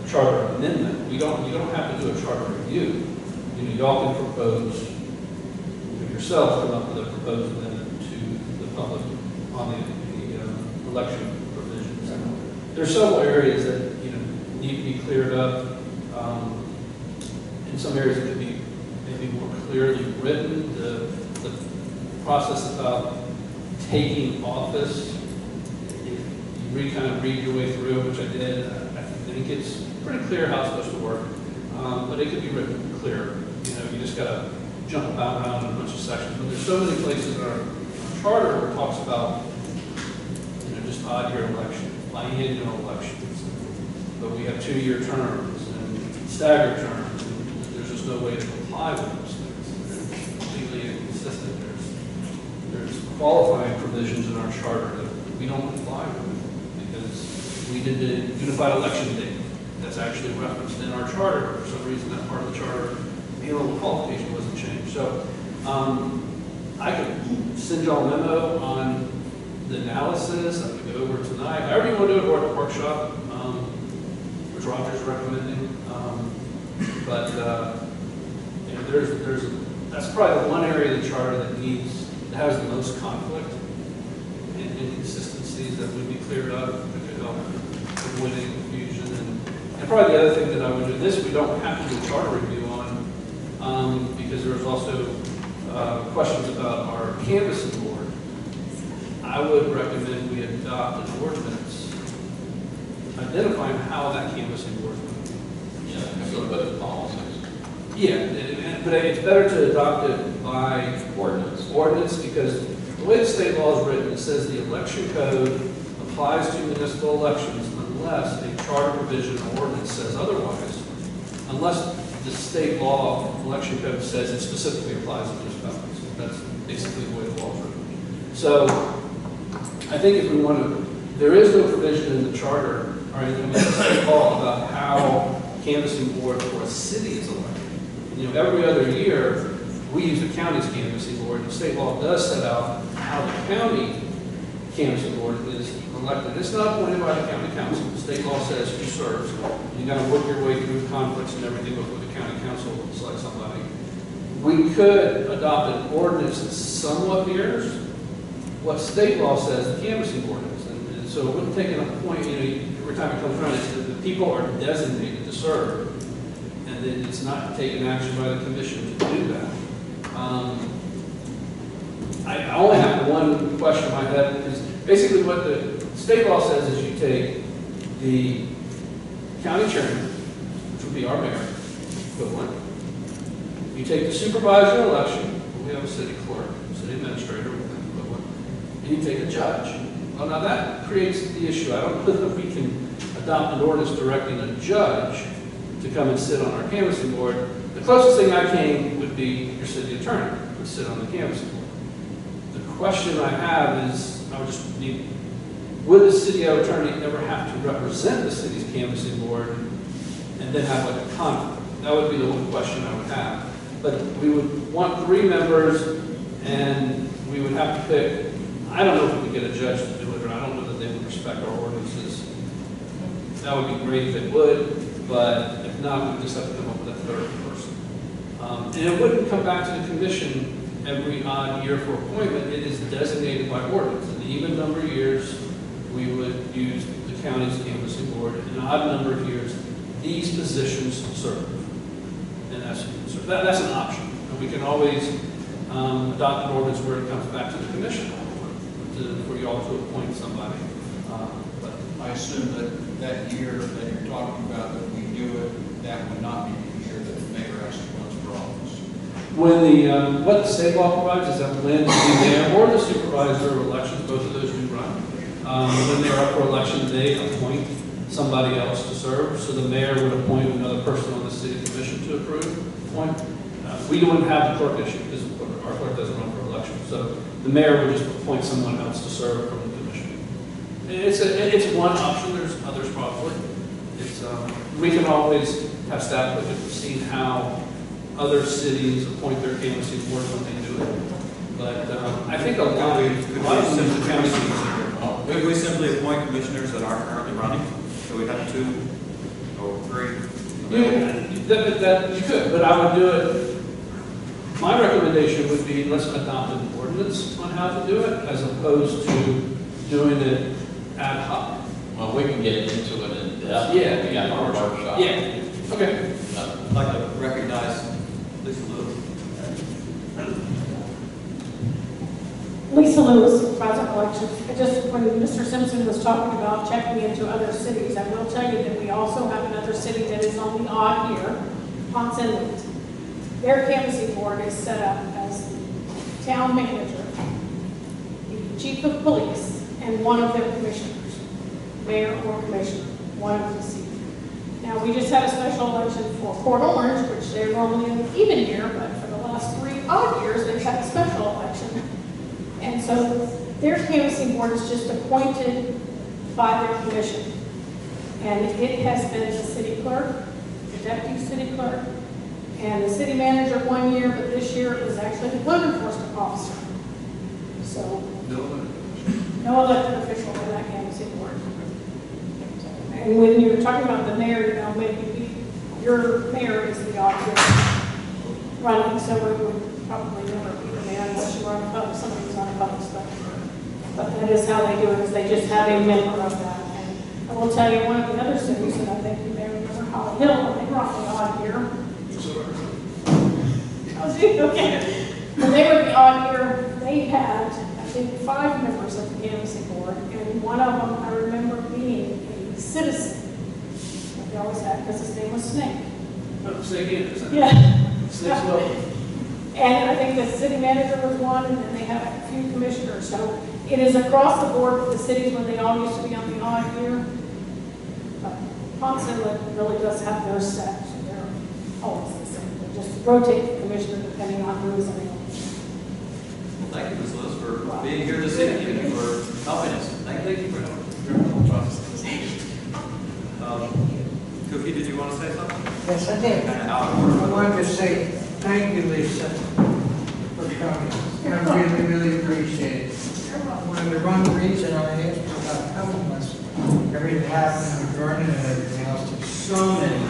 charter amendment. You don't have to do a charter review. Y'all can propose yourselves, come up with a proposed amendment to the public on the election provisions. There's several areas that need to be cleared up. In some areas, it could be maybe more clearly written. The process about taking office, you kind of read your way through it, which I did. I think it's pretty clear how it's supposed to work, but it could be written clearer. You just got to jump about around in a bunch of sections. But there's so many places in our charter where it talks about just odd-year elections, biennial elections, but we have 2-year terms and staggered terms. And there's just no way to comply with those things. They're completely inconsistent. There's qualifying provisions in our charter that we don't comply with because we did the unified election date. That's actually referenced in our charter. For some reason, that part of the charter, the little qualification wasn't changed. So I could send y'all a memo on the analysis. I could go over tonight. However you want to do it, or at the workshop, which Roger's recommending. That's probably the one area of the charter that has the most conflict and inconsistencies that would be cleared up that could help avoid any confusion. And probably the other thing that I would do, this we don't have to do a charter review on, because there was also questions about our canvassing board. I would recommend we adopt an ordinance identifying how that canvassing board is going to be. Yeah, a little bit of policies. Yeah, but it's better to adopt it by ordinance because the way the state law is written, it says the election code applies to municipal elections unless a charter provision or ordinance says otherwise, unless the state law election code says it specifically applies to municipalities. That's basically the way the law is written. So I think if we want to, there is no provision in the charter or in the state law about how canvassing board for a city is elected. Every other year, we use the county's canvassing board. The state law does set out how the county canvassing board is elected. It's not appointed by the county council. The state law says who serves. You got to work your way through conflicts and everything before the county council will select somebody. We could adopt an ordinance that somewhat mirrors what state law says the canvassing ordinance. And so it wouldn't take an appointment, every time it comes around, it's that the people are designated to serve. And then it's not taken action by the commission to do that. I only have one question in my head, because basically what the state law says is you take the county chairman, which would be our mayor, equivalent. You take the supervisor election, we have a city clerk, city administrator, equivalent, and you take a judge. Well, now that creates the issue. I don't know that we can adopt an ordinance directing a judge to come and sit on our canvassing board. The closest thing I came would be your city attorney would sit on the canvassing board. The question I have is, I would just need, would the city attorney ever have to represent the city's canvassing board and then have like a conflict? That would be the one question I would have. But we would want 3 members, and we would have to pick, I don't know if we could get a judge to do it, or I don't know that they would respect our ordinances. That would be great if it would, but if not, we just have to come up with a 3rd person. And it wouldn't come back to the commission every odd year for appointment. It is designated by ordinance. In an even number of years, we would use the county's canvassing board. In an odd number of years, these positions serve. And that's an option. And we can always adopt an ordinance where it comes back to the commission for you all to appoint somebody. But I assume that year that you're talking about that we do it, that would not be the year that the mayor actually runs for office. When the what the state law provides is that when the mayor or the supervisor of elections, both of those do run, when they're up for election, they appoint somebody else to serve. So the mayor would appoint another person on the city commission to appoint. We wouldn't have the clerk issue because our clerk doesn't run for election. So the mayor would just appoint someone else to serve from the commission. It's one option. There's others probably. We can always have staff look at seeing how other cities appoint their canvassing board when they do it. But I think a lot of them counties. Could we simply appoint commissioners that aren't currently running? So we have 2 or 3? You could, but I would do it. My recommendation would be let's adopt an ordinance on how to do it as opposed to doing it ad hoc. Well, we can get into it in depth. Yeah. We got our workshop. Yeah. Okay. I'd like to recognize Lisa Lewis. Lisa Lewis, present elections. When Mr. Simpson was talking about checking into other cities, I will tell you that we also have another city that is on the odd year, Ponce Inlet. Their canvassing board is set up as the town manager, the chief of police, and one of their commissioners, mayor or commissioner, one of the seats. Now, we just had a special election for Port Orange, which they're normally an even year, but for the last 3 odd years, they've had a special election. And so their canvassing board is just appointed by their commission. And it has been the city clerk, the deputy city clerk, and the city manager 1 year, but this year it was actually the code enforcement officer. So no elected official for that canvassing board. And when you're talking about the mayor, maybe your mayor is the odd year running, so it would probably never be the mayor unless you were unopposed, somebody who's unopposed. But that is how they do it, is they just have a member of that. And I will tell you, one of the other cities, and I think you may remember Holly Hill, they were on the odd year. Okay. When they were the odd year, they had, I think, 5 members of the canvassing board, and one of them I remember being a citizen. They always had, because his name was Snake. Oh, Snake is. Yeah. Snake's welcome. And I think the city manager was one, and then they had a few commissioners. So it is across the board with the cities when they all used to be on the odd year. But Ponce Inlet really does have their set. So they're always the same. They just rotate the commissioner depending on who is available. Well, thank you, Ms. Lewis, for being here this evening and for helping us. Thank you for your process. Cookie, did you want to say something? Yes, I did. Kind of out of order. I wanted to say thank you, Lisa, for coming. I really, really appreciate it. Well, the one reason I asked about coming was everything happened with Vernon and everything else. There's so many.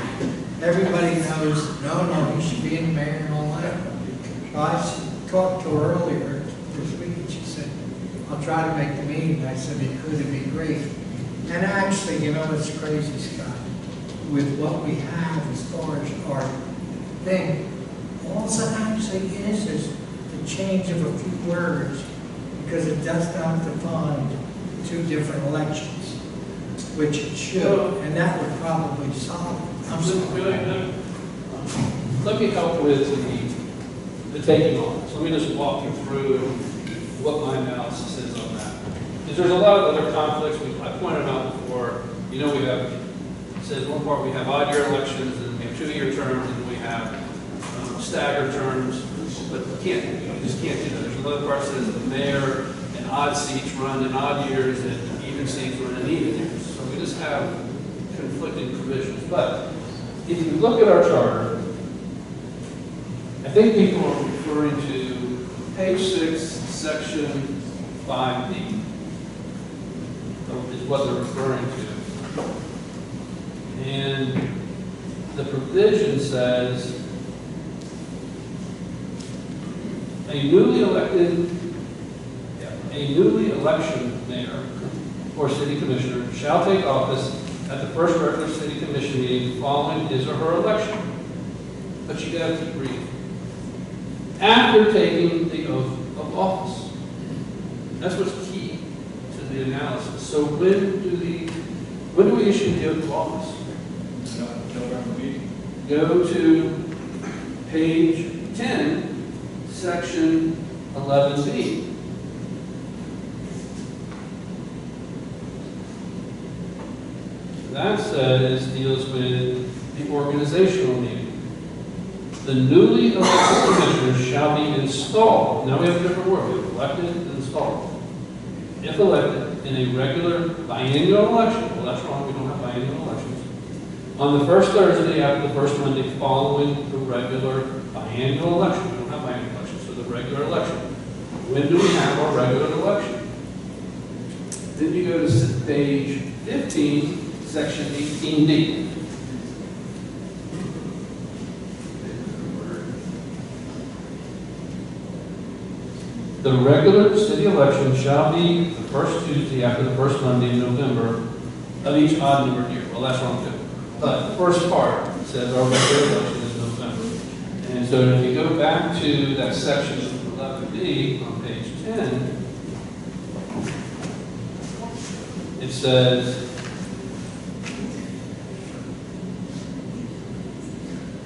Everybody knows, no, you should be in the mayor and all that. Well, I talked to her earlier this week and she said, I'll try to make the meeting. I said, it'd be great. And actually, you know what's crazy, Scott? With what we have as far as our thing, all it actually is the change of a few words, because it does not define two different elections, which it should, and that would probably solve it. I'm sorry. Let me help with the taking on this. Let me just walk you through what my analysis is on that. Because there's a lot of other conflicts. I pointed out before, you know, we have, it says one part we have odd year elections, and we have 2-year terms, and we have staggered terms, but you just can't do that. There's another part that says the mayor and odd seats run in odd years and even seats run in even years. So we just have conflicting provisions. But if you look at our charter, I think people are referring to page 6, section 5D, is what they're referring to. And the provision says a newly election mayor or city commissioner shall take office at the first regular city commission meeting following his or her election. But you got to keep reading. After taking the oath of office. That's what's key to the analysis. So when do we issue the oath of office? Go to page 10, section 11B. That deals with the organizational meeting. The newly elected commissioners shall be installed. Now we have a different word. We have elected and installed. If elected in a regular biennial election, well, that's wrong. We don't have biennial elections. On the first Thursday after the first Monday following the regular biennial election. We don't have biennial elections, so the regular election. When do we have our regular election? Then you go to page 15, section 18D. The regular city election shall be the first Tuesday after the first Monday in November of each odd numbered year. Well, that's wrong too. But the first part says our regular election is November. And so if you go back to that section of 11B on page 10, it says,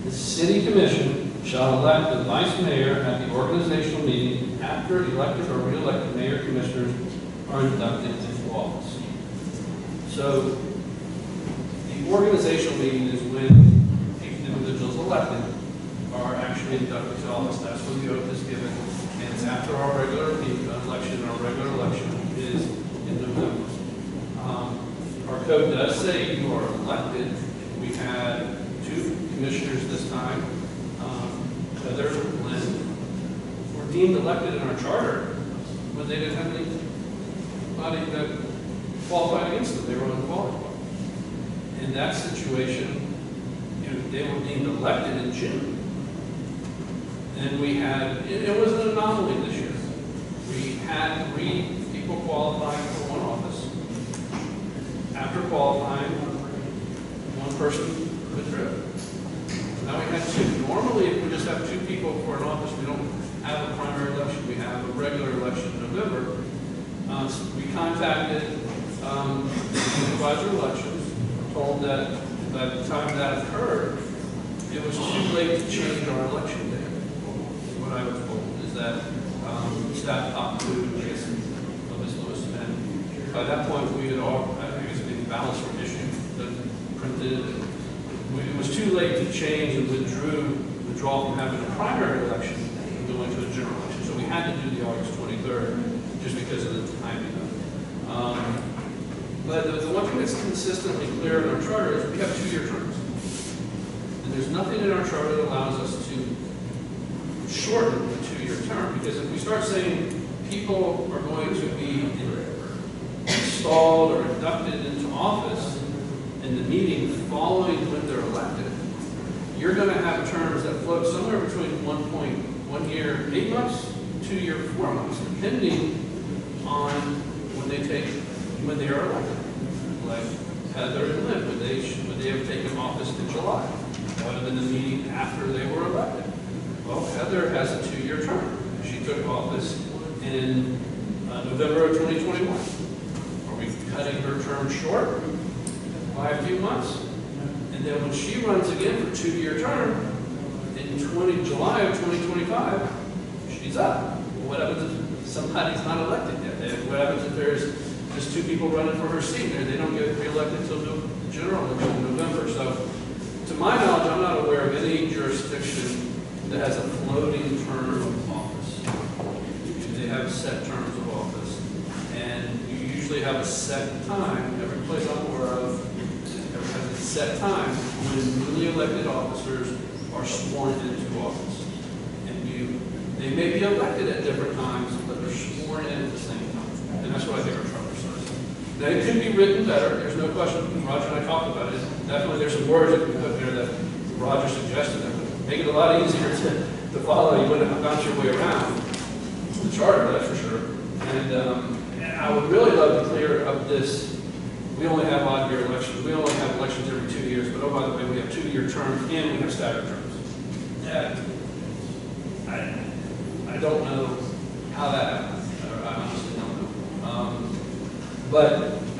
the city commission shall elect the vice mayor at the organizational meeting after elected or re-elected mayor commissioners are inducted into office. So the organizational meeting is when individuals elected are actually inducted to office. That's when the oath is given. And it's after our regular election. Our regular election is in November. Our code does say you are elected. We had 2 commissioners this time. Heather and Lynn were deemed elected in our charter, but they didn't have anybody that qualified against them. They were unqualified. In that situation, they were deemed elected in June. And we had, it was an anomaly this year. We had 3 people qualifying for one office. After qualifying, one person withdrew. Now we had 2. Normally, if we just have 2 people for an office, we don't have a primary election. We have a regular election in November. So we contacted supervisor elections, told that by the time that occurred, it was too late to change our election day. What I was told is that staff talked to, I guess, Ms. Lewis, and by that point, we had all, I guess, the ballots were issued, printed. It was too late to change and withdraw from having a primary election and go into a general election. So we had to do the August 23rd just because of the timing of it. But the one thing that's consistently clear in our charter is we have 2-year terms. And there's nothing in our charter that allows us to shorten the 2-year term, because if we start saying people are going to be installed or inducted into office in the meeting following when they're elected, you're going to have terms that float somewhere between 1 year, 8 months, 2 year, 4 months, depending on when they are elected. Like Heather and Lynn, would they have taken office in July? That would have been the meeting after they were elected. Well, Heather has a 2-year term. She took office in November of 2021. Are we cutting her term short by a few months? And then when she runs again for a 2-year term in July of 2025, she's up. What happens if somebody's not elected yet? What happens if there's just 2 people running for her seat there? They don't get reelected until the general election in November. So, to my knowledge, I'm not aware of any jurisdiction that has a floating term of office. They have set terms of office. And you usually have a set time. Every place I'm aware of has a set time when newly elected officers are sworn into office. And they may be elected at different times, but they're sworn in at the same time. And that's what I think our charter says. Now, it could be written better. There's no question. Roger and I talked about it. Definitely there's some words that can be put there that Roger suggested that would make it a lot easier to follow. You wouldn't have bounce your way around the charter, that's for sure. And I would really love to clear up this. We only have odd year elections. We only have elections every 2 years. But oh, by the way, we have 2-year terms and we have staggered terms. I don't know how that happened. I honestly don't know. But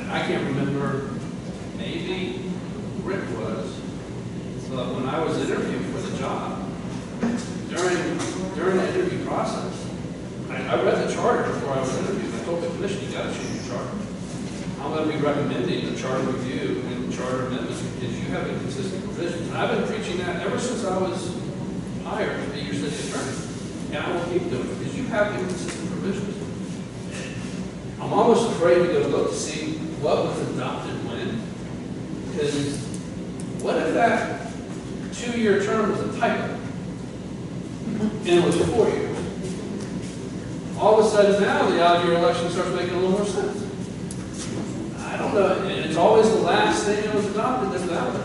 I can't remember. Maybe Rick was. But when I was interviewing for the job, during the interview process, I read the charter before I was interviewed. I told the commission, you got to change your charter. I'm going to be recommending the charter review and the charter amendments because you have inconsistent provisions. And I've been preaching that ever since I was hired to be your city attorney. And I will keep doing it because you have inconsistent provisions. I'm almost afraid to go look to see what was adopted when. Because what if that 2-year term was a typo? And it was 4 years. All of a sudden now the odd-year election starts making a little more sense. I don't know, and it's always the last thing that was adopted that's valid.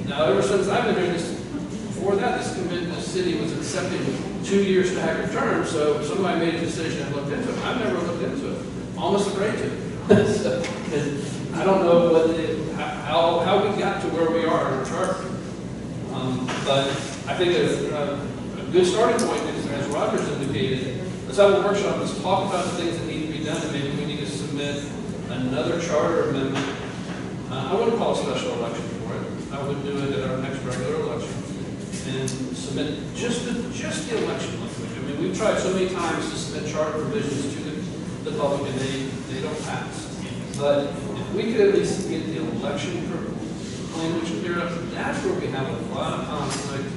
Now, ever since I've been here, before that, this city was accepting 2-year staggered terms, so somebody made a decision and looked into it. I've never looked into it. Almost afraid to. So, I don't know how we got to where we are in our charter. But I think a good starting point is, as Roger's indicated, let's have a workshop, let's talk about the things that need to be done, and maybe we need to submit another charter amendment. I wouldn't call a special election for it. I would do it at our next regular election and submit just the election language. I mean, we've tried so many times to submit charter provisions to the public, and they don't pass. But if we could at least get the election language cleared up, that's where we have a lot of conflict,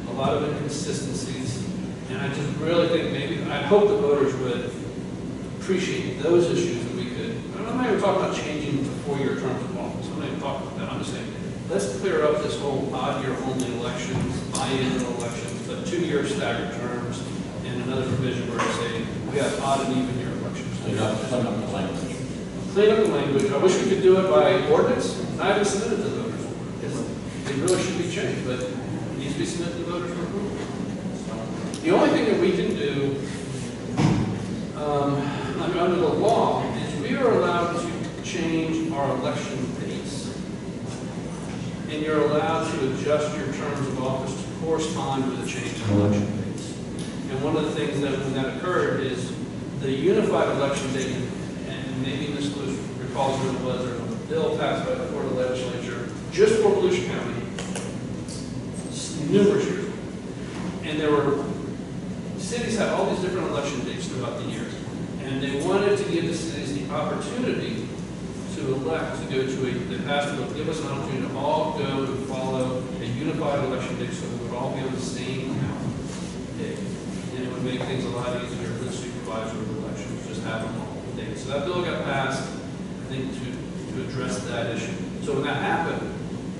a lot of inconsistencies, and I just really think I hope the voters would appreciate those issues that we could. I'm not even talking about changing to 4-year terms of office. I'm not even talking about that. I'm just saying, let's clear up this whole odd-year only elections, biennial elections, but 2-year staggered terms, and another provision where we say we have odd and even year elections. Clean up the language. Clean up the language. I wish we could do it by ordinance. I haven't submitted to the voters because it really should be changed, but it needs to be submitted to the voters for approval. The only thing that we can do under the law is we are allowed to change our election dates, and you're allowed to adjust your terms of office to correspond with the change in election dates. And one of the things that when that occurred is the unified election date, and maybe Ms. Lewis recalls what it was, there was a bill passed by the Florida legislature just for Volusia County numerous years ago. And there were cities had all these different election dates throughout the year. And they wanted to give the cities the opportunity to elect to go to they passed a give us an opportunity to all go and follow a unified election date so we would all be on the same day. And it would make things a lot easier for the supervisor of elections, just have them all days. So that bill got passed, I think, to address that issue. So when that happened,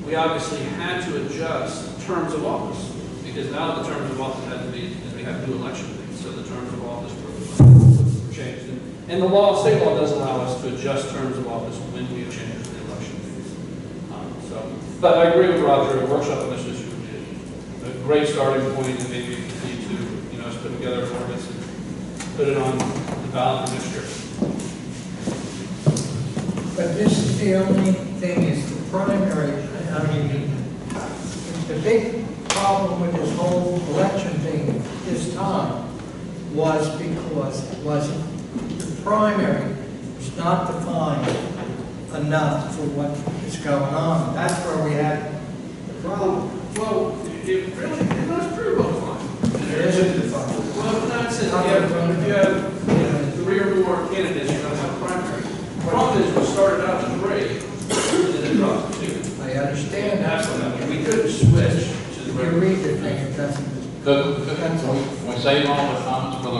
we obviously had to adjust terms of office, because now the terms of office had to be, we have new election dates, so the terms of office were changed. And the law, state law does allow us to adjust terms of office when we have changes in the election days. But I agree with Roger, a workshop on this issue would be a great starting point, and maybe we need to, us put together an ordinance and put it on the ballot for next year. But this is the only thing, is the primary, the big problem with this whole election thing this time was because it wasn't, the primary was not defined enough for what is going on. That's where we had the problem. Well, it was pretty well defined. It isn't defined. Well, that's it. If you have 3 or more candidates, you're going to have a primary. The problem is, we started out as Ray, and then it dropped to 2. I understand that. Absolutely. We couldn't switch to the You read the thing, it doesn't. Could we save all the comments for the